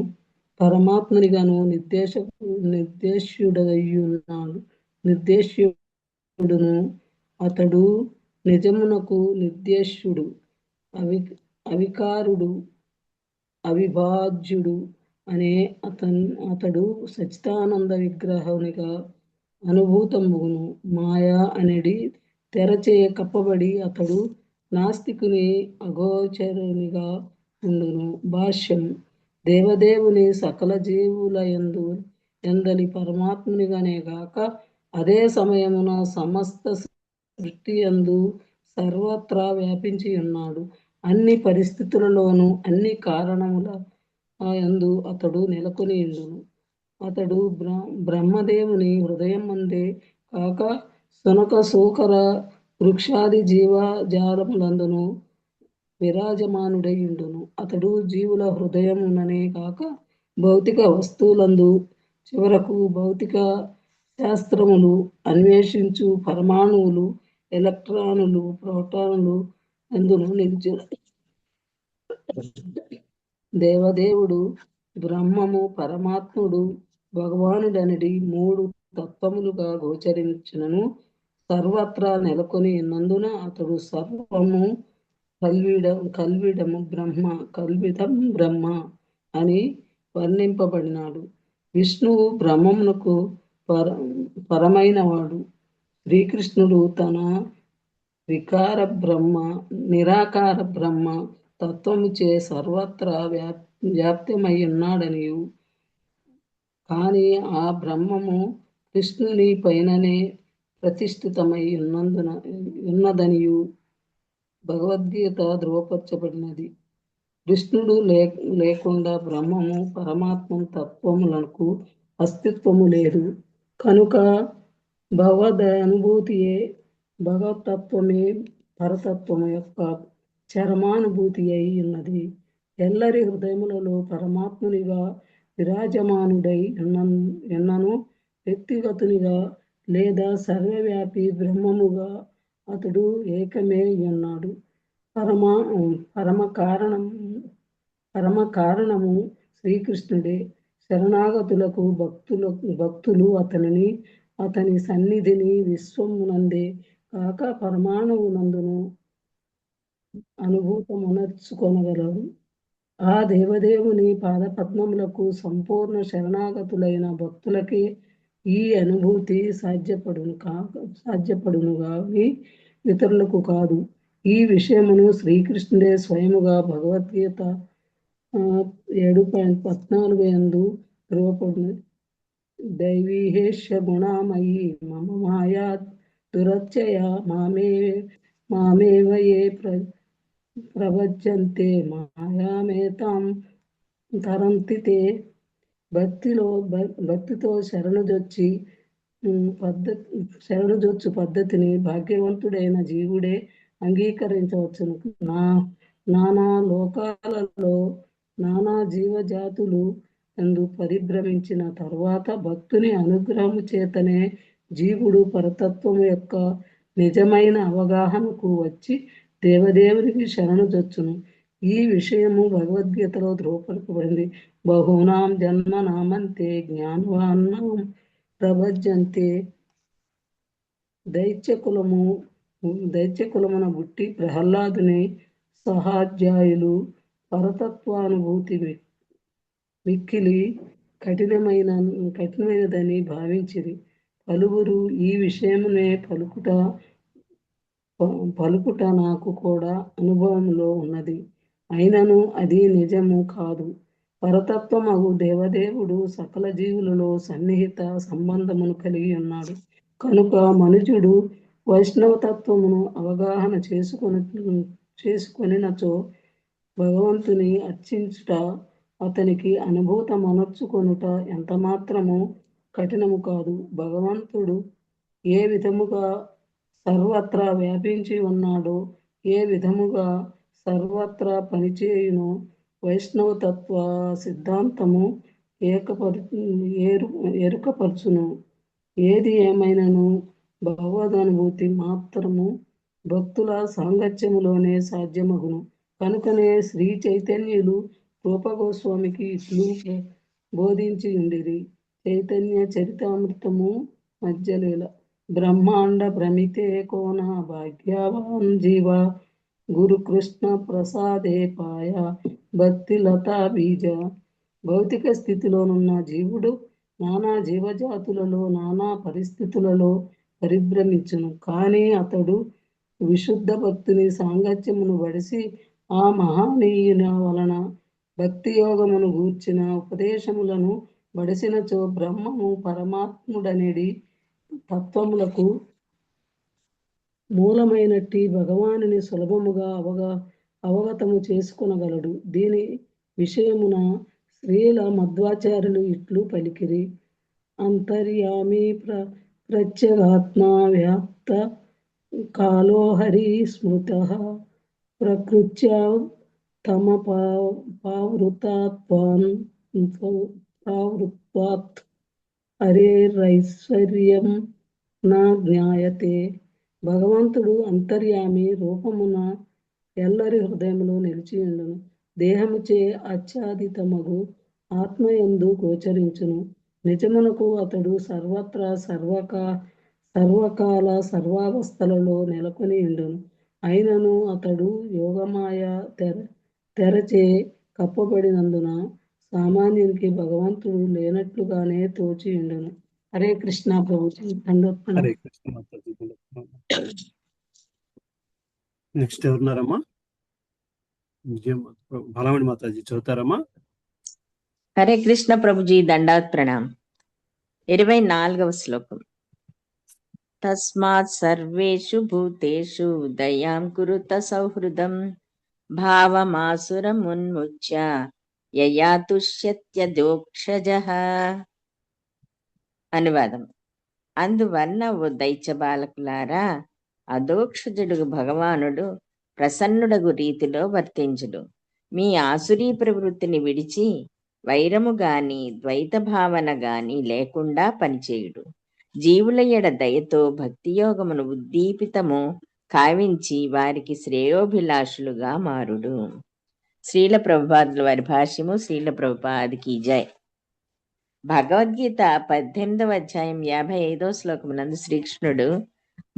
Speaker 15: పరమాత్మునిగాను నిర్దేశ్యుడును అతడు. నిజమునకు నిర్దేశ్యుడు, అవికారుడు, అవిభాజ్యుడు అనే అతడు సచ్చిదానంద విగ్రహునిగా అనుభూతముగును. మాయా అనేది తెరచే కప్పబడి అతడు నాస్తికుని అగోచరునిగా ఉండును. భాష్యం. దేవదేవుని సకల జీవుల ఎందలి పరమాత్మునిగానే గాక అదే సమయమున సమస్త సృష్టి యందు సర్వత్రా వ్యాపించి ఉన్నాడు. అన్ని పరిస్థితులలోనూ అన్ని కారణముల యందు అతడు నెలకొని ఉండును. అతడు బ్రహ్మదేవుని హృదయం మందే కాక సునక సూకర వృక్షాది జీవజాలములందును విరాజమానుడై ఉండును. అతడు జీవుల హృదయముననే కాక భౌతిక వస్తువులందు, చివరకు భౌతిక శాస్త్రములు అన్వేషించు పరమాణువులు, ఎలక్ట్రానులు, ప్రోటానులు అందును నిలిచి. దేవదేవుడు బ్రహ్మము, పరమాత్ముడు, భగవానుడనడి మూడు తత్వములుగా గోచరించినను సర్వత్రా నెలకొని ఉన్నందున అతడు సర్వము కల్విదం బ్రహ్మ అని వర్ణింపబడినాడు. విష్ణువు బ్రహ్మమునకు పరమైన వాడు. శ్రీకృష్ణుడు తన నిరాకార బ్రహ్మ తత్వముచే సర్వత్రా వ్యాప్తమై ఉన్నాడనియు, కానీ ఆ బ్రహ్మము కృష్ణుని పైననే ప్రతిష్ఠితమై ఉన్నదనియు భగవద్గీత ధృవపరచబడినది. కృష్ణుడు లేకుండా బ్రహ్మము, పరమాత్మ తత్వములకు అస్తిత్వము లేదు. కనుక భగవద్ అనుభూతియే, భగవతత్వమే పరతత్వం యొక్క చరమానుభూతి అయి ఉన్నది. ఎల్లరి హృదయములలో పరమాత్మునిగా విరాజమానుడై ఎన్నను వ్యక్తిగతునిగా లేదా సర్వవ్యాపి బ్రహ్మముగా అతడు ఏకమే ఉన్నాడు. పరమ కారణము శ్రీకృష్ణుడే. శరణాగతులకు భక్తులు అతని సన్నిధిని విశ్వమునందే కాక పరమాణువునందును అనుభూతమునర్చుకొనగలరు. ఆ దేవదేవుని పాదపద్మములకు సంపూర్ణ శరణాగతులైన భక్తులకే ఈ అనుభూతి సాధ్యపడును గాని ఇతరులకు కాదు. ఈ విషయమును శ్రీకృష్ణుడే స్వయముగా భగవద్గీత 7:14 యందు ధృవపడును. దైవీహేష గుణామయీ మమ మాయా దురత్యయ మామేవ ఏ ప్రవజ్యంతే మాయామేతాం తరంతి తే. భక్తితో శరణుజొచ్చు పద్ధతిని భాగ్యవంతుడైన జీవుడే అంగీకరించవచ్చును. నానా లోకాలలో నానా జీవజాతులు అందు పరిభ్రమించిన తర్వాత భక్తుని అనుగ్రహము చేతనే జీవుడు పరతత్వం యొక్క నిజమైన అవగాహనకు వచ్చి దేవదేవునికి శరణుజొచ్చును. ఈ విషయము భగవద్గీతలో ధృవపరచబడింది. బహూనాం జన్మనామంతే జ్ఞానవాన్నాం ప్రభజ్యంతే. దైత్యకులమున బుట్టి ప్రహ్లాదుని సహాధ్యాయులు పరతత్వానుభూతి మిక్కిలి కఠినమైనదని భావించిరి. పలువురు ఈ విషయమునే పలుకుట నాకు కూడా అనుభవంలో ఉన్నది. అయినను అది నిజము కాదు. పరతత్వమగు దేవదేవుడు సకల జీవులలో సన్నిహిత సంబంధమును కలిగి ఉన్నాడు. కనుక మనుజుడు వైష్ణవతత్వమును అవగాహన చేసుకొనినచో భగవంతుని అర్చించుట అతనికి అనుభూతమనర్చుకొనుట ఎంత మాత్రము కఠినము కాదు. భగవంతుడు ఏ విధముగా సర్వత్రా వ్యాపించి ఉన్నాడో, ఏ విధముగా సర్వత్రా పనిచేయునో వైష్ణవతత్వ సిద్ధాంతము ఎరుకపరచును. ఏది ఏమైనను భగవదనుభూతి మాత్రము భక్తుల సాంగత్యములోనే సాధ్యమగును. కనుకనే శ్రీ చైతన్యులు రూపగోస్వామికి ఇట్లు బోధించి ఉండిరి. చైతన్య చరితామృతము మధ్యలీల. బ్రహ్మాండ భ్రమితే కోన భాగ్యవాన్ జీవ గురు కృష్ణ ప్రసాదే పాయ భక్తి లతా బీజ. భౌతిక స్థితిలోనున్న జీవుడు నానా జీవజాతులలో నానా పరిస్థితులలో పరిభ్రమించును. కానీ అతడు విశుద్ధ భక్తుని సాంగత్యమును వడిసి ఆ మహానీయుల వలన భక్తి యోగమును గూర్చిన ఉపదేశములను బడిసినచో బ్రహ్మము పరమాత్ముడనేది తత్వములకు మూలమైనట్టి భగవానుని సులభముగా అవగతము చేసుకొనగలడు. దీని విషయమున శ్రీల మధ్వాచార్యులు ఇట్లు పలికిరి. అంతర్యామి ప్రత్యేగాత్మా వ్యాప్త కాలో హరి స్మృత ప్రకృత్యా తమ పావృత్వాత్ హరేరైశ్వర్యం నా జ్ఞాయతే. భగవంతుడు అంతర్యామి రూపమున ఎల్లరి హృదయములో నిలిచియుండును. దేహముచే ఆచ్ఛాదితమగు ఆత్మయందు గోచరించును. నిజమునకు అతడు సర్వత్రా సర్వకాల సర్వావస్థలలో నెలకొని ఉండును. అయినను అతడు యోగమాయ తెరచే కప్పబడినందున సామాన్యునికి భగవంతుడు లేనట్లుగానే తోచి ఉండును. హరే కృష్ణ ప్రభుజీ.
Speaker 1: హరే కృష్ణ మాతాజీ. నెక్స్ట్ ఎవరున్నారమ్మా? బలమణి మాతాజీ చదువుతారమ్మా?
Speaker 16: హరే కృష్ణ ప్రభుజీ. దండాత్ ప్రణామ్. 24వ శ్లోకం. తస్మాత్ సర్వేషు భూతేషు దయాం కురుత సౌహృదం భావమాసురమున్ముచ్య యయా తుష్యత్యదోక్షజః. అనువాదం. అందువలన ఓ దైత్య బాలకులారా, అధోక్షజుడు భగవానుడు ప్రసన్నుడగు రీతిలో వర్తించుడు. మీ ఆసురీ ప్రవృత్తిని విడిచి వైరము గాని ద్వైత భావన గాని లేకుండా పనిచేయుడు. జీవుల ఎడ దయతో భక్తియోగమును ఉద్దీపితము కావించి వారికి శ్రేయోభిలాషులుగా మారుడు. శ్రీల ప్రభుపాదుల వారి భాష్యము. శ్రీల ప్రభుపాదికి జై. భగవద్గీత 18వ అధ్యాయం 55వ శ్లోకమునందు శ్రీకృష్ణుడు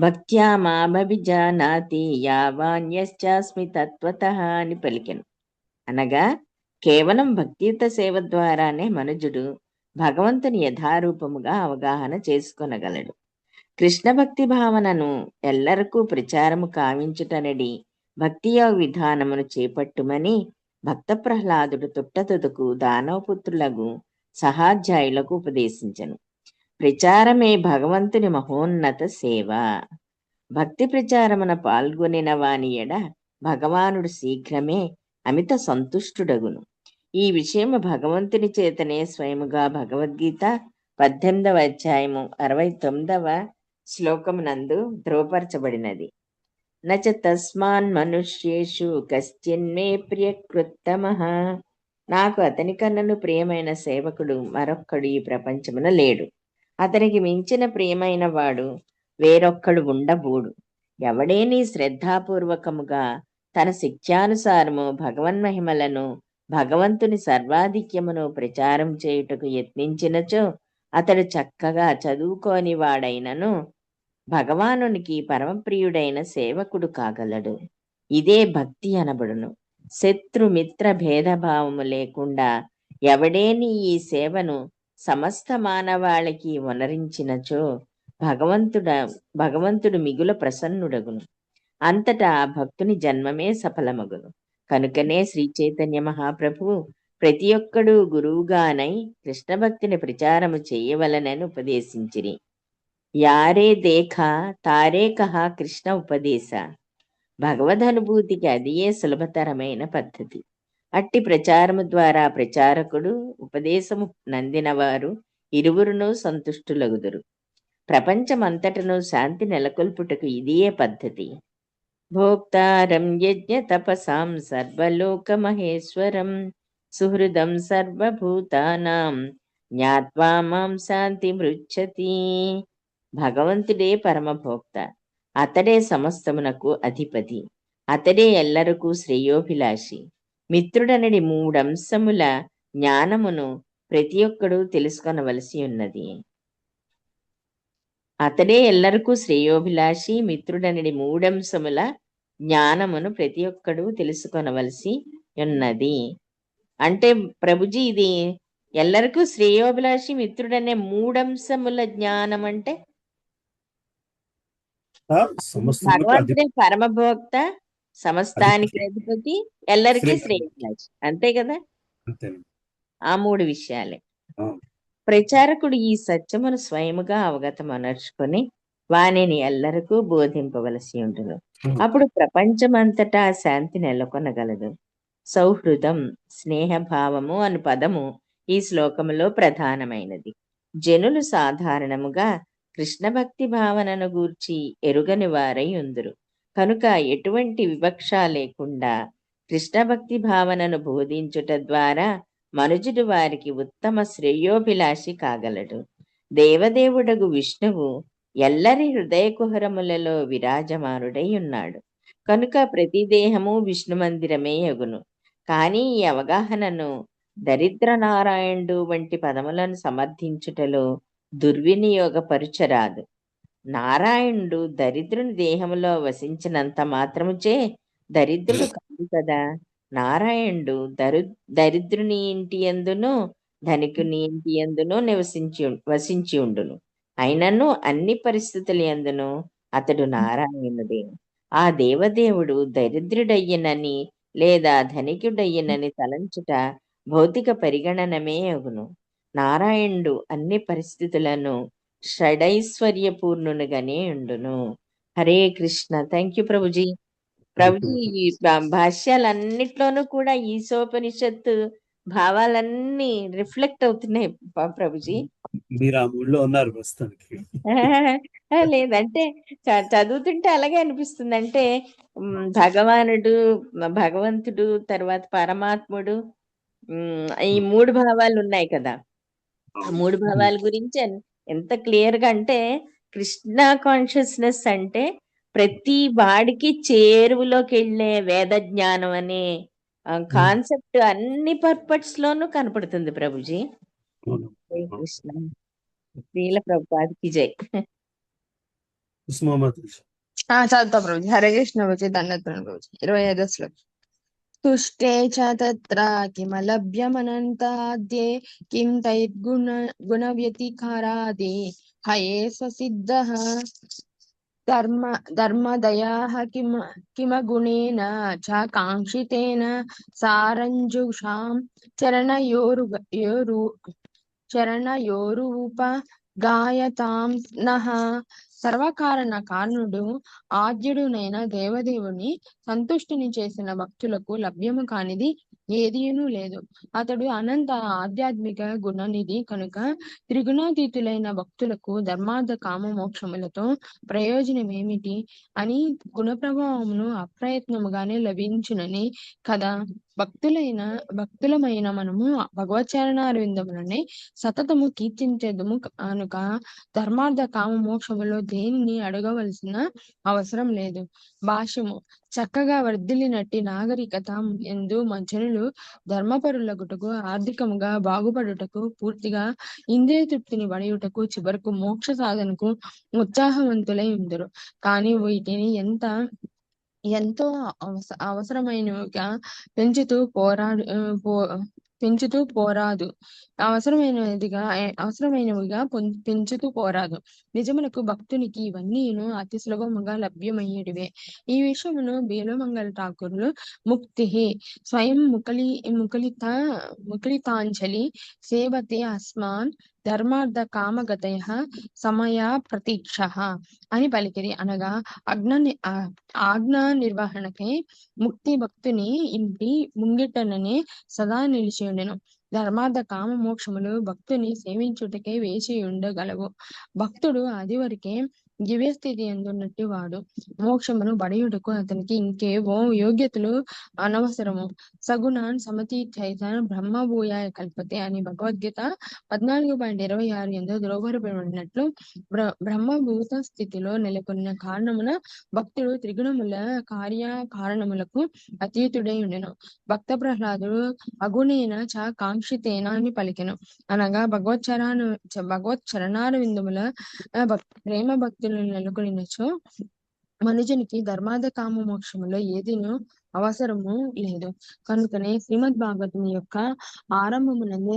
Speaker 16: భక్త్యా మామభిజానాతి యావాన్యశ్చాస్మి తత్వతః అని పలికెను. అనగా కేవలం భక్తియుత సేవ ద్వారానే మనుజుడు భగవంతుని యథారూపముగా అవగాహన చేసుకొనగలడు. కృష్ణ భక్తి భావనను ఎల్లరకు ప్రచారము కావించుటనడి భక్తియోగ విధానమును చేపట్టుమని భక్త ప్రహ్లాదుడు తుట్టతుదకు దానవపుత్రులకు సహాధ్యాయులకు ఉపదేశించెను. ప్రచారమే భగవంతుని మహోన్నత సేవ. భక్తి ప్రచారమున పాల్గొనిన వాని ఎడ భగవానుడు శీఘ్రమే అమిత సంతుష్టుడగును. ఈ విషయము భగవంతుని చేతనే స్వయముగా భగవద్గీత 18వ అధ్యాయము 69వ శ్లోకమునందు ధృవపరచబడినది. నచ తస్మాన్ మనుష్యేషు కశ్చిన్మే ప్రియకృత్తమః. నాకు అతని కన్నను ప్రియమైన సేవకుడు మరొక్కడు ఈ ప్రపంచమున లేడు. అతనికి మించిన ప్రియమైన వాడు వేరొక్కడు ఉండబోడు. ఎవడేని శ్రద్ధాపూర్వకముగా తన శిక్షానుసారము భగవన్మహిమలను భగవంతుని సర్వాధిక్యమును ప్రచారం చేయుటకు యత్నించినచో అతడు చక్కగా చదువుకోని వాడైనను భగవానునికి పరమప్రియుడైన సేవకుడు కాగలడు. ఇదే భక్తి అనబడును. శత్రుమిత్ర భేదభావము లేకుండా ఎవడేని ఈ సేవను సమస్త మానవాళికి వనరించినచో భగవంతుడు మిగుల ప్రసన్నుడగును. అంతటా భక్తుని జన్మమే సఫలమగును. కనుకనే శ్రీ చైతన్య మహాప్రభువు ప్రతి ఒక్కడు గురువుగానై కృష్ణ భక్తిని ప్రచారము చేయవలనని ఉపదేశించిరి. యారే దేఖా తారే కహా కృష్ణ ఉపదేశ. భగవదనుభూతికి అదియే సులభతరమైన పద్ధతి. అట్టి ప్రచారము ద్వారా ప్రచారకుడు ఉపదేశము నందినవారు ఇరువురును సంతుష్టులగుదురు. ప్రపంచమంతటను శాంతి నెలకొల్పుటకు ఇదియే పద్ధతి. భోక్తారం యజ్ఞ తపసాం సర్వలోక మహేశ్వరం సుహృదం సర్వభూతానాం జ్ఞాత్వా మాం శాంతి మృచ్చతి. భగవంతుడే పరమభోక్త. అతడే సమస్తమునకు అధిపతి. అతడే ఎల్లరకు శ్రేయోభిలాషి. మిత్రుడనడి 3 అంశముల జ్ఞానమును ప్రతి ఒక్కడు తెలుసుకొనవలసి ఉన్నది. అతడే ఎల్లరకు శ్రేయోభిలాషి. మిత్రుడనడి 3 అంశముల జ్ఞానమును ప్రతి ఒక్కడు తెలుసుకొనవలసి ఉన్నది. అంటే ప్రభుజీ ఇది ఎల్లరకు శ్రేయోభిలాషి మిత్రుడనే 3 అంశముల జ్ఞానం అంటే భగవంతుడే పరమభోక్త, సమస్తానికి అధిపతి, ఎల్లరికీ శ్రేయోభిలాషి. అంతే కదా. ఆ 3 విషయాలే. ప్రచారకుడు ఈ సత్యమును స్వయముగా అవగతమనర్చుకొని వానిని ఎల్లరకు బోధింపవలసి ఉండును. అప్పుడు ప్రపంచమంతటా శాంతి నెలకొనగలదు. సౌహృదం, స్నేహభావము అను పదము ఈ శ్లోకములో ప్రధానమైనది. జనులు సాధారణముగా కృష్ణ భక్తి భావనను గూర్చి ఎరుగని వారై ఉందురు. కనుక ఎటువంటి వివక్ష లేకుండా కృష్ణ భక్తి భావనను బోధించుట ద్వారా మనుజుడు వారికి ఉత్తమ శ్రేయోభిలాషి కాగలడు. దేవదేవుడగు విష్ణువు ఎల్లరి హృదయ కుహరములలో విరాజమానుడై ఉన్నాడు. కనుక ప్రతి దేహము విష్ణు మందిరమే యగును. కానీ ఈ అవగాహనను దరిద్ర నారాయణుడు వంటి పదములను సమర్థించుటలో దుర్వినియోగపరుచరాదు. నారాయణుడు దరిద్రుని దేహములో వసించినంత మాత్రముచే దరిద్రుడు కాదు కదా. నారాయణుడు దరిద్రుని ఇంటి యందును ధనికుని ఇంటి యందును వసించి ఉండును. అయినను అన్ని పరిస్థితుల యందును అతడు నారాయణుడే. ఆ దేవదేవుడు దరిద్రుడయ్యనని లేదా ధనికుడయ్యనని తలంచుట భౌతిక పరిగణనమే అగును. నారాయణుడు అన్ని పరిస్థితులను షడైశ్వర్యపూర్ణునిగానే ఉండును. హరే కృష్ణ. Thank you Prabhuji. ప్రభుజీ ఈ భాష్యాలన్నిట్లోనూ కూడా ఈశోపనిషత్తు భావాలన్నీ రిఫ్లెక్ట్ అవుతున్నాయి ప్రభుజీ.
Speaker 1: మీరు ఆ మూడ్లో ఉన్నారు ప్రస్తుతానికి.
Speaker 16: లేదంటే చదువుతుంటే అలాగే అనిపిస్తుంది. అంటే భగవంతుడు, తర్వాత పరమాత్ముడు, ఈ 3 భావాలు ఉన్నాయి కదా! ఆ 3 భావాల గురించి ఎంత క్లియర్‌గా అంటే కృష్ణ కాన్షియస్‌నెస్ అంటే ప్రతి వాడికి చేరువలోకెళ్ళే వేద జ్ఞానం అనే కాన్సెప్ట్ అన్ని పర్పస్‌లోనూ కనపడుతుంది ప్రభుజీ. జై కృష్ణ. శ్రీల ప్రభుపాదకి జై.
Speaker 17: చదువుతా ప్రభుజీ. హరే కృష్ణ ప్రభుజీ. ధన్యవాదాలు ప్రభుజీ. 25వ శ్లోకం. తుష్టే చ తత్ర కిమలభ్యమనంతాద్యే కిం గుణవ్యతికారాది హయే స్వసిద్ధః ధర్మదయాః కిమగుణేన చ కాంక్షితేన సారంజుషాం చరణయోరుపగాయతాం నః. సర్వకారణ కారణుడు ఆద్యుడునైన దేవదేవుని సంతుష్టిని చేసిన భక్తులకు లభ్యము కానిది ఏదీనూ లేదు. అతడు అనంత ఆధ్యాత్మిక గుణనిధి కనుక త్రిగుణాతీతులైన భక్తులకు ధర్మార్థ కామ మోక్షములతో ప్రయోజనమేమిటి అని గుణప్రభావమును అప్రయత్నముగానే లభించునని కదా. భక్తులమైన మనము భగవచ్చరణారవిందములనే సతతము కీర్తించేదము కనుక ధర్మార్థ కామ మోక్షములో దేనిని అడగవలసిన అవసరం లేదు. భాష్యము. చక్కగా వర్ధిల్లినట్టి నాగరికత ఎందు జనులు ధర్మపరులగుటకు, ఆర్థికముగా బాగుపడుటకు, పూర్తిగా ఇంద్రియ తృప్తిని పడయుటకు, చివరకు మోక్ష సాధనకు ఉత్సాహవంతులై ఉందరు. కానీ వీటిని ఎంతో అవసరమైనవిగా పెంచుతూ పోరాదు. పెంచుతూ పోరాదు. నిజమునకు భక్తునికి ఇవన్నీను అతి సులభముగా లభ్యమయ్యేటివే. ఈ విషయమును బేలుమంగళ ఠాకూరులు ముక్తి స్వయం ముకులితాంజలి సేవతే అస్మాన్ ధర్మార్థ కామగతయ సమయా ప్రతీక్ష అని పలికిరి. అనగా ఆజ్ఞా నిర్వహణకై ముక్తి భక్తుని ఇంటి ముంగిటననే సదా నిలిచి ఉండెను. ధర్మార్థ కామ మోక్షములు భక్తుని సేవించుటకే వేచి ఉండగలవు. భక్తుడు అది వరకే దివ్యస్థితి ఎందున్నట్టు వాడు. మోక్షమును బడయుటకు అతనికి ఇంకేవో యోగ్యతలు అనవసరము. సగుణాన్ సమతీతైతాన్ బ్రహ్మభూయాయ కల్పతే అని భగవద్గీత 14.26 ఎందు ద్రోవరపడినట్లు బ్రహ్మభూత స్థితిలో నెలకొన్న కారణమున భక్తుడు త్రిగుణముల కార్యకారణములకు అతీతుడై ఉండెను. భక్త ప్రహ్లాదుడు అగుణేన చ కాంక్షితేన అని పలికెను. అనగా భగవత్ చరణారవిందముల ప్రేమ భక్తులను నెలకొనినచో మనుజునికి ధర్మార్థ కామ మోక్షములో ఏదినూ అవసరము లేదు. కనుకనే శ్రీమద్ భాగవతం యొక్క ఆరంభమునందే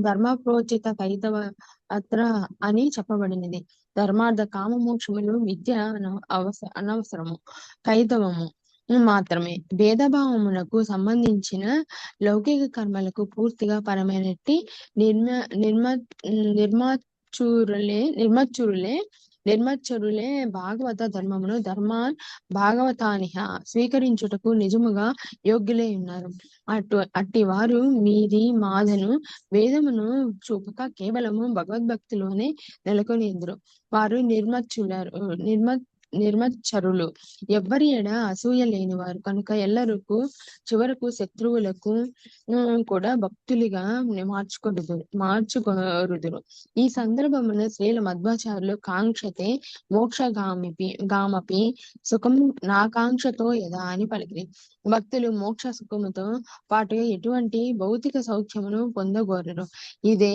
Speaker 17: ధర్మప్రోచిత కైతవ అత్ర అని చెప్పబడినది. ధర్మార్థ కామ మోక్షములు విద్య అనవసరము, కైతవము మాత్రమే. భేదభావమునకు సంబంధించిన లౌకిక కర్మలకు పూర్తిగా పరమైనట్టి నిర్మచ్చురులే భాగవత ధర్మమును ధర్మాన్ భాగవతానిహ స్వీకరించుటకు నిజముగా యోగ్యులై ఉన్నారు. అట్టి వారు మీది మాదను వేదమును చూపక కేవలము భగవద్భక్తిలోనే నెలకొని ఇందురు. వారు నిర్మచ్చరులు, ఎవ్వరి ఎడ అసూయ లేనివారు కనుక ఎల్లరకు చివరకు శత్రువులకు కూడా భక్తులుగా మార్చుకొరుదురు. ఈ సందర్భమున శ్రీల మధ్వాచార్యులు కాంక్షతే మోక్షగామపి సుఖం నాకాంక్షతో యదా అని పలికిరి. భక్తులు మోక్ష సుఖముతో పాటుగా ఎటువంటి భౌతిక సౌఖ్యమును పొందగోరరు. ఇదే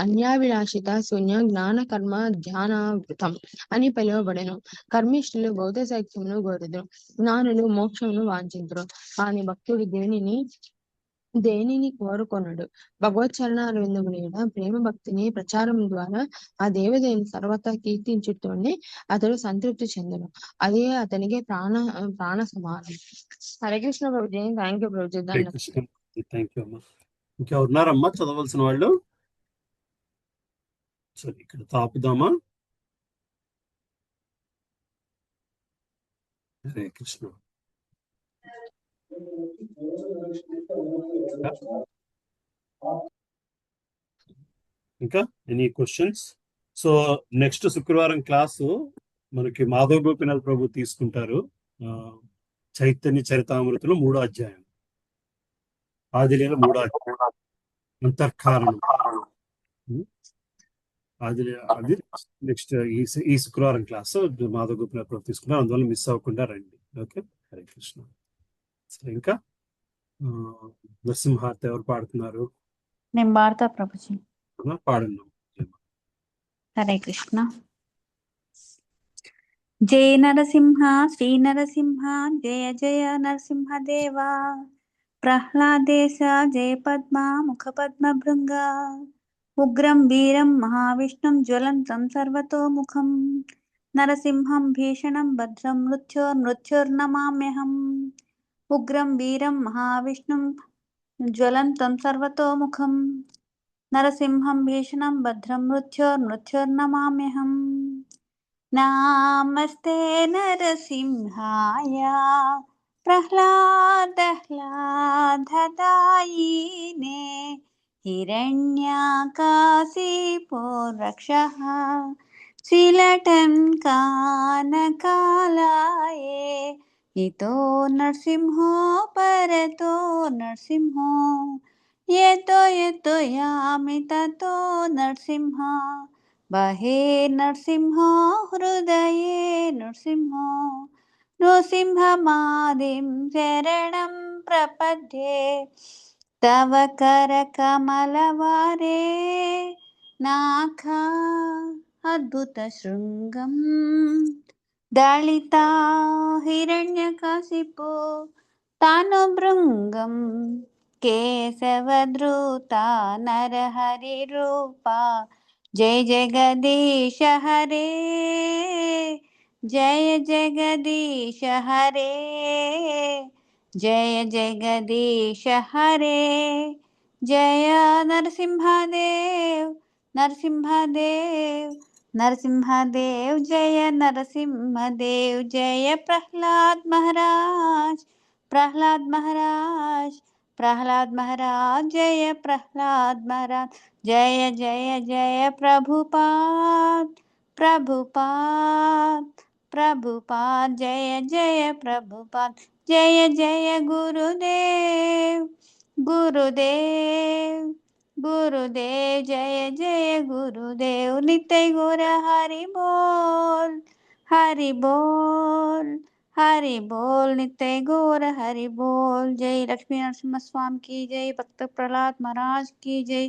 Speaker 17: అన్యాభిలాషిత శూన్య జ్ఞాన కర్మ ధ్యానావృతం అని పిలువబడెను. కర్మిష్ఠులు భౌతిక సౌఖ్యమును కోరుదురు, జ్ఞానులు మోక్షమును వాంఛింతురు. కానీ భక్తుడు దేనిని కోరుకొనడు. భగవత్ చరణారవిందముల ప్రేమ భక్తిని ప్రచారం ద్వారా ఆ దేవదేవుని సర్వతా కీర్తించుతోనే అతడు సంతృప్తి చెందను. అదే అతనికి ప్రాణ సమానం. హరే కృష్ణ ప్రభుజీ. Thank you Prabhuji.
Speaker 1: ఇంకా ఉన్నారమ్మా చదవలసిన వాళ్ళు? సరే, ఇక్కడ తాపుదామా? హరే కృష్ణ. ఇంకా ఎనీ క్వశ్చన్స్? సో నెక్స్ట్ శుక్రవారం క్లాసు మనకి మాధవ గోపినాథ్ ప్రభు తీసుకుంటారు. చైతన్య చరితామృతులు 3వ అధ్యాయం, ఆదిలీల 3వ అధ్యాయం, అంతఃకారణం. అది నెక్స్ట్ ఈ శుక్రవారం క్లాస్ మాధవ గోపినాథ్ ప్రభు తీసుకుంటారు. అందువల్ల మిస్ అవ్వకుండా రండి. ఓకే, హరే కృష్ణ. సరే, ఇంకా నరసింహార్తి ఎవరు పాడుతున్నారు?
Speaker 18: నేను పాడతా ప్రభుజీ.
Speaker 1: పాడండి.
Speaker 18: హరే కృష్ణ. జయ నరసింహ శ్రీ నరసింహ జయ జయ నరసింహదేవా, ప్రహ్లాదేశ జయ పద్మ ముఖ పద్మ భృంగ, ఉగ్రం వీరం మహావిష్ణుం జ్వలంతం సర్వతోముఖం, నరసింహం భీషణం భద్రం మృత్యోర్నమామ్యహం, ఉగ్రం వీరం మహావిష్ణుం జ్వలంతం సర్వతోముఖం, నరసింహం భీషణం భద్రం మృత్యోర్నమామ్యహం. నమస్తే నరసింహాయ ప్రహ్లాదహ్లాదదాయినే, హిరణ్యాకాశిపో రక్షః శిలటం కానకాలాయే, ఇతో నరసింహో పరతో నరసింహో, యతో యతో యామి తతో నరసింహ, బహే నరసింహో హృదయే నరసింహో, నృసింహమాదిం శరణం ప్రపద్యే, తవ కరకమలవారే నాఖ అద్భుత శృంగం, దళితా హిరణ్యకశిపో తాను భృంగం, కేశవధృత నరహరి రూపా, జయ జగదీశ హరే, జయ జగదీశ హరే, జయ జగదీశ హరే, జయ నరసింహదేవ్ నరసింహదేవ్ నరసింహదేవ్, జయ నరసింహదేవ్, జయ ప్రహ్లాద్ మహారాజ్ ప్రహ్లాద్ మహారాజ్ ప్రహ్లాద్ మహారాజ్, జయ ప్రహ్లాద్ మహారాజ్, జయ జయ జయ ప్రభుపాద్ ప్రభుపాద్ ప్రభుపాద్, జయ జయ ప్రభుపాద్, జయ జయ గురుదేవ్ గురుదేవ్ గురుదేవ్, జయ జయ గురుదేవ్, నిత్య గౌర హరి బోల్ హరి బోల్ హరి బోల్, నిత్య गौर हरि बोल। जय लक्ष्मी नरसिम्हा स्वामी की जय, भक्त प्रहलाद महाराज की जय,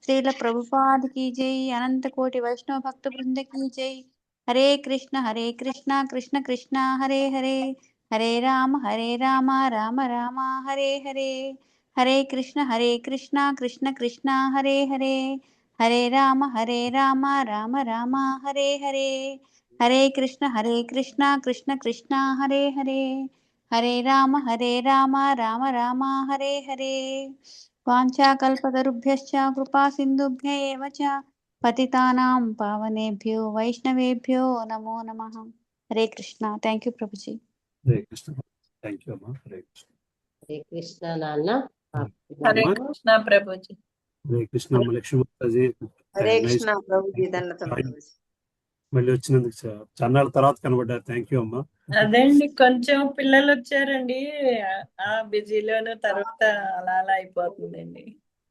Speaker 18: श्रील प्रभुपाद की जय, अनंत कोटि वैष्णव भक्त वृंद की जय। हरे कृष्ण कृष्ण कृष्ण हरे हरे, हरे राम राम राम हरे हरे, हरे कृष्ण कृष्ण कृष्ण हरे हरे, हरे राम राम राम हरे हरे, हरे कृष्ण कृष्ण कृष्ण हरे हरे, हरे राम राम राम हरे हरे। वाञ्छाकल्पतरुभ्यश्च कृपा सिन्धुभ्य एव च पतितानां पावनेभ्यो वैष्णवेभ्यो नमो नमः। हरे कृष्णा। थैंक यू प्रभु जी।
Speaker 1: హరే కృష్ణ. థ్యాంక్ యూ అమ్మా. హరే కృష్ణ.
Speaker 14: హరే కృష్ణ నాన్న.
Speaker 19: హరే కృష్ణ ప్రభుజీ.
Speaker 1: హరే కృష్ణ అమ్మ. లక్ష్మీమాతాజీ
Speaker 19: హరే కృష్ణ ప్రభుజీ. దండతం ప్రభుజీ.
Speaker 1: మళ్ళీ వచ్చినందుకు చన్నాళ్ళ తర్వాత కనబడ్డారు. థ్యాంక్ యూ అమ్మా.
Speaker 19: అదండి, కొంచెం పిల్లలు వచ్చారండి, ఆ బిజీలోను తర్వాత అలా అలా అయిపోతుందండి.